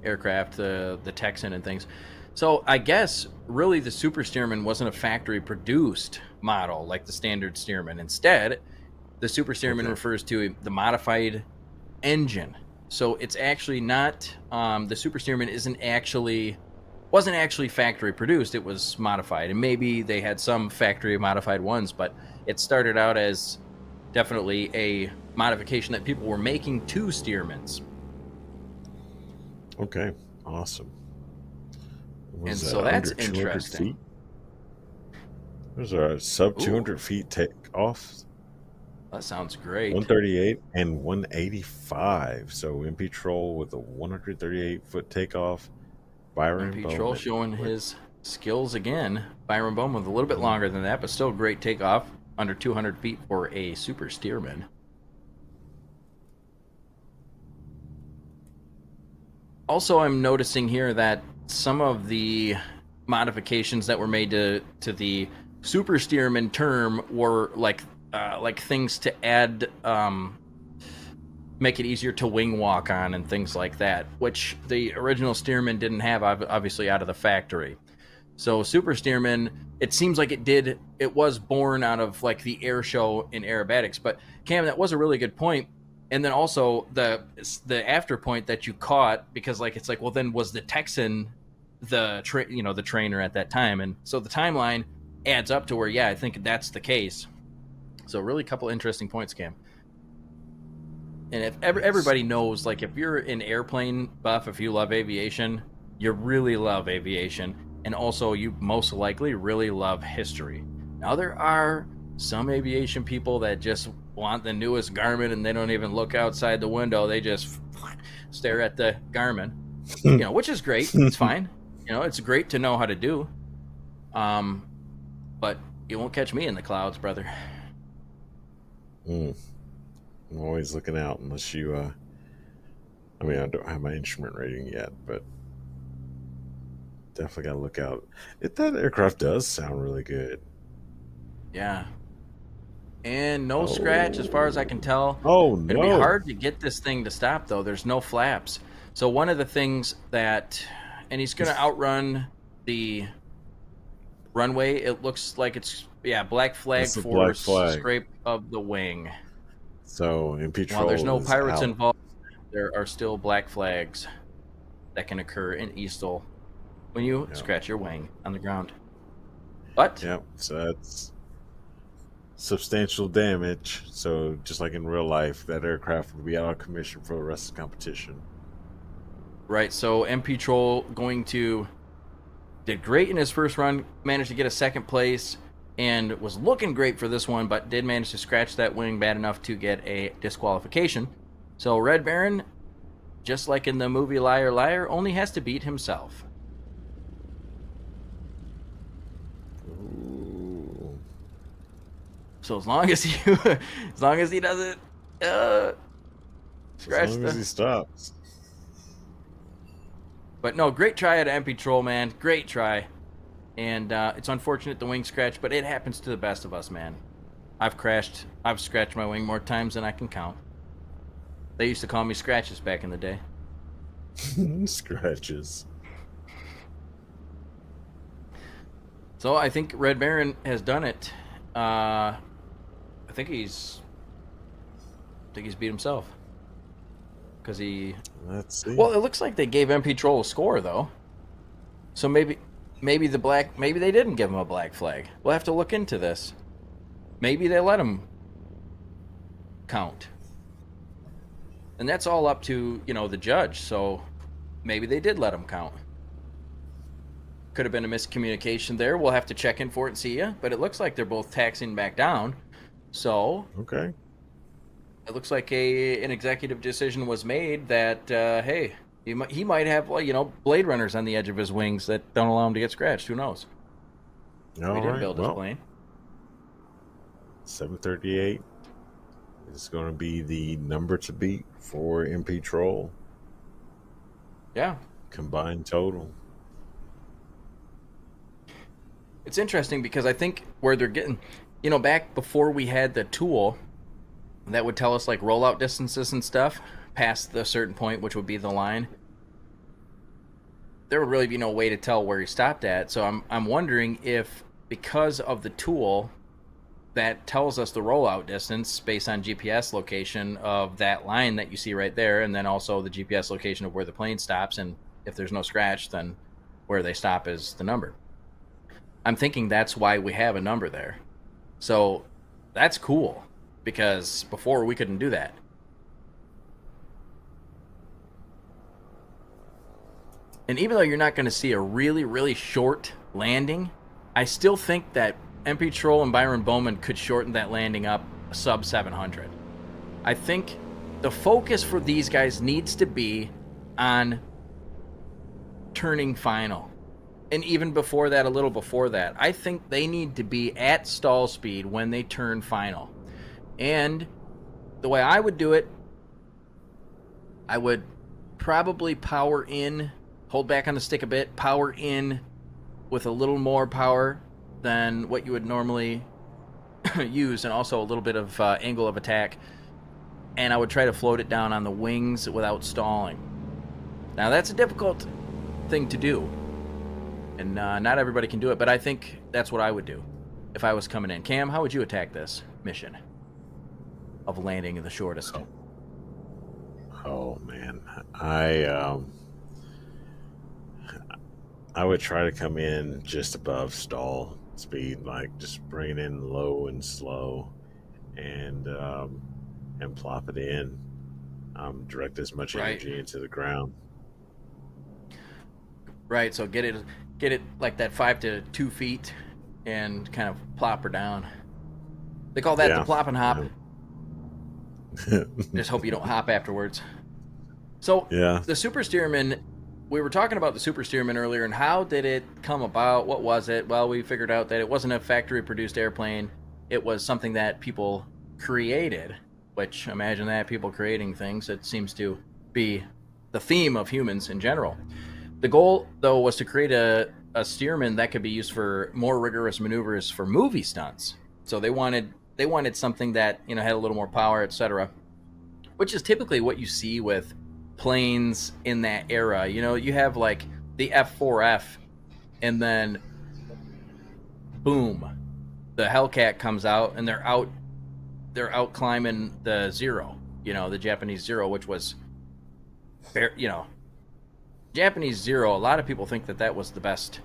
Speaker 2: aircraft, the Texan and things. So I guess really the Super Steerman wasn't a factory produced model like the standard Steerman. Instead, the Super Steerman
Speaker 1: Okay.
Speaker 2: refers to the modified engine. So it's actually not, the Super Steerman wasn't actually factory produced. It was modified, and maybe they had some factory modified ones, but it started out as definitely a modification that people were making to Steermans.
Speaker 1: Okay. Awesome. What
Speaker 2: And
Speaker 1: was
Speaker 2: so
Speaker 1: that,
Speaker 2: that's
Speaker 1: under 200
Speaker 2: interesting.
Speaker 1: feet? There's a sub
Speaker 2: Ooh,
Speaker 1: 200 feet takeoff,
Speaker 2: that sounds great.
Speaker 1: 138 and 185. So MP Troll with a 138-foot takeoff. Byron
Speaker 2: MP Troll
Speaker 1: Bowman.
Speaker 2: showing
Speaker 1: Wait,
Speaker 2: his skills again. Byron Bowman with a little bit longer than that, but still great takeoff. Under 200 feet for a Super Steerman. Also, I'm noticing here that some of the modifications that were made to the super steerman term were like things to add, make it easier to wing walk on and things like that, which the original steerman didn't have, obviously out of the factory. So super steerman, it seems like it was born out of like the air show in aerobatics. But Cam, that was a really good point. And then also the after point that you caught, because like it's like, well, then was the Texan the the trainer at that time? And so the timeline adds up to where, yeah, I think that's the case. So really a couple interesting points, Cam. And if everybody knows, like if you're an airplane buff, if you love aviation, you really love aviation. And also you most likely really love history. Now there are some aviation people that just want the newest Garmin and they don't even look outside the window. They just stare at the Garmin, which is great. It's fine. It's great to know how to do. But you won't catch me in the clouds, brother.
Speaker 1: I'm always looking out unless you, I mean, I don't have my instrument rating yet, but definitely got to look out. That aircraft does sound really good.
Speaker 2: Yeah. And no scratch as far as I can tell.
Speaker 1: Oh, no.
Speaker 2: It'll be hard to get this thing to stop, though. There's no flaps. So one of the things that, and he's going to outrun the runway. It looks like it's, black flag for scrape of the wing.
Speaker 1: So in Petrol,
Speaker 2: while there's no pirates involved, there are still black flags that can occur in eSTOL when you scratch your wing on the ground. But
Speaker 1: so that's substantial damage. So just like in real life, that aircraft will be out of commission for the rest of the competition.
Speaker 2: Right. So MP Troll did great in his first run, managed to get a second place, and was looking great for this one, but did manage to scratch that wing bad enough to get a disqualification. So Red Baron, just like in the movie Liar Liar, only has to beat himself.
Speaker 1: Ooh.
Speaker 2: So as long as he doesn't scratch,
Speaker 1: as long as he stops.
Speaker 2: But no, great try at MP Troll, man. Great try. And it's unfortunate the wing scratch, but it happens to the best of us, man. I've scratched my wing more times than I can count. They used to call me Scratches back in the day.
Speaker 1: Scratches.
Speaker 2: So I think Red Baron has done it. I think he's beat himself. Because
Speaker 1: Let's see.
Speaker 2: Well, it looks like they gave MP Troll a score, though. So maybe they didn't give him a black flag. We'll have to look into this. Maybe they let him count. And that's all up to, the judge. So maybe they did let him count. Could have been a miscommunication there. We'll have to check in for it and see ya. But it looks like they're both taxiing back down. So
Speaker 1: okay.
Speaker 2: It looks like an executive decision was made that, hey, he might have, Blade Runners on the edge of his wings that don't allow him to get scratched. Who knows? He didn't build his plane.
Speaker 1: 738 is going to be the number to beat for MP Troll.
Speaker 2: Yeah.
Speaker 1: Combined total.
Speaker 2: It's interesting because I think where they're getting, back before we had the tool that would tell us like rollout distances and stuff past the certain point, which would be the line, there would really be no way to tell where he stopped at. So I'm wondering if, because of the tool that tells us the rollout distance based on GPS location of that line that you see right there, and then also the GPS location of where the plane stops, and if there's no scratch, then where they stop is the number. I'm thinking that's why we have a number there. So that's cool, because before we couldn't do that. And even though you're not going to see a really, really short landing, I still think that MP Troll and Byron Bowman could shorten that landing up sub 700. I think the focus for these guys needs to be on turning final. And even before that, a little before that, I think they need to be at stall speed when they turn final. And the way I would do it, I would probably power in, hold back on the stick a bit, power in with a little more power than what you would normally use, and also a little bit of angle of attack. And I would try to float it down on the wings without stalling. Now, that's a difficult thing to do, and not everybody can do it, but I think that's what I would do if I was coming in. Cam, how would you attack this mission of landing the shortest?
Speaker 1: Oh man, I would try to come in just above stall speed, like just bring it in low and slow, and plop it in. Direct as much energy into the ground.
Speaker 2: Right. So get it like that 5 to 2 feet, and kind of plop her down. They call that the plop and hop. Just hope you don't hop afterwards. So the Super Steerman, we were talking about the Super Steerman earlier, and how did it come about? What was it? Well, we figured out that it wasn't a factory-produced airplane. It was something that people created, which, imagine that, people creating things. It seems to be the theme of humans in general. The goal, though, was to create a Steerman that could be used for more rigorous maneuvers for movie stunts. So they wanted something that, you know, had a little more power, etc., which is typically what you see with planes in that era. You know, you have like the F4F, and then boom, the Hellcat comes out, and they're out climbing the Zero, you know, the Japanese Zero, which was, you know, Japanese Zero. A lot of people think that was the best,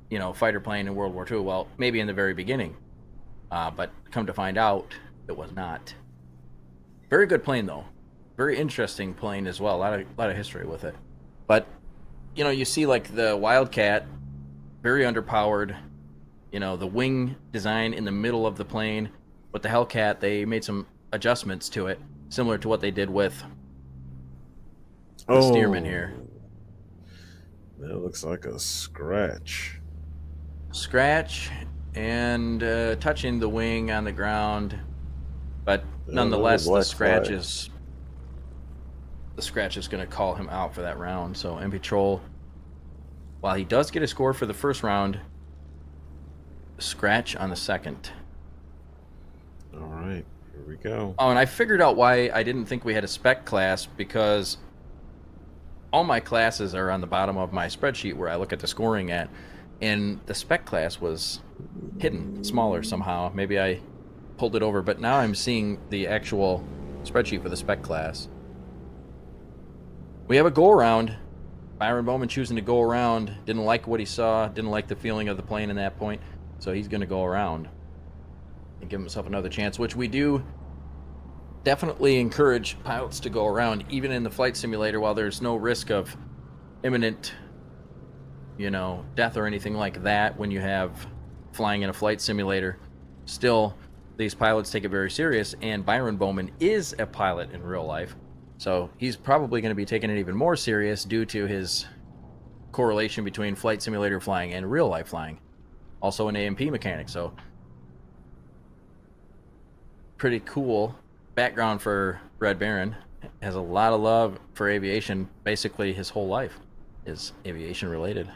Speaker 2: you know, fighter plane in World War II. Well, maybe in the very beginning, but come to find out, it was not. Very good plane, though. Very interesting plane as well. A lot of history with it. But, you know, you see like the Wildcat, very underpowered. You know, the wing design in the middle of the plane. With the Hellcat, they made some adjustments to it, similar to what they did with the Steerman here.
Speaker 1: That looks like a scratch.
Speaker 2: Scratch and touching the wing on the ground, but nonetheless, the scratch is going to call him out for that round. So MP Troll, while he does get a score for the first round, scratch on the second.
Speaker 1: All right, here we go.
Speaker 2: Oh, and I figured out why I didn't think we had a spec class, because all my classes are on the bottom of my spreadsheet where I look at the scoring at, and the spec class was hidden, smaller somehow. Maybe I pulled it over, but now I'm seeing the actual spreadsheet for the spec class. We have a go around. Byron Bowman choosing to go around. Didn't like what he saw, didn't like the feeling of the plane in that point, so he's going to go around and give himself another chance, which we do definitely encourage pilots to go around, even in the flight simulator, while there's no risk of imminent, you know, death or anything like that when you have flying in a flight simulator. Still, these pilots take it very serious, and Byron Bowman is a pilot in real life, so he's probably going to be taking it even more serious due to his correlation between flight simulator flying and real life flying. Also an A&P mechanic, so pretty cool background for Red Baron. Has a lot of love for aviation. Basically his whole life is aviation related.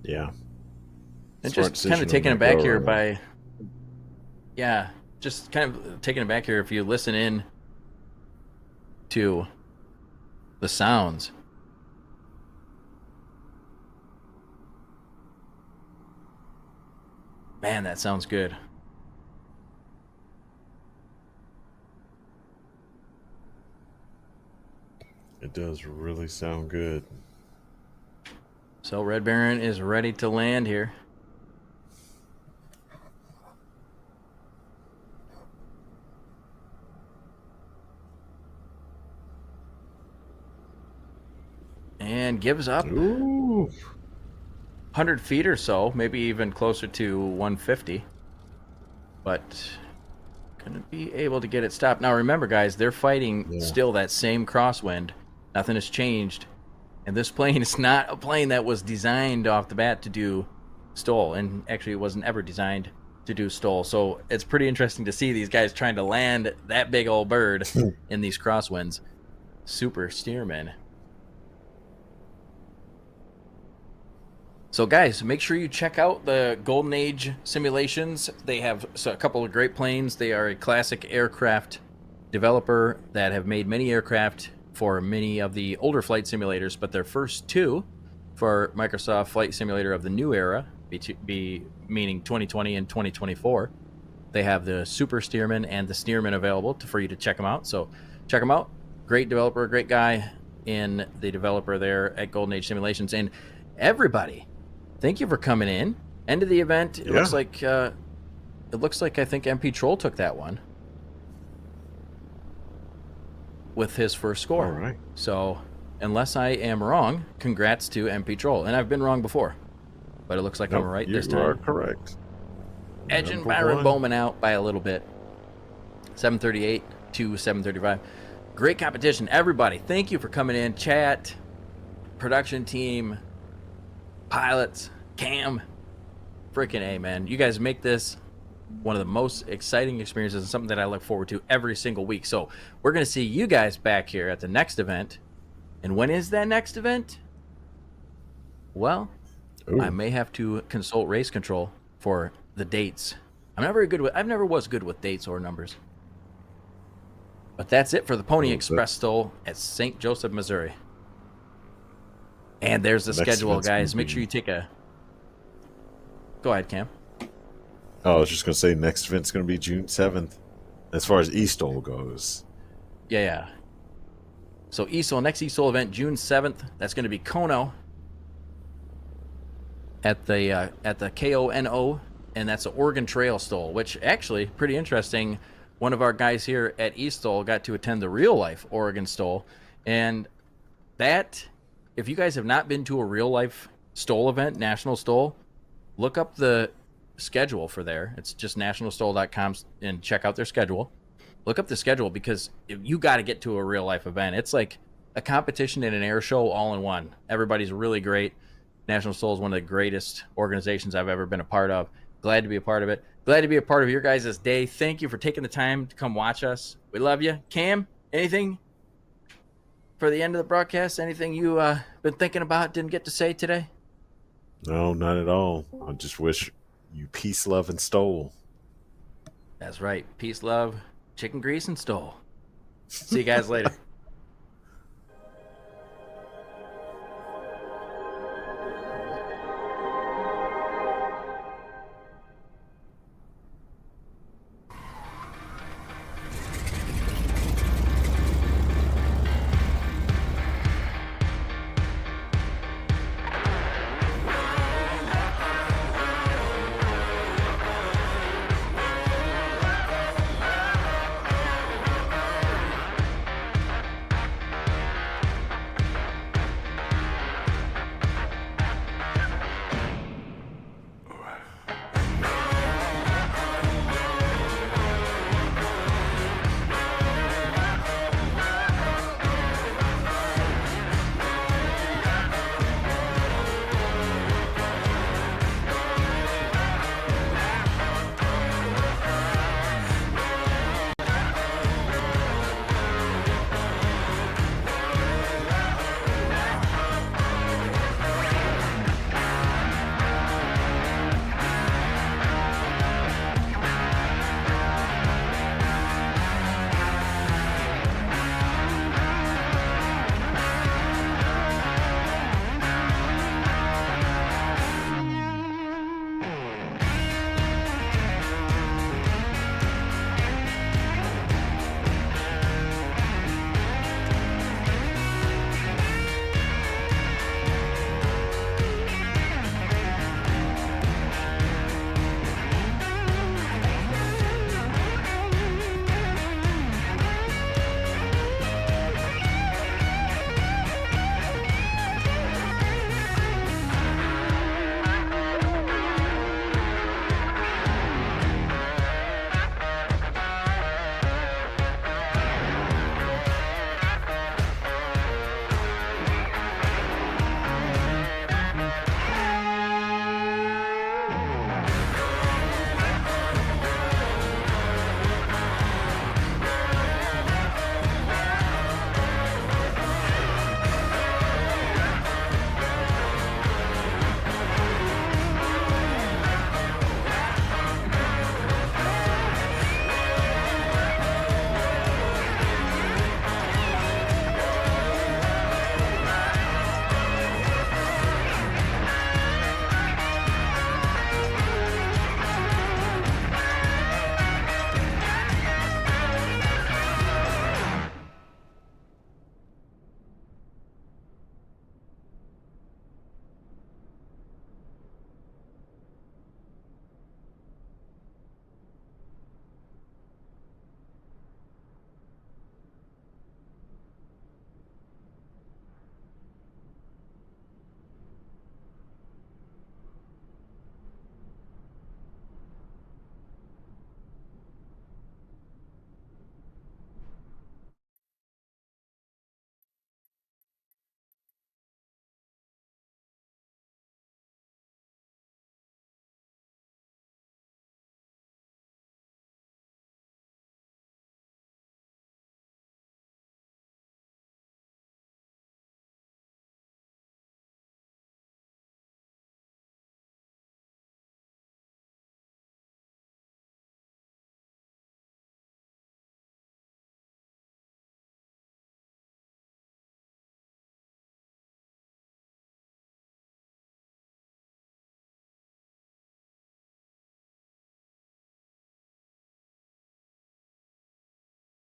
Speaker 1: Yeah.
Speaker 2: And just kind of taken aback here by, yeah, just kind of taken aback here if you listen in to the sounds. Man, that sounds good.
Speaker 1: It does really sound good.
Speaker 2: So Red Baron is ready to land here. And gives up.
Speaker 1: Ooh.
Speaker 2: 100 feet or so, maybe even closer to 150. But gonna be able to get it stopped. Now remember, guys, they're fighting still that same crosswind. Nothing has changed. And this plane is not a plane that was designed off the bat to do STOL. And actually it wasn't ever designed to do STOL. So it's pretty interesting to see these guys trying to land that big old bird in these crosswinds. Super Steerman. So guys, make sure you check out the Golden Age simulations. They have a couple of great planes. They are a classic aircraft developer that have made many aircraft for many of the older flight simulators, but their first two for Microsoft Flight Simulator of the new era, meaning 2020 and 2024. They have the Super Steerman and the Steerman available for you to check them out. So check them out. Great developer, great guy in the developer there at Golden Age Simulations. And everybody, thank you for coming in. End of the event. It looks like I think MP Troll took that one with his first score.
Speaker 1: All right.
Speaker 2: So unless I am wrong, congrats to MP Troll. And I've been wrong before, but it looks like I'm right this time.
Speaker 1: You are correct.
Speaker 2: Edging
Speaker 1: Number
Speaker 2: Byron
Speaker 1: one.
Speaker 2: Bowman out by a little bit. 738 to 735. Great competition. Everybody, thank you for coming in. Chat, production team, pilots, Cam. Freaking A, man. You guys make this one of the most exciting experiences and something that I look forward to every single week. So we're going to see you guys back here at the next event. And when is that next event? Well,
Speaker 1: Ooh.
Speaker 2: I may have to consult race control for the dates. I've never was good with dates or numbers. But that's it for the Pony Express STOL at St. Joseph, Missouri. And there's the
Speaker 1: Next
Speaker 2: schedule,
Speaker 1: event's
Speaker 2: guys.
Speaker 1: gonna
Speaker 2: Make sure
Speaker 1: be-
Speaker 2: you take a... Go ahead, Cam.
Speaker 1: Oh, I was just going to say next event's going to be June 7th as far as eSTOL goes.
Speaker 2: Yeah. So next eSTOL event, June 7th. That's going to be Kono at the KONO, and that's the Oregon Trail STOL, which actually pretty interesting. One of our guys here at eSTOL got to attend the real life Oregon STOL, and that, if you guys have not been to a real life STOL event, National STOL, look up the schedule for there. It's just nationalstol.com and check out their schedule. Look up the schedule because you got to get to a real life event. It's like a competition and an air show all in one. Everybody's really great. National STOL is one of the greatest organizations I've ever been a part of. Glad to be a part of it. Glad to be a part of your guys' day. Thank you for taking the time to come watch us. We love you. Cam, anything for the end of the broadcast? Anything you been thinking about, didn't get to say today?
Speaker 1: No, not at all. I just wish you peace, love, and stole.
Speaker 2: That's right. Peace, love, chicken grease, and STOL. See you guys later.